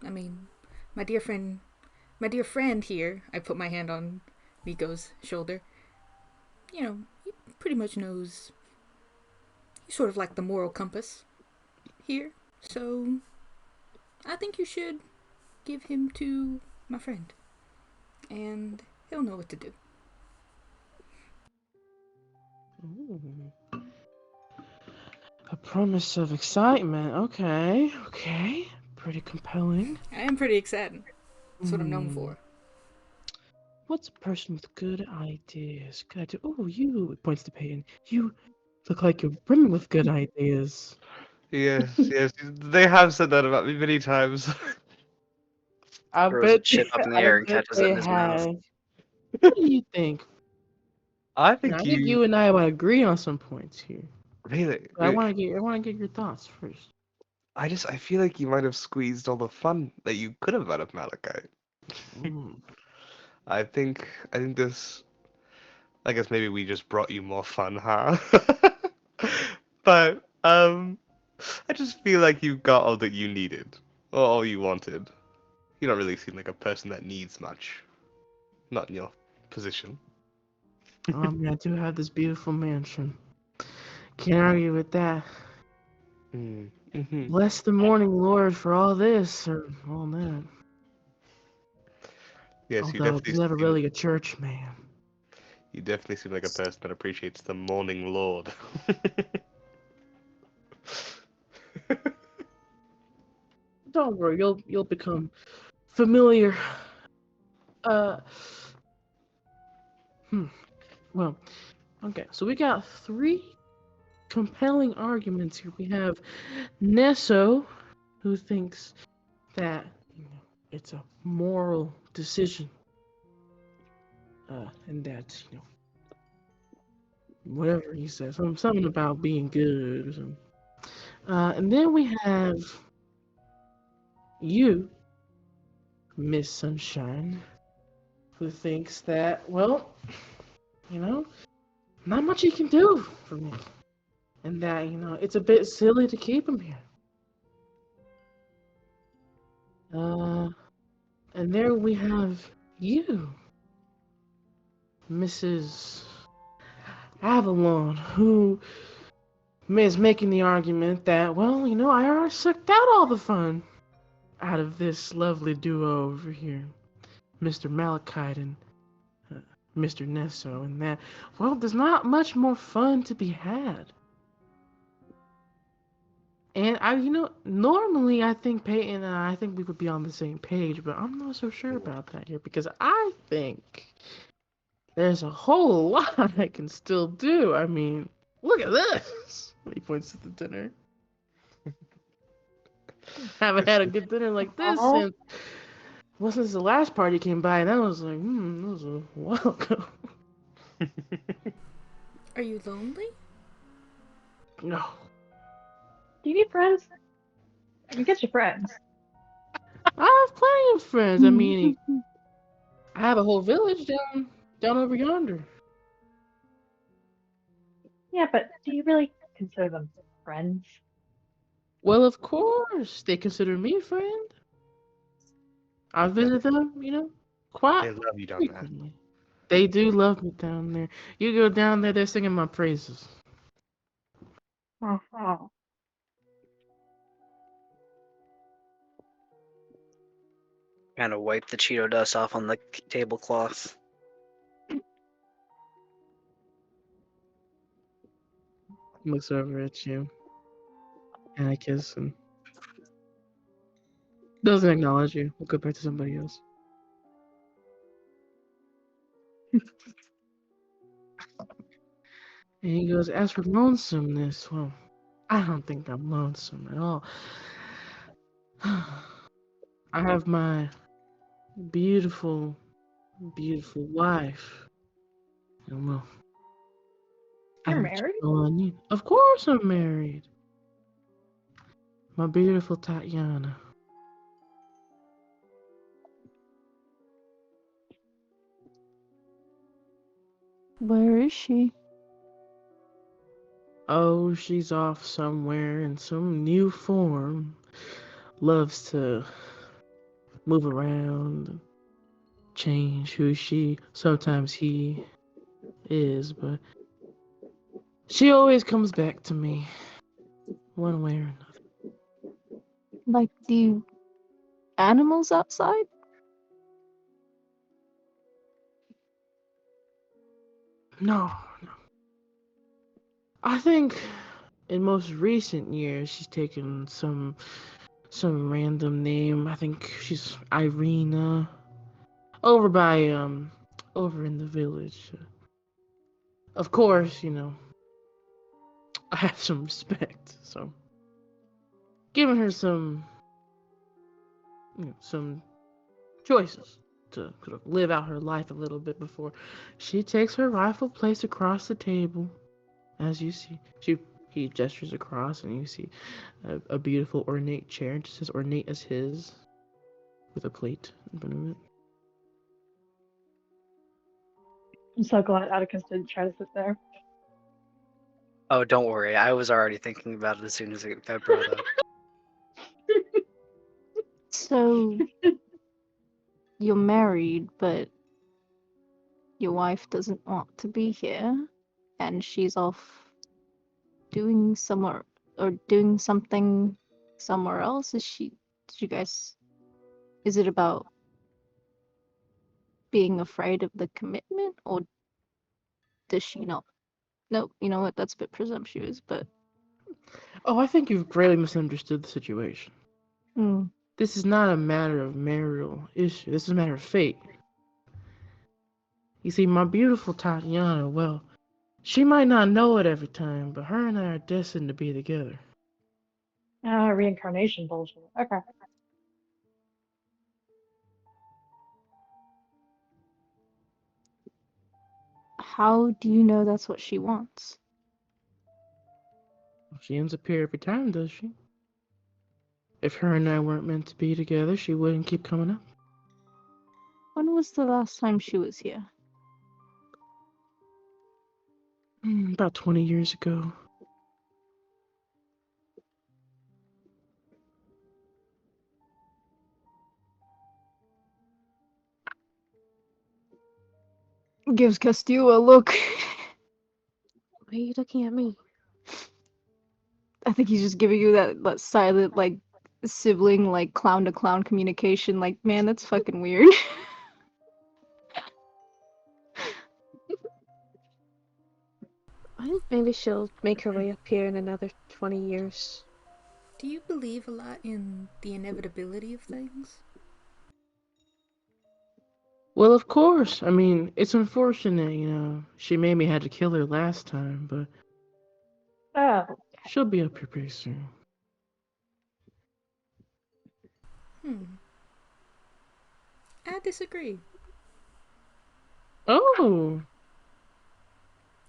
I mean, my dear friend here, I put my hand on Nico's shoulder. You know, he pretty much knows. He's sort of like the moral compass here. So I think you should give him to my friend. And he'll know what to do. Ooh. A promise of excitement. Okay. Pretty compelling. I am pretty excited. That's what I'm known for. What's a person with good ideas? Oh, you. It points to Peyton. You look like you're brimming with good ideas. Yes, they have said that about me many times. I Throws a bet chip up in the air and catches it in his mouth. What do you think? I Now, think I think you and I would agree on some points here. really. But I want to get your thoughts first. I feel like you might have squeezed all the fun that you could have out of Malachite. I think this. I guess maybe we just brought you more fun, huh? But I just feel like you got all that you needed, or all you wanted. You don't really seem like a person that needs much. Not in your position. I mean, I do have this beautiful mansion. Can't argue with that. Mm-hmm. Bless the morning Lord for all this or all that. Yes, Although I was never really a church man. you definitely seem like a person that appreciates the morning lord. Don't worry, you'll become familiar. Uh, Well, okay. So we got three compelling arguments here. We have Nesso, who thinks that it's a moral decision, and that whatever he says, something about being good or something. And then we have you, Miss Sunshine, who thinks that, well, not much he can do for me. And that, it's a bit silly to keep him here. And there we have you, Mrs. Avalon, who is making the argument that, well, I already sucked out all the fun out of this lovely duo over here, Mr. Malachite and Mr. Nesso, and that, well, there's not much more fun to be had. And normally I think Peyton and I think we would be on the same page, but I'm not so sure about that here because I think there's a whole lot I can still do. I mean, look at this. He points to the dinner. Haven't had a good dinner like this since the last party came by, and I was like, that was a while ago. Are you lonely? No. Do you need friends? You get your friends. I have plenty of friends. I mean, I have a whole village down over yonder. Yeah, but do you really consider them friends? Well, of course, they consider me a friend. I visit them, quite They love you down there. frequently. They do love me down there. You go down there, they're singing my praises. Oh. Kind of wipe the Cheeto dust off on the tablecloth. Looks over at you. And I kiss him. Doesn't acknowledge you. We'll go back to somebody else. And he goes, as for lonesomeness, well, I don't think I'm lonesome at all. I have my beautiful, beautiful wife. And well, You're I'm married? all I need. Of course I'm married. My beautiful Tatiana. Where is she? Oh, she's off somewhere in some new form. Loves to move around, change who she, sometimes he is, but she always comes back to me, one way or another. Like the animals outside? No. I think in most recent years she's taken some random name. I think she's Irina. Over in the village. Of course, I have some respect, so giving her some choices to sort of live out her life a little bit before she takes her rightful place across the table. As you see, he gestures across, and you see a beautiful ornate chair, just as ornate as his, with a plate in front of it. I'm so glad Atticus didn't try to sit there. Oh, don't worry. I was already thinking about it as soon as it got brought up. So you're married, but your wife doesn't want to be here, and she's off doing somewhere or doing something somewhere else. Did you guys? Is it about being afraid of the commitment, or does she not? Nope. You know what? That's a bit presumptuous, but Oh, I think you've greatly misunderstood the situation. mm, This is not a matter of marital issue. This is a matter of fate. You see, my beautiful Tatiana, well, she might not know it every time, but her and I are destined to be together. Reincarnation bullshit. Okay. how do you know that's what she wants? She ends up here every time, does she? If her and I weren't meant to be together, she wouldn't keep coming up. When was the last time she was here? About 20 years ago. Gives Castillo a look. Why are you looking at me? I think he's just giving you that silent, like, sibling, like, clown to clown communication. Like, man, that's fucking weird. I think maybe she'll make her way up here in another 20 years. Do you believe a lot in the inevitability of things? Well, of course. I mean, it's unfortunate, you know. She made me had to kill her last time, but Oh, she'll be up here pretty soon. I disagree. Oh!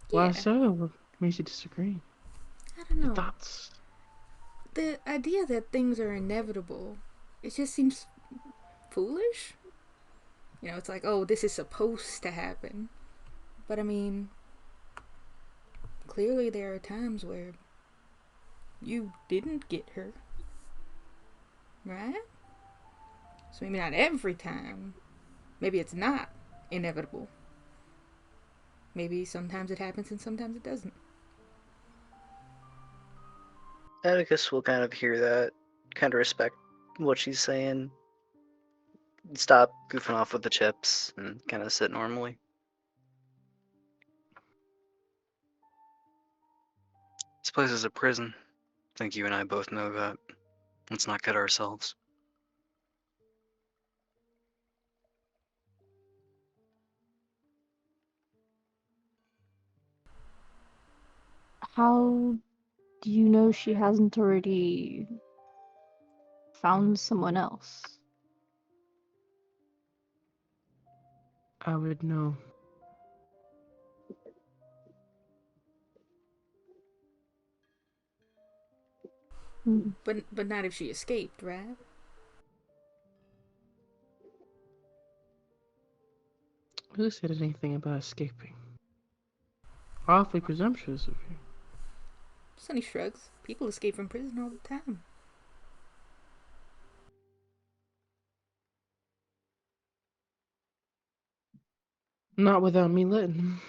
Why Yeah. so? What makes you disagree? I don't know. Thoughts? The idea that things are inevitable, it just seems foolish. You know, it's like, oh, this is supposed to happen. But I mean, clearly there are times where you didn't get her. Right? So maybe not every time. Maybe it's not inevitable. Maybe sometimes it happens and sometimes it doesn't. Atticus will kind of hear that, kind of respect what she's saying, stop goofing off with the chips, and kind of sit normally. This place is a prison. I think you and I both know that. Let's not kid ourselves. How do you know she hasn't already found someone else? I would know. Hmm. But not if she escaped, right? Who said anything about escaping? Awfully presumptuous of you. Sunny shrugs. People escape from prison all the time. Not without me letting.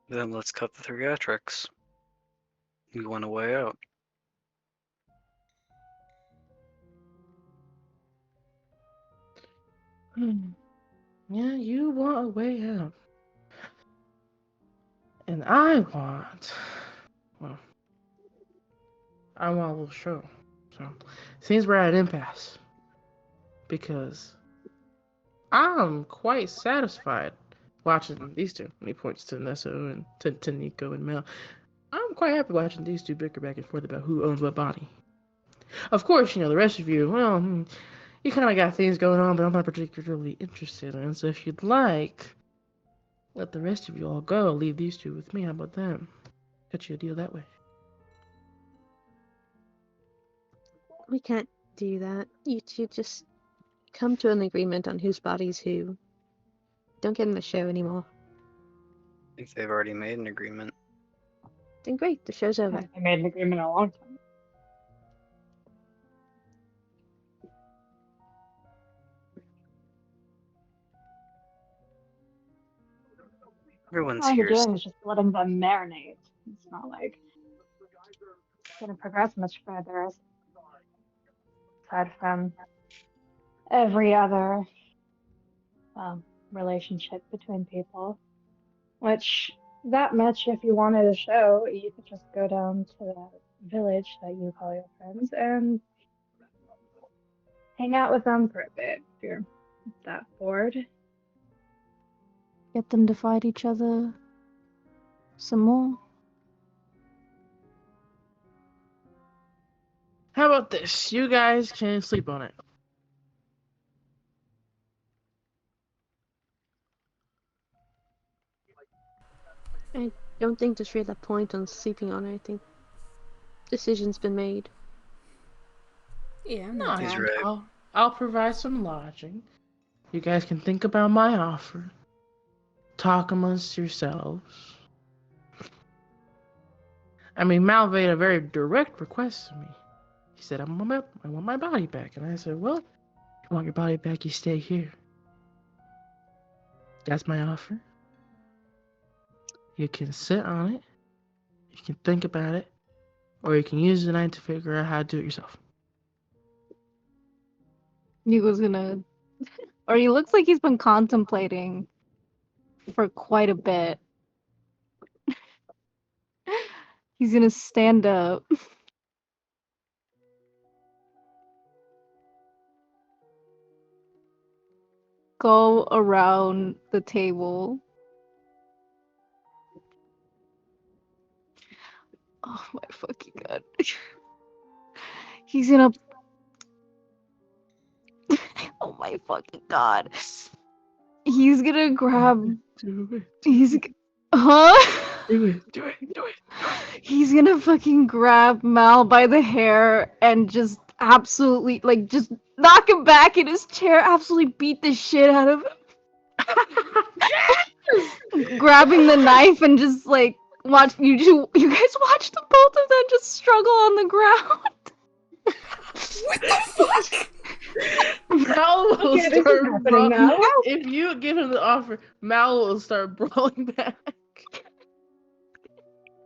Then let's cut the theatrics. We want a way out. Yeah, you want a way out. And I want... Well, I want a little show. So, seems we're at an impasse. Because I'm quite satisfied watching these two. And he points to Nesso and to Nico and Mel. I'm quite happy watching these two bicker back and forth about who owns what body. Of course, you know, the rest of you, well, you kind of got things going on that I'm not particularly interested in. So if you'd like, let the rest of you all go. Leave these two with me. How about that? Got you a deal that way. We can't do that. You two just come to an agreement on whose body's who. don't get in the show anymore. If they've already made an agreement. Then great, the show's over. I made an agreement a long time. Everyone's All you're here. doing is just letting them marinate. It's not like it's gonna progress much further aside from every other relationship between people. Which that much, if you wanted a show, you could just go down to that village that you call your friends and hang out with them for a bit if you're that bored. Get them to fight each other some more. How about this? You guys can sleep on it. I don't think there's really a point on sleeping on it. I think decision's been made. Yeah, I'm No, not. He's I'll, right. I'll provide some lodging. You guys can think about my offer. Talk amongst yourselves. I mean, Mal made a very direct request to me. He said, I want my body back. And I said, well, if you want your body back, you stay here. That's my offer. You can sit on it. You can think about it. Or you can use the night to figure out how to do it yourself. Nico's gonna, or he looks like he's been contemplating for quite a bit. He's gonna stand up. Go around the table. Oh my fucking god. He's gonna. Oh my fucking god. He's gonna grab. Do it. He's. Huh? Do it. Do it. Do it. He's gonna fucking grab Mal by the hair and just absolutely, like, just knock him back in his chair, absolutely beat the shit out of him. Grabbing the knife and just, like, watch you guys watch the both of them just struggle on the ground. What the fuck? Mal will Okay, this is start happening brawling. now. If you give him the offer, Mal will start brawling back.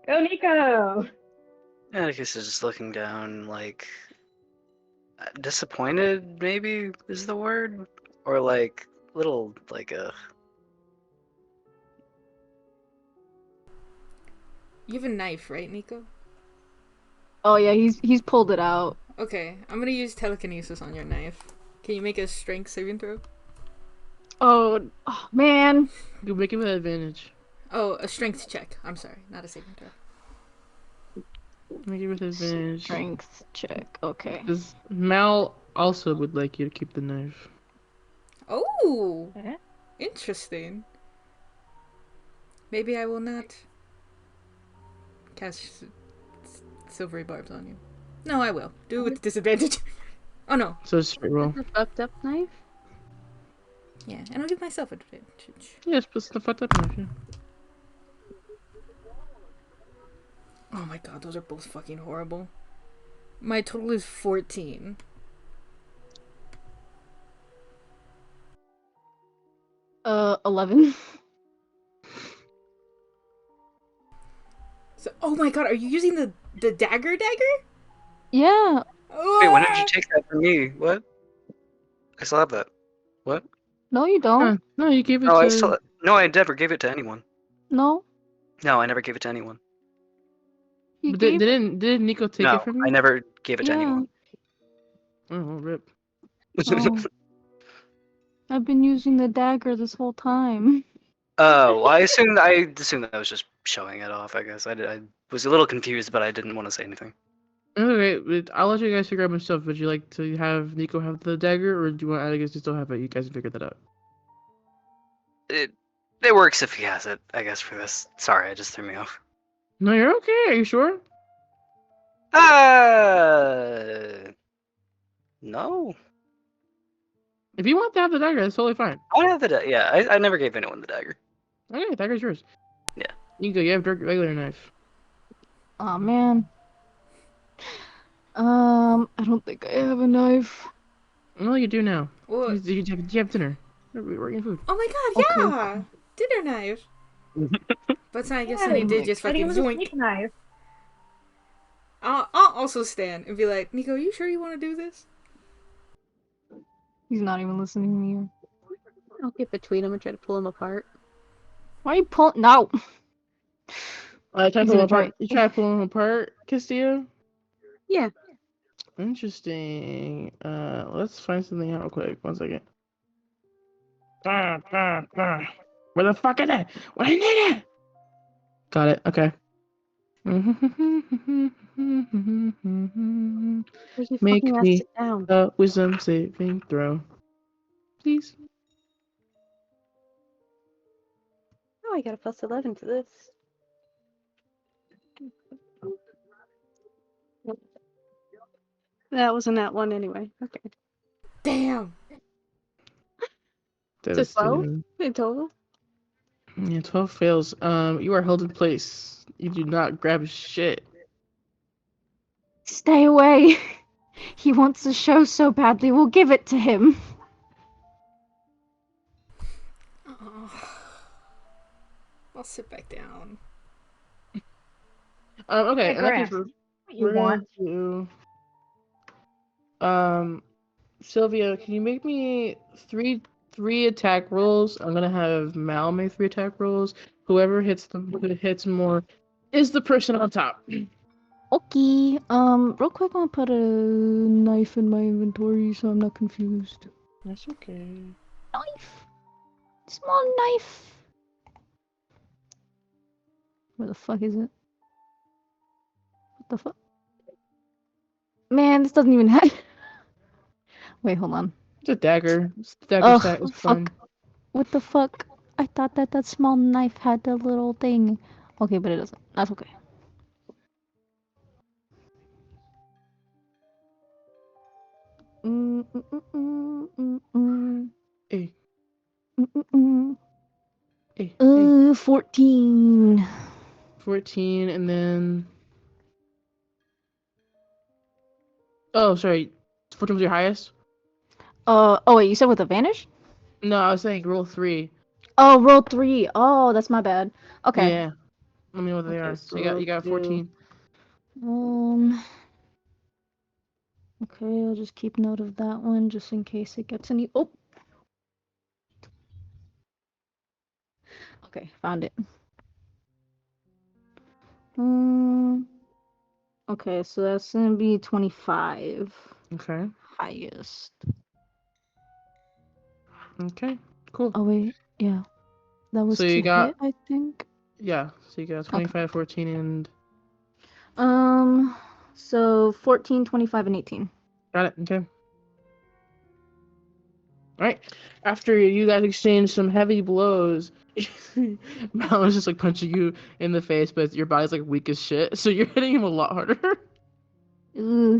Go, Nico! Atticus is just looking down, like disappointed. Maybe is the word, or like little like a. You have a knife, right, Nico? Oh yeah, he's pulled it out. Okay, I'm gonna use telekinesis on your knife. Can you make a strength saving throw? Oh man. You make him an advantage. Oh, a strength check. I'm sorry, not a saving throw. Make it with advantage. Strength check. Okay. Because Mal also would like you to keep the knife. Oh, Eh? interesting. Maybe I will not cast silvery barbs on you. No, I will. Do it with disadvantage. Oh no. So it's straight roll. The fucked up knife? Yeah, and I'll give myself advantage. Yes, plus the fucked up knife, yeah. Oh my god, those are both fucking horrible. My total is 14. 11. So, oh my god, are you using the dagger? Yeah. Oh! Wait, when did you take that from me? What? I still have that. What? No, you don't. No, you gave it Oh, to... I still. No, I never gave it to anyone. No. No, I never gave it to anyone. You But gave didn't Nico take No, it from you? I never gave it to Yeah. anyone. Oh, rip. Oh. I've been using the dagger this whole time. Oh, well, I assumed that I was just showing it off. I guess I was a little confused, but I didn't want to say anything. Okay, but I'll let you guys figure out my stuff. Would you like to have Nico have the dagger, or do you want Atticus to still have it? You guys can figure that out. It works if he has it. I guess for this. Sorry, I just threw me off. No, you're okay. Are you sure? No. If you want to have the dagger, that's totally fine. I want to have the dagger. Yeah, I never gave anyone the dagger. Okay, dagger's yours. Yeah. Nico, you have regular knife. Oh man. I don't think I have a knife. No, you do now. What? You have dinner. We're eating food. Oh my god, Okay. yeah! Dinner knife. But I guess Yeah, then he did like, just I think fucking it was a zoink. steak knife. I'll also stand and be like, Nico, you sure you want to do this? He's not even listening to me. I'll get between them and try to pull them apart. Why are you pulling? No. Try to He's pull them gonna try- apart. You try to pull them apart, Castillo? Yeah. Interesting. Let's find something out real quick. 1 second. Where the fuck is it? What is it? Got it. Okay. Where's your Make fucking ass me sit down? a wisdom saving throw, please. Oh, I got a plus 11 for this. That wasn't that one anyway. Okay. Damn. So 12 Devastating. in total? Yeah, 12 fails. You are held in place. You do not grab shit. Stay away. He wants the show so badly. We'll give it to him. Oh. I'll sit back down. Okay, Hey, in that case, Grant, we're you want? going to Sylvia, can you make me three attack rolls? I'm gonna have Mal make 3 attack rolls. Whoever hits more is the person on top. Okay. Real quick, I'll put a knife in my inventory so I'm not confused. That's okay. Knife. Small knife. Where the fuck is it? What the fuck? Man, this doesn't even have. Wait, hold on. It's a dagger. Dagger Ugh, stat is fuck. fun. What the fuck? I thought that small knife had the little thing. Okay, but it doesn't. That's okay. Mm, mm, mm, mm, mm, mm. Hey, Mm, mm, mm. hey. 14. 14, and then. Oh, sorry. 14 was your highest? Oh wait, you said with advantage? No, I was saying roll 3. Oh, roll 3. Oh, that's my bad. Okay. Yeah. Let me know what they Okay, are. So you got so 14. Okay, I'll just keep note of that one just in case it gets any. Oh. Okay, found it. Okay, so that's gonna be 25. Okay. Highest. Okay. Cool. Oh wait, yeah. That was So you to got- hit, I think. Yeah. So you got 25, 14, and. So 14, 25, and 18. Got it. Okay. Alright. After you guys exchange some heavy blows, Mal is just like punching you in the face, but your body's like weak as shit, so you're hitting him a lot harder. Ooh.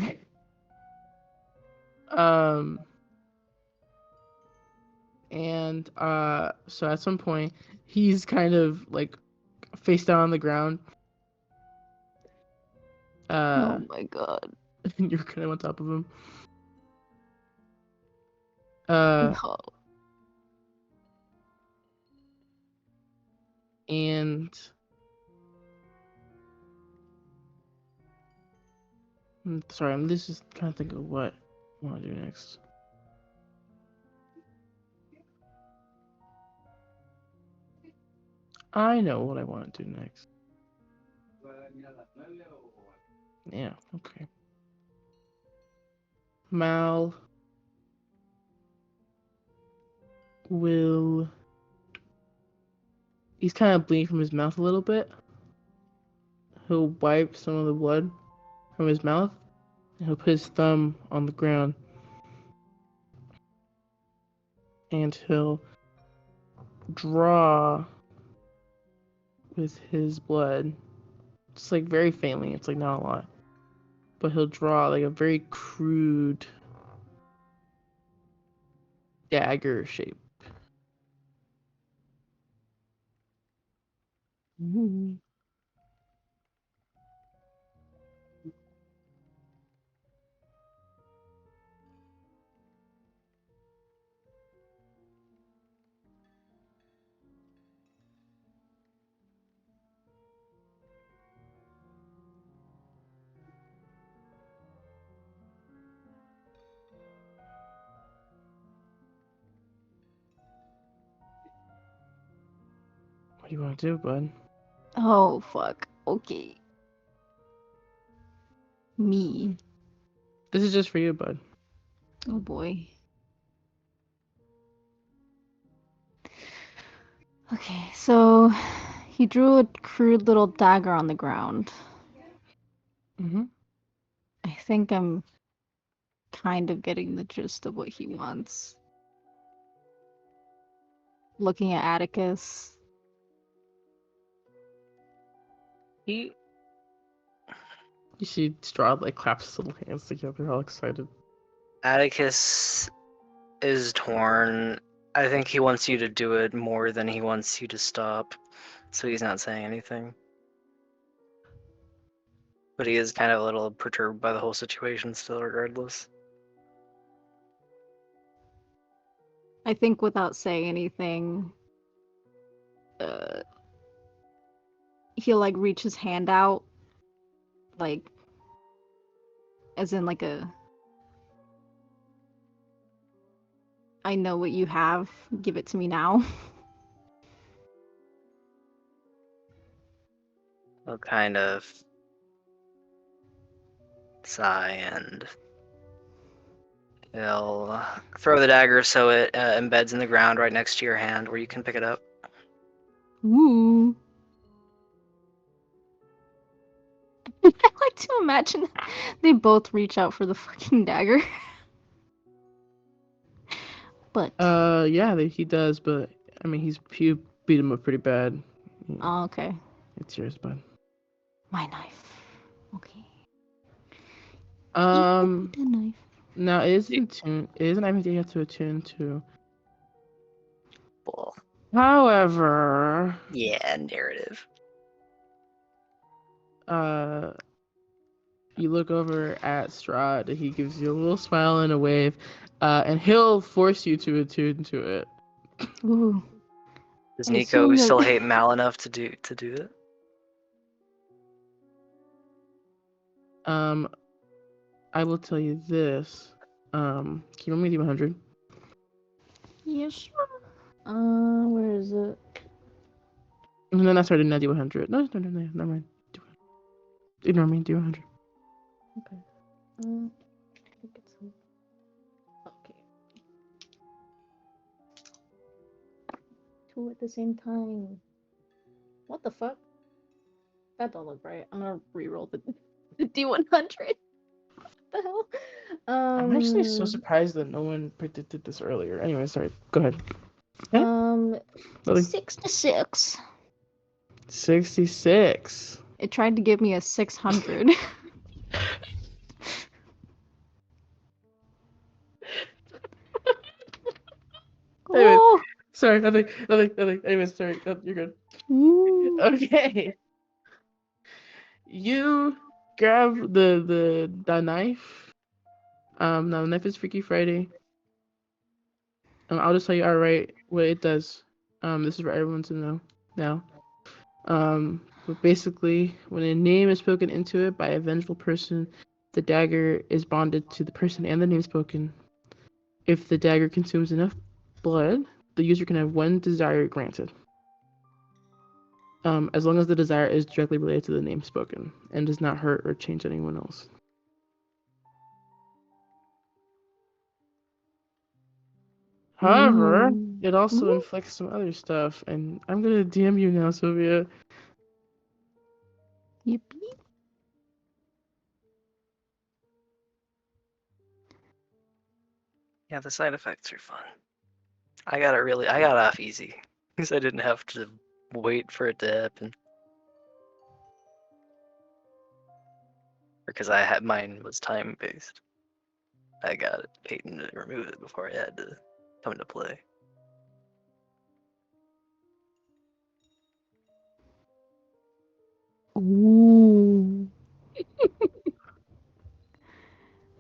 And so at some point he's kind of like face down on the ground. Oh my god. And you're kind of on top of him. No. And sorry, I'm just trying to think of what I want to do next. I know what I want to do next. Yeah, okay. Mal will. He's kind of bleeding from his mouth a little bit. He'll wipe some of the blood from his mouth, and he'll put his thumb on the ground. And he'll draw with his blood. It's like very faintly, it's like not a lot. But he'll draw like a very crude dagger shape. Ooh. What do you want to do, bud? Oh fuck. Okay. Me. This is just for you, bud. Oh boy. Okay, so he drew a crude little dagger on the ground. Mm-hmm. I think I'm kind of getting the gist of what he wants. Looking at Atticus. He You see Strahd like claps his little hands together, all excited. Atticus is torn. I think he wants you to do it more than he wants you to stop, so he's not saying anything. But he is kind of a little perturbed by the whole situation still, regardless. I think without saying anything, he'll like reach his hand out, like, as in like a, I know what you have, give it to me now. He'll kind of sigh and he'll throw the dagger so it embeds in the ground right next to your hand where you can pick it up. Woo. I like to imagine they both reach out for the fucking dagger. But Yeah, he does, but I mean, he beat him up pretty bad. oh, okay. It's yours, bud. My knife. Okay. Um, The knife. now it is attuned. It is an item that you have to attune to. Well, However, yeah, narrative. you look over at Strahd, and he gives you a little smile and a wave, and he'll force you to attune to it. Ooh. Does I Nico assume still that- hate Mal enough to do it? I will tell you this. Can you roll me the 100? Yes, sir. Where is it? No, not sorry, not the 100. No, never mind. Ignore me, do 100. Okay. I think it's okay. Two at the same time. What the fuck? That don't look right. I'm gonna re-roll the D100. What the hell? I'm actually so surprised that no one predicted this earlier. Anyway, sorry. Go ahead. Nothing. 66. 66. It tried to give me a 600. Anyway, Oh! sorry, nothing. Anyways, sorry. No, you're good. Ooh. Okay. You grab the knife. Now the knife is Freaky Friday. I'll just tell you outright what it does. This is for everyone to know now. But basically, when a name is spoken into it by a vengeful person, the dagger is bonded to the person and the name spoken. If the dagger consumes enough blood, the user can have one desire granted. As long as the desire is directly related to the name spoken and does not hurt or change anyone else. However, it also inflicts some other stuff, and I'm gonna DM you now, Sylvia. Yippee. Yeah, the side effects are fun. I got off easy because I didn't have to wait for it to happen. Because mine was time based. I got it, Peyton to remove it before I had to come into play.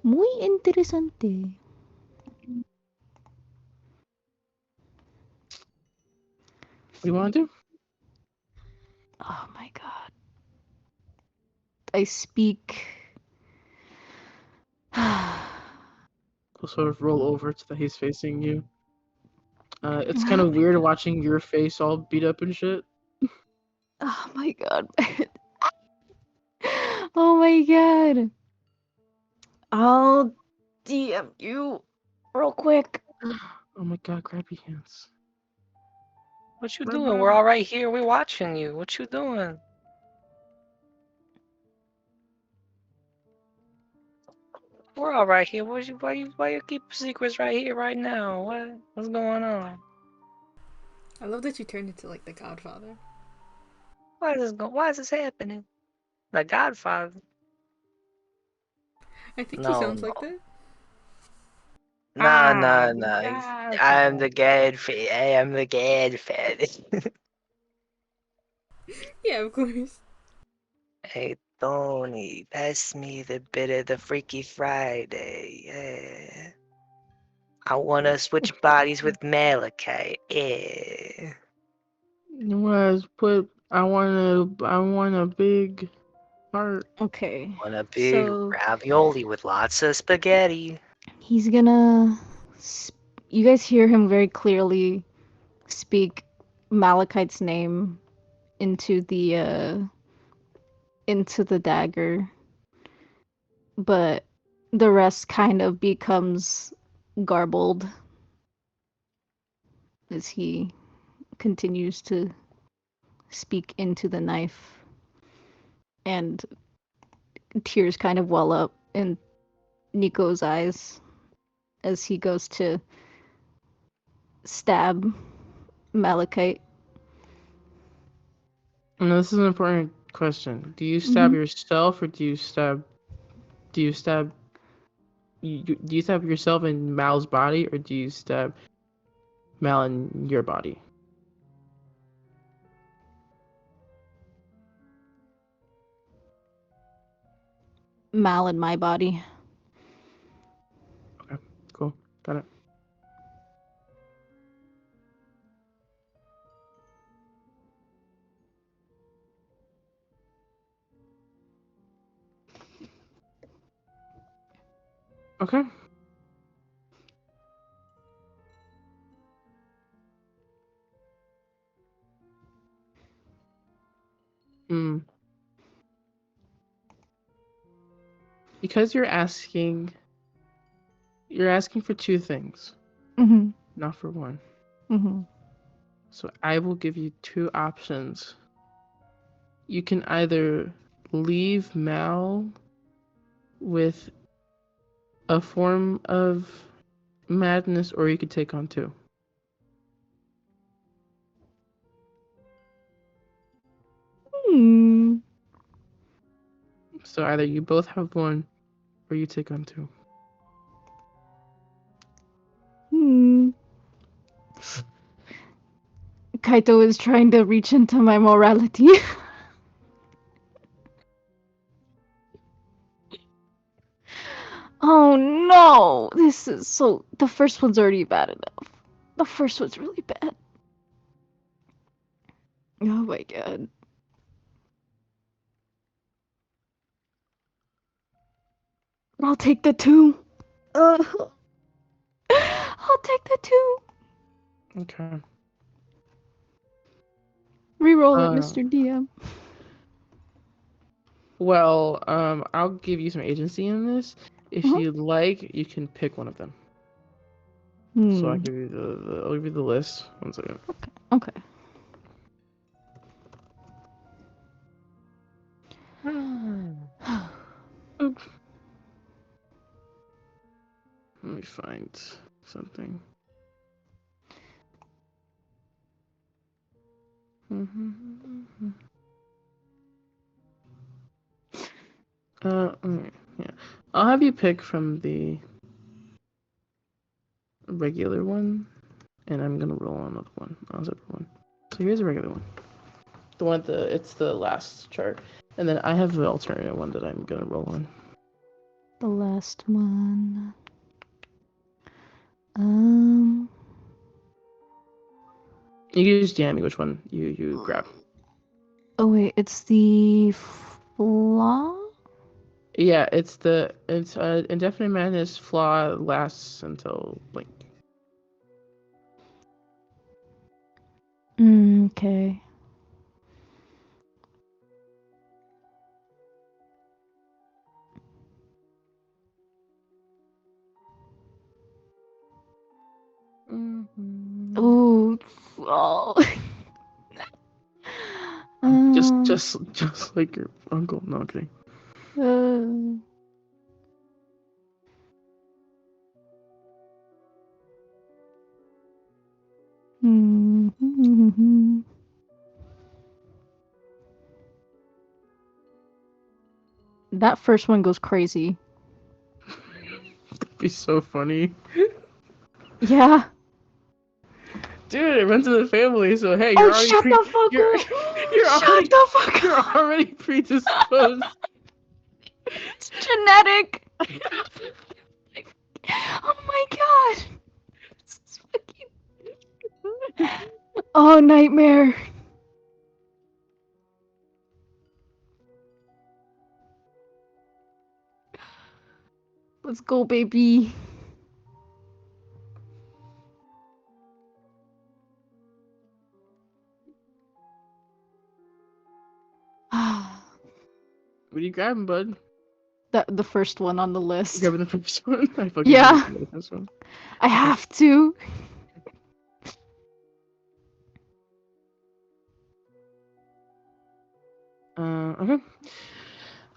Muy interesante. What do you want to do? Oh my god. I speak. He'll sort of roll over so that he's facing you. It's kind of weird watching your face all beat up and shit. Oh my god. Oh my god. I'll DM you real quick. Oh my god, grab your hands. What you Right doing? back. We're all right here. We're watching you. What you doing? We're all right here. Why you keep secrets right here, right now? What's going on? I love that you turned into like the Godfather. Why is this happening? The Godfather? I think he No, sounds no. like that. No. I'm the Godfather. I am the Godfather. Yeah, of course. Hey, Tony, pass me the bit of the Freaky Friday. Yeah. I wanna switch bodies with Malachi. Yeah. I want a big heart. Okay. Want a big So ravioli with lots of spaghetti. he's gonna. You guys hear him very clearly speak Malachite's name into the dagger, but the rest kind of becomes garbled as he continues to speak into the knife, and tears kind of well up in Nico's eyes as he goes to stab Malachite. And this is an important question. Do you stab Mhm. yourself or do you stab yourself in Mal's body or do you stab Mal in your body? Mal in my body. Cool. Got it. Okay. Hmm. Because you're asking for two things, Mhm. not for one. Mhm. So I will give you two options. You can either leave Mal with a form of madness or you could take on two. Hmm. So either you both have one or you take on two. Hmm. Kaito is trying to reach into my morality. Oh no! This is so. The first one's already bad enough. The first one's really bad. Oh my god. I'll take the two. I'll take the two. Okay. Reroll it, Mr. DM. Well, I'll give you some agency in this. If Uh-huh. you'd like, you can pick one of them. So I'll give you I'll give you the list. One second. Okay. Oops. Let me find something. Okay, yeah. I'll have you pick from the regular one, and I'm gonna roll another one. On separate one. So here's a regular one. The one it's the last chart, and then I have an alternate one that I'm gonna roll on. The last one. Um. You can just DM me which one you grab. Oh wait, it's the flaw. Yeah, it's indefinite madness flaw lasts until blink. Okay. Mm-hmm. Ooh. Oh. Just like your uncle. No, I'm kidding. That first one goes crazy. That'd be so funny. Yeah. Dude, it runs in the family, so hey, Oh, you're already shut the fuck you're, up! you're Shut already, the fuck you're up! already predisposed. It's genetic! Oh my god! It's fucking... Oh, nightmare. Let's go, baby. What are you grabbing, bud? The first one on the You list. grabbing the first one? I fucking Yeah. hate the first one. I have to. Okay.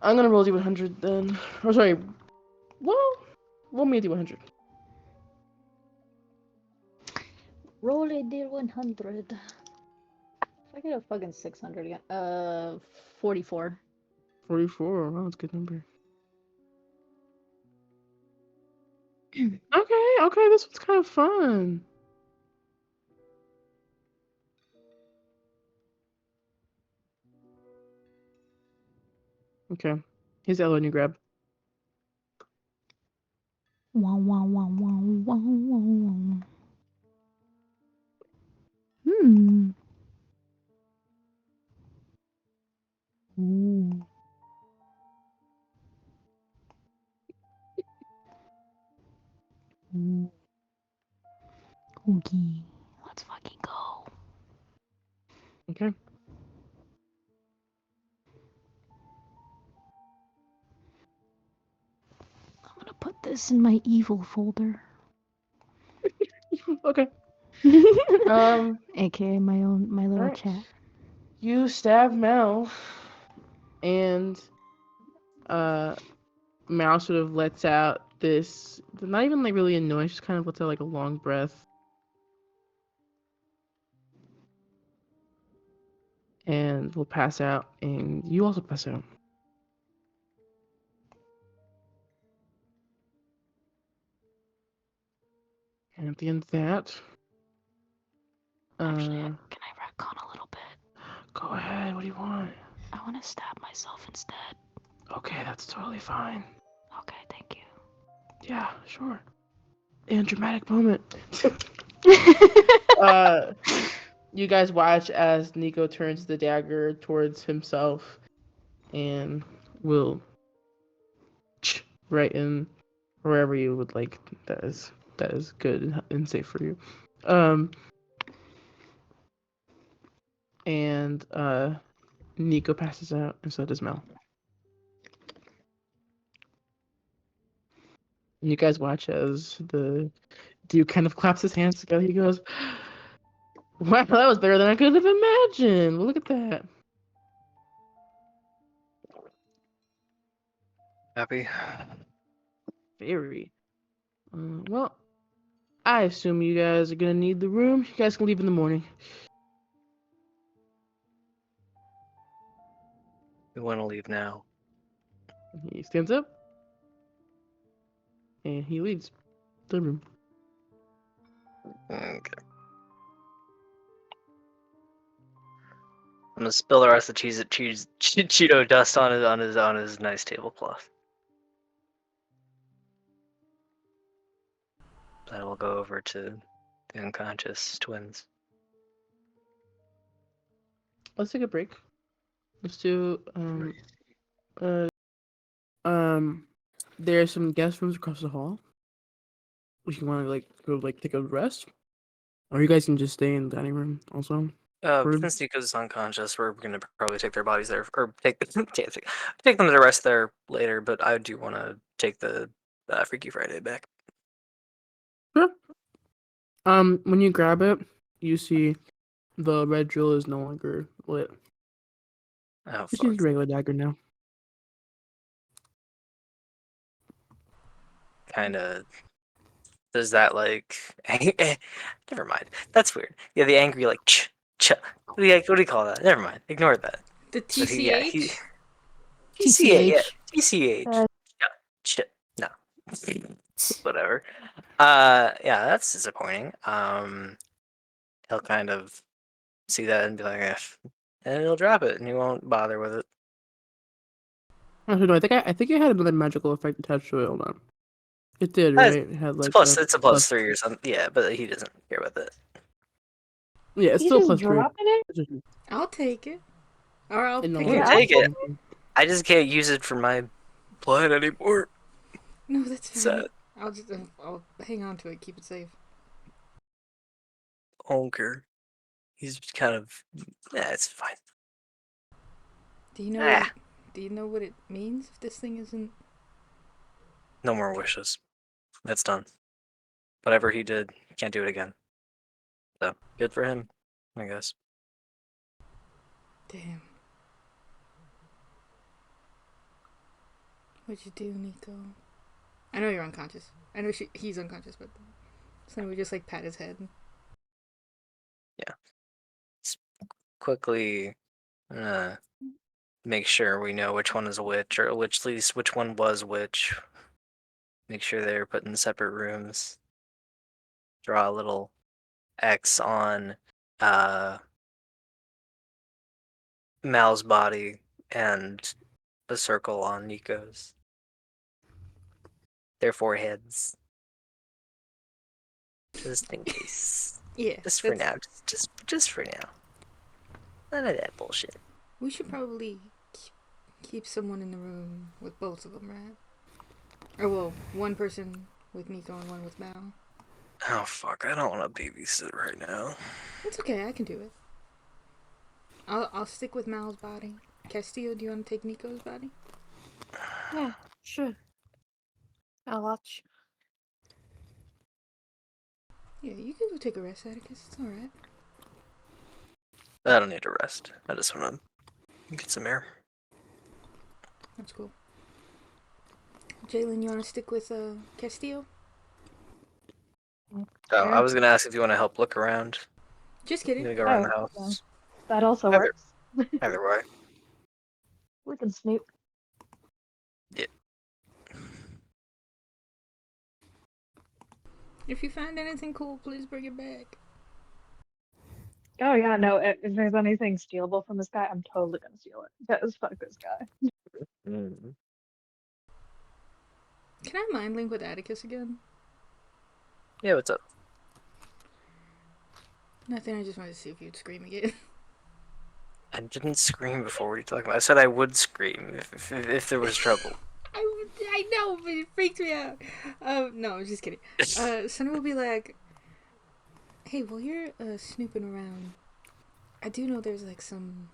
I'm gonna roll D100 then. Oh, sorry. Well, roll me a D100. Roll a D100. If I get a fucking 600 again. 44. 44. Wow, that's a good number. Okay, this one's kind of fun. Okay. Here's the other one you grab. Wow, wow, wow, wow, wow, wow, wow. Ooh. Ooh. Okay. Let's fucking go. Okay. I'm gonna put this in my evil folder. Okay. AKA my little Alright. chat. You stab Mal, and Mal sort of lets out this, not even like really a noise, just kind of lets out like a long breath. And will pass out, and you also pass out. And at the end of that, Actually, can I retcon a little bit? go ahead. What do you want? I want to stab myself instead. Okay, that's totally fine. Okay, thank you. Yeah, sure. And dramatic moment. You guys watch as Nico turns the dagger towards himself, and will right in wherever you would like. That is good and safe for you. And Nico passes out, and so does Mel. And you guys watch as the Duke kind of claps his hands together. He goes, "Wow, that was better than I could have imagined. Look at that." Happy? Very. Well, I assume you guys are gonna need the room. You guys can leave in the morning. We want to leave now. He stands up, and he leaves the room. Okay. I'm gonna spill the rest of the Cheeto dust on his nice tablecloth. Then we'll go over to the unconscious twins. Let's take a break. Let's do there's some guest rooms across the hall. If you want to go take a rest, or you guys can just stay in the dining room also. Since Nico's unconscious, we're gonna probably take their bodies there, or take take them to rest there later. But I do want to take the Freaky Friday back. Sure. When you grab it, you see the red drill is no longer lit. Oh, Just fuck. use a regular dagger now. Kind of. Does that like? Never mind. That's weird. Yeah, the angry like ch. What do you call that? Never mind. Ignore that. The But TCH? TCH. Yeah, TCH. TCH. No. Whatever. Yeah, that's disappointing. He'll kind of see that and be like, and he'll drop it, and he won't bother with it. Actually, no, I think it had another magical effect attached to it. Hold on. It did, right? It had like It's a plus 3 or something. Yeah, but he doesn't care about that. Yeah, it's He's still just plus 3. dropping it? I'll take it. Or I'll In the pick long it up. run. Take it. I just can't use it for my blood anymore. No, that's fine. Sad. I'll hang on to it, keep it safe. Onker. He's kind of. Yeah, it's fine. Do you know do you know what it means if this thing isn't? No more wishes. That's done. Whatever he did, he can't do it again. So, good for him, I guess. Damn. What'd you do, Nico? I know you're unconscious. I know he's unconscious, but so we just like pat his head. Yeah. Just quickly make sure we know which one is which, or at least which one was which. Make sure they're put in separate rooms. Draw a little X on Mal's body and a circle on Nico's. Their foreheads. Just in case. Yeah. Just for now. Just for now. None of that bullshit. We should probably keep someone in the room with both of them, right? Or well, one person with Nico and one with Mal. Oh fuck! I don't want to babysit right now. It's okay, I can do it. I'll stick with Mal's body. Castillo, do you want to take Nico's body? Yeah, sure. I'll watch. Yeah, you can go take a rest, Atticus. It's alright. I don't need to rest. I just want to get some air. That's cool. Jalen, you want to stick with Castillo? Oh, I was gonna ask if you want to help look around. Just You kidding. gonna go around the Oh, house? That also Either- works. Either way. We can snoop. If you find anything cool, please bring it back. Oh yeah, no, if there's anything stealable from this guy, I'm totally gonna steal it. Because fuck this guy. Mm. Can I mind link with Atticus again? Yeah, what's up? Nothing, I just wanted to see if you'd scream again. I didn't scream before. What are you talking about? I said I would scream if there was trouble. I know, but it freaked me out. No, I'm just kidding. Sonny will be like, hey, while you're snooping around, I do know there's like some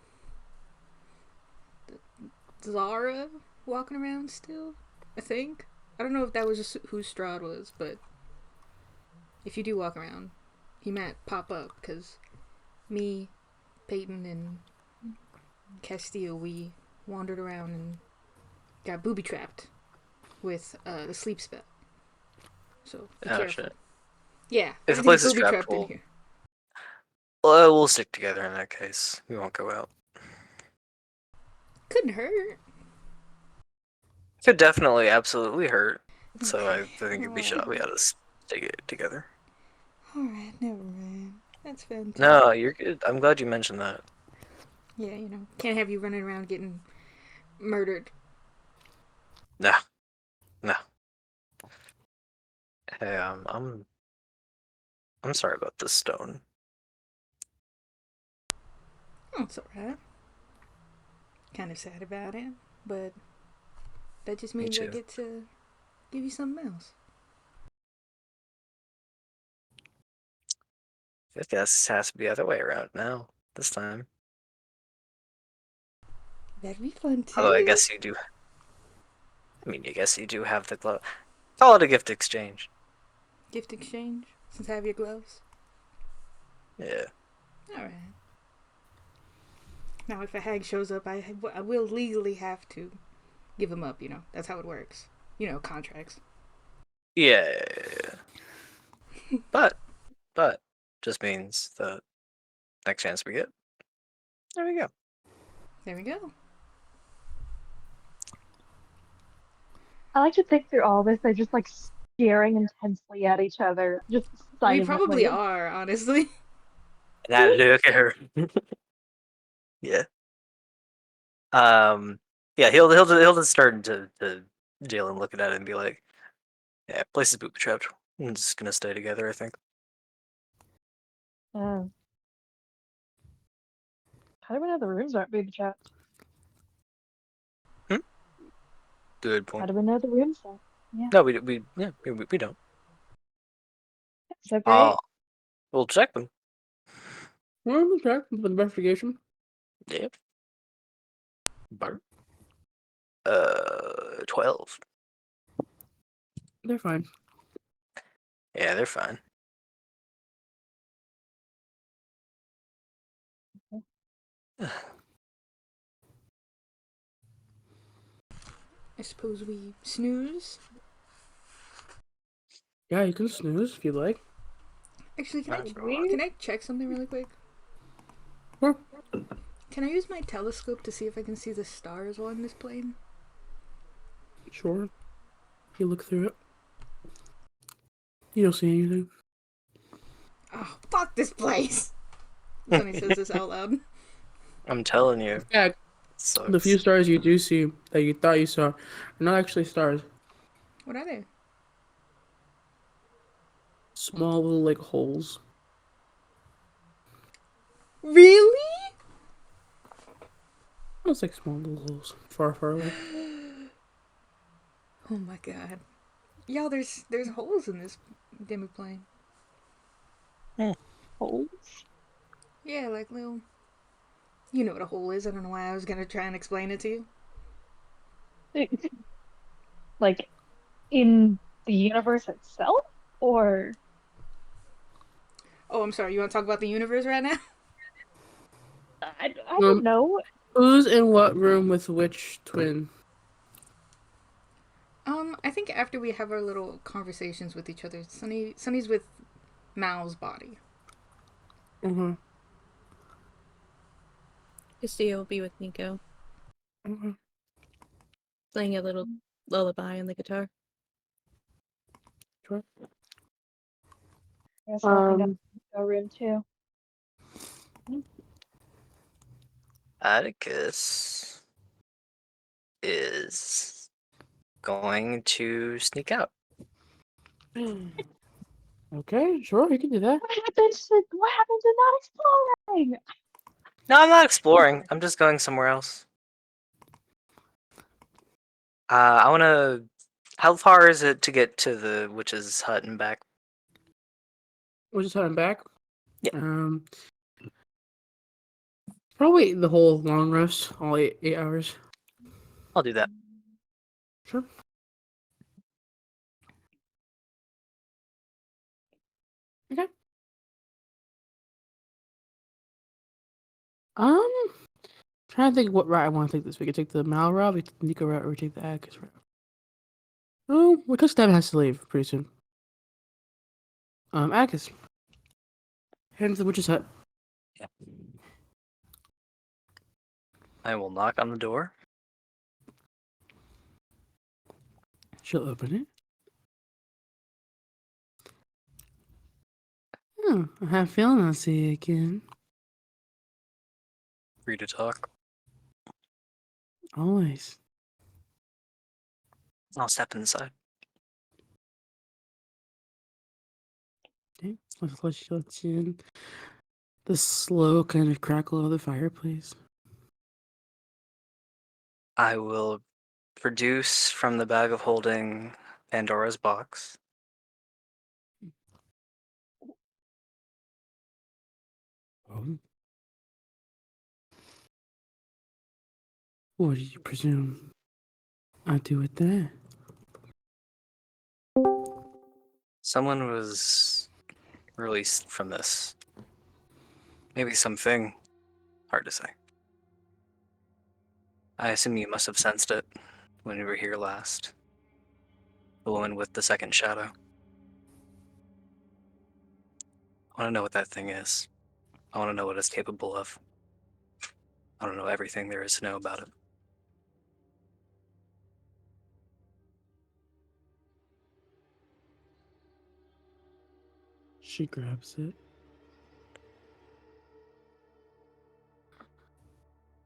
Zara walking around still, I think. I don't know if that was just who Strahd was, but if you do walk around, he might pop up, because me, Peyton, and Castillo, we wandered around and got booby-trapped with the sleep spell. So, be Oh, careful. shit. Yeah, If the place is everything's trapped, booby-trapped in we'll- here. We'll stick together in that case. We won't go out. Couldn't hurt. Could definitely, absolutely hurt. So I think we should all be able to stick it together. Alright, never mind. That's fantastic. No, you're good. I'm glad you mentioned that. Yeah, you know, can't have you running around getting murdered. No, no. Hey, I'm sorry about this stone. Oh, it's alright. Kind of sad about it, but that just Me means I too. get to give you something else. I guess it has to be the other way around now. This time. That'd be fun too. Although I guess you do. I mean, I guess you do have the glove. Call it a gift exchange. Gift exchange, since I have your gloves. Yeah. Alright. Now, if a hag shows up, I will legally have to give him up, you know. That's how it works. You know, contracts. Yeah. But just means the next chance we get. There we go. There we go. I like to think through all this. They're just like staring intensely at each other, just We silently. probably are, honestly. Now look at her. Yeah. Yeah, he'll just start to Jalen looking at it and be like, "Yeah, place is booby trapped. I'm just gonna stay together, I think." How do we know the rooms aren't booby trapped? Good How point. do we know the rooms aren't? Yeah, No, we don't. it's so great. We'll check them. Well, we'll check with investigation. Yeah. Bar. 12. They're fine. Yeah, they're fine. I suppose we snooze. Yeah, you can snooze if you like. Actually, That's can I check something really quick? Sure. Can I use my telescope to see if I can see the stars on this plane? Sure. If you look through it, you don't see anything. Oh, fuck this place! Sonny says this out loud. I'm telling you. Yeah, Sucks. the few stars you do see that you thought you saw are not actually stars. What are they? Small little like holes. Really? It's like small little holes, far, far away. Oh my god. Y'all, there's holes in this demiplane. Holes? Yeah, like little... You know what a hole is. I don't know why I was gonna try and explain it to you. Like in the universe itself, or Oh, I'm sorry. You want to talk about the universe right now? I don't know. Who's in what room with which twin? I think after we have our little conversations with each other, Sunny's with Mal's body. Mm-hmm. Castillo will be with Nico, Mm-hmm. playing a little lullaby on the guitar. Sure. Yes, I think I'll go room 2. Atticus is going to sneak out. Okay, sure, you can do that. What happens to not exploring? No, I'm not exploring. I'm just going somewhere else. I wanna. How far is it to get to the witch's hut and back? We're just heading back. Yeah. Probably the whole long rest, all 8 hours. I'll do that. Sure. Okay. Trying to think what route I want to take this. We could take the Mal route, we take the Nico route, or we take the Atticus route. Oh, because Devin has to leave pretty soon. Atticus. Head into the witch's hut. Yeah. I will knock on the door. She'll open it. Oh, I have a feeling I'll see you again. Free to talk. Always. I'll step inside. Okay, let's let you in. The slow kind of crackle of the fireplace. I will produce from the bag of holding Pandora's box. Oh. What do you presume I do with that? Someone was released from this. Maybe something. Hard to say. I assume you must have sensed it when you were here last. The woman with the second shadow. I want to know what that thing is. I want to know what it's capable of. I want to know everything there is to know about it. She grabs it.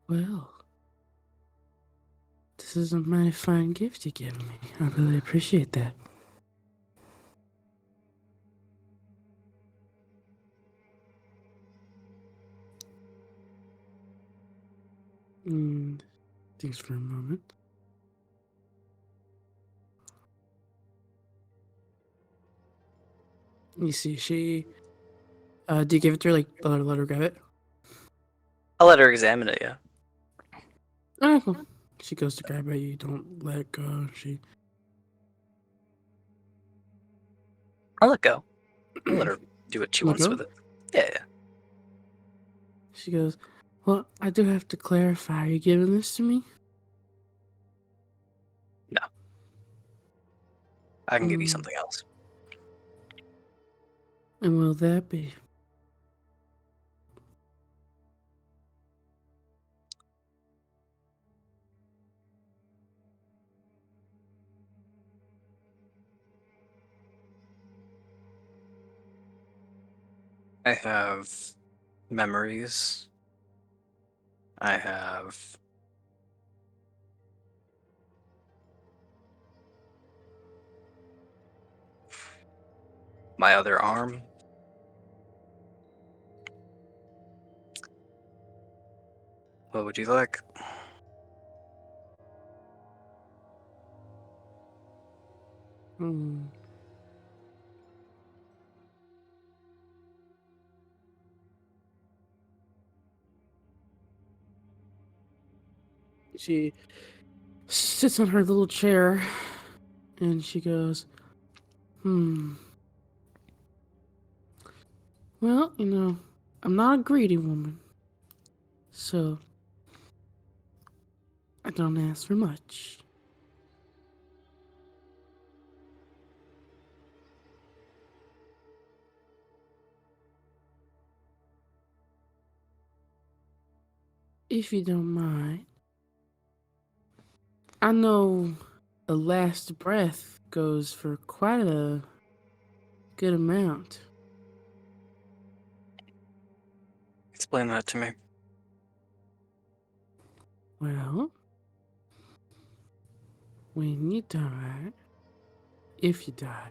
Well, this is a mighty fine gift you give me. I really appreciate that. Thanks for a moment. You see, she. Do you give it to her, like, let her grab it? I'll let her examine it, yeah. Oh, cool. She goes to grab it, you don't let it go. I'll let go. I'll let her do what she Let wants go? with it. Yeah. She goes, well, I do have to clarify. Are you giving this to me? No. I can give you something else. And will that be? I have memories. I have my other arm. What would you like? Hmm. She sits on her little chair and she goes, well, I'm not a greedy woman, so I don't ask for much. If you don't mind, I know a last breath goes for quite a good amount. Explain that to me. Well, when you die, if you die,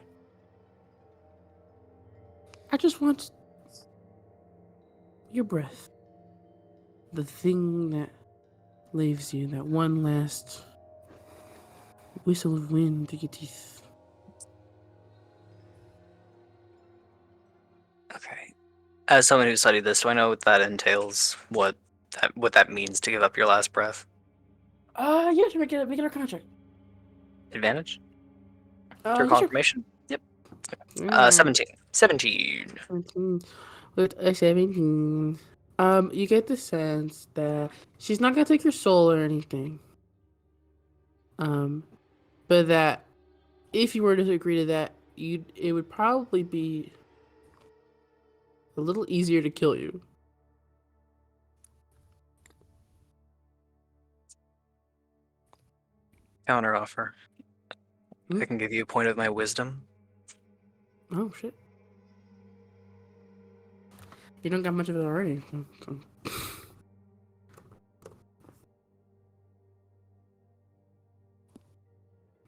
I just want your breath. The thing that leaves you, that one last whistle of wind through your teeth. Okay. As someone who studied this, do I know what that entails? What that means to give up your last breath? Yeah, to make it a contract. Advantage? For Yeah, sure. confirmation? Yep. Yeah. 17. 17. 17. With a 17. You get the sense that she's not gonna take your soul or anything. But that if you were to agree to that, it would probably be a little easier to kill you. Counter offer. Hmm? I can give you a point of my wisdom. Oh shit. You don't got much of it already.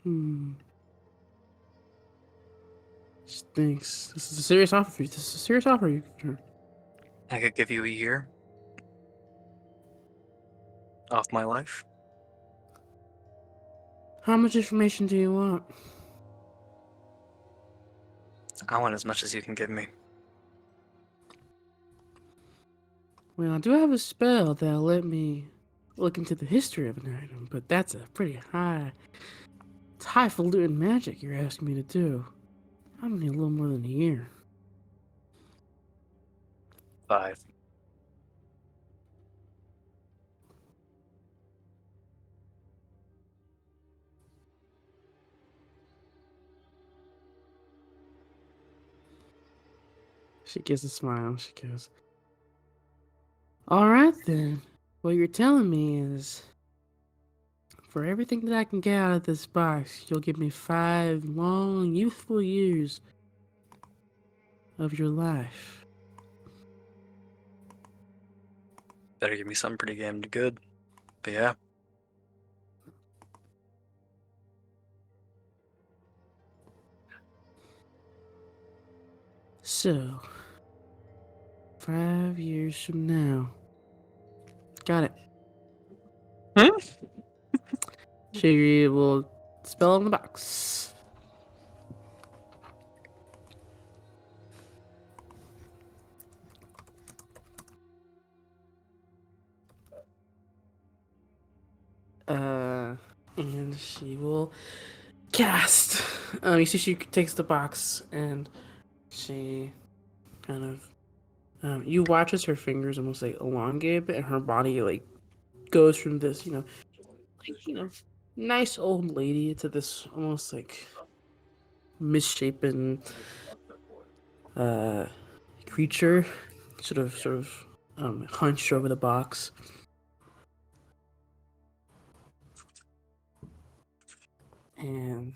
Hmm. Stinks. This is a serious offer for you. This is a serious offer. I could give you a year off my life. How much information do you want? I want as much as you can give me. Well, I do have a spell that'll let me look into the history of an item, but that's a pretty high... It's highfalutin magic you're asking me to do. I need a little more than a year. 5. She gives a smile. She goes, alright then. What you're telling me is, for everything that I can get out of this box, you'll give me 5 long, youthful years of your life. Better give me something pretty damn good. But yeah. So, 5 years from now. Got it. Hmm? She will spell on the box. And she will cast. You see, she takes the box and she kind of. You watch as her fingers almost like elongate a bit, and her body like goes from this, nice old lady to this almost like misshapen creature, sort of hunched over the box. And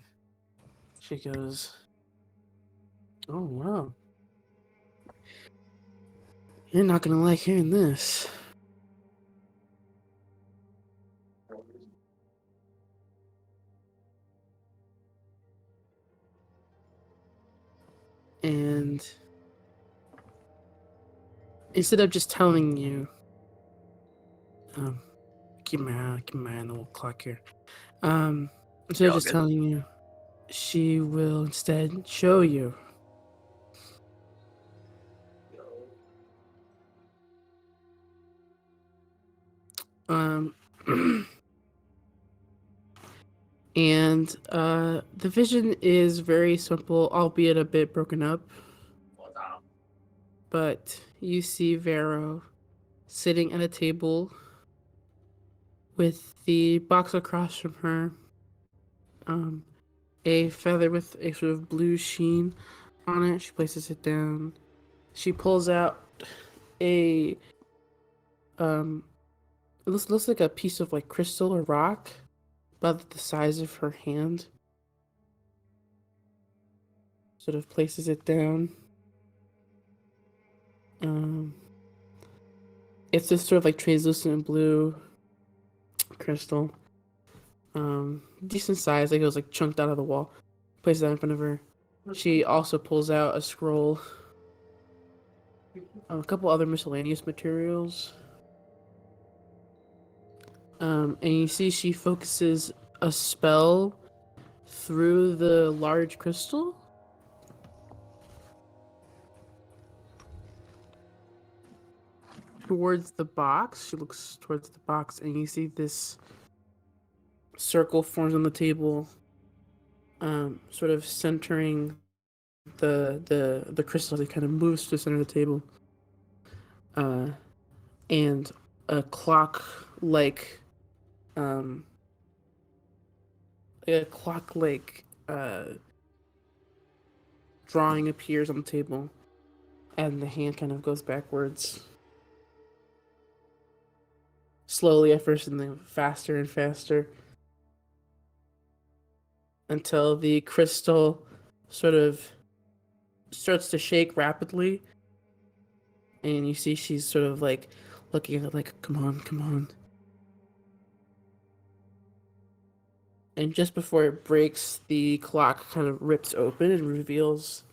she goes, oh wow, you're not gonna like hearing this. And instead of just telling you, keep my eye on the little clock here. Instead of just telling you, she will instead show you. And the vision is very simple, albeit a bit broken up. But you see Vero sitting at a table with the box across from her, a feather with a sort of blue sheen on it. She places it down. She pulls out a it looks like a piece of like crystal or rock, about the size of her hand. Sort of places it down. It's this sort of like translucent blue crystal. Decent size, like it was like chunked out of the wall. Places that in front of her. She also pulls out a scroll. A couple other miscellaneous materials. And you see she focuses a spell through the large crystal. Towards the box. She looks towards the box and you see this circle forms on the table, sort of centering the crystal. It kind of moves to the center of the table. And a clock-like drawing appears on the table, and the hand kind of goes backwards. Slowly at first, and then faster and faster, until the crystal sort of starts to shake rapidly, and you see she's sort of like looking at it like, come on, come on. And just before it breaks, the clock kind of rips open and reveals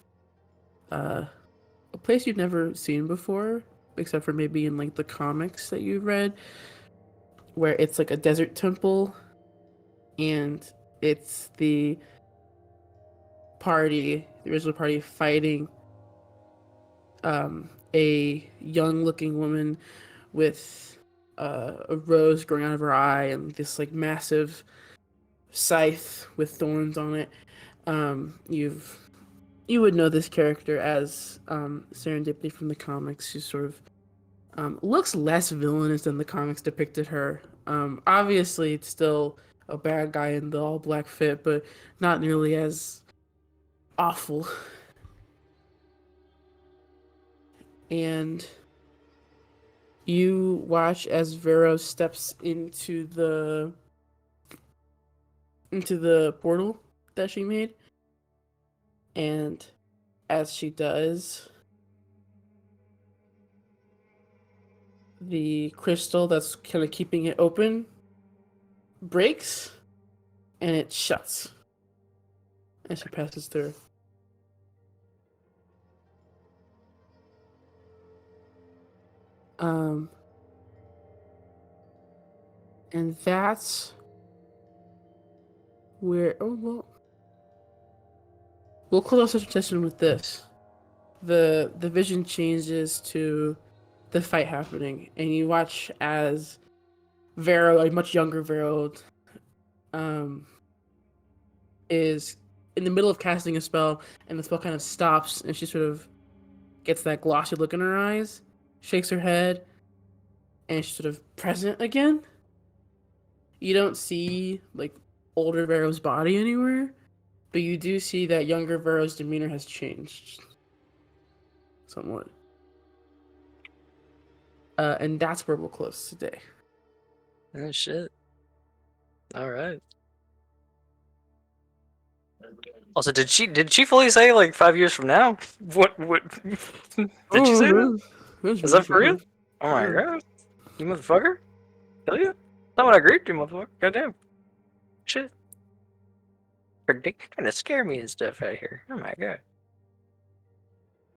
a place you've never seen before, except for maybe in like the comics that you've read, where it's like a desert temple, and it's the original party fighting a young-looking woman with a rose growing out of her eye and this like massive scythe with thorns on it. You would know this character as Serendipity from the comics. She sort of looks less villainous than the comics depicted her. Obviously, it's still a bad guy in the all-black fit, but not nearly as awful. And you watch as Vero steps into the portal that she made. And as she does, the crystal that's kind of keeping it open breaks and it shuts as she passes through. And that's where, we'll close our session with this. The vision changes to the fight happening, and you watch as Vero, a much younger Vero, is in the middle of casting a spell, and the spell kind of stops, and she sort of gets that glossy look in her eyes, shakes her head, and she's sort of present again. You don't see like older Vero's body anywhere, but you do see that younger Vero's demeanor has changed somewhat. And that's where we'll close today. Oh shit. Alright. Also, did she fully say like 5 years from now? What did she say that? Is that for real? Oh my god. You motherfucker? Hell yeah. Not what I agreed to, motherfucker. Goddamn. Shit. Trying to scare me and stuff out here. Oh my god.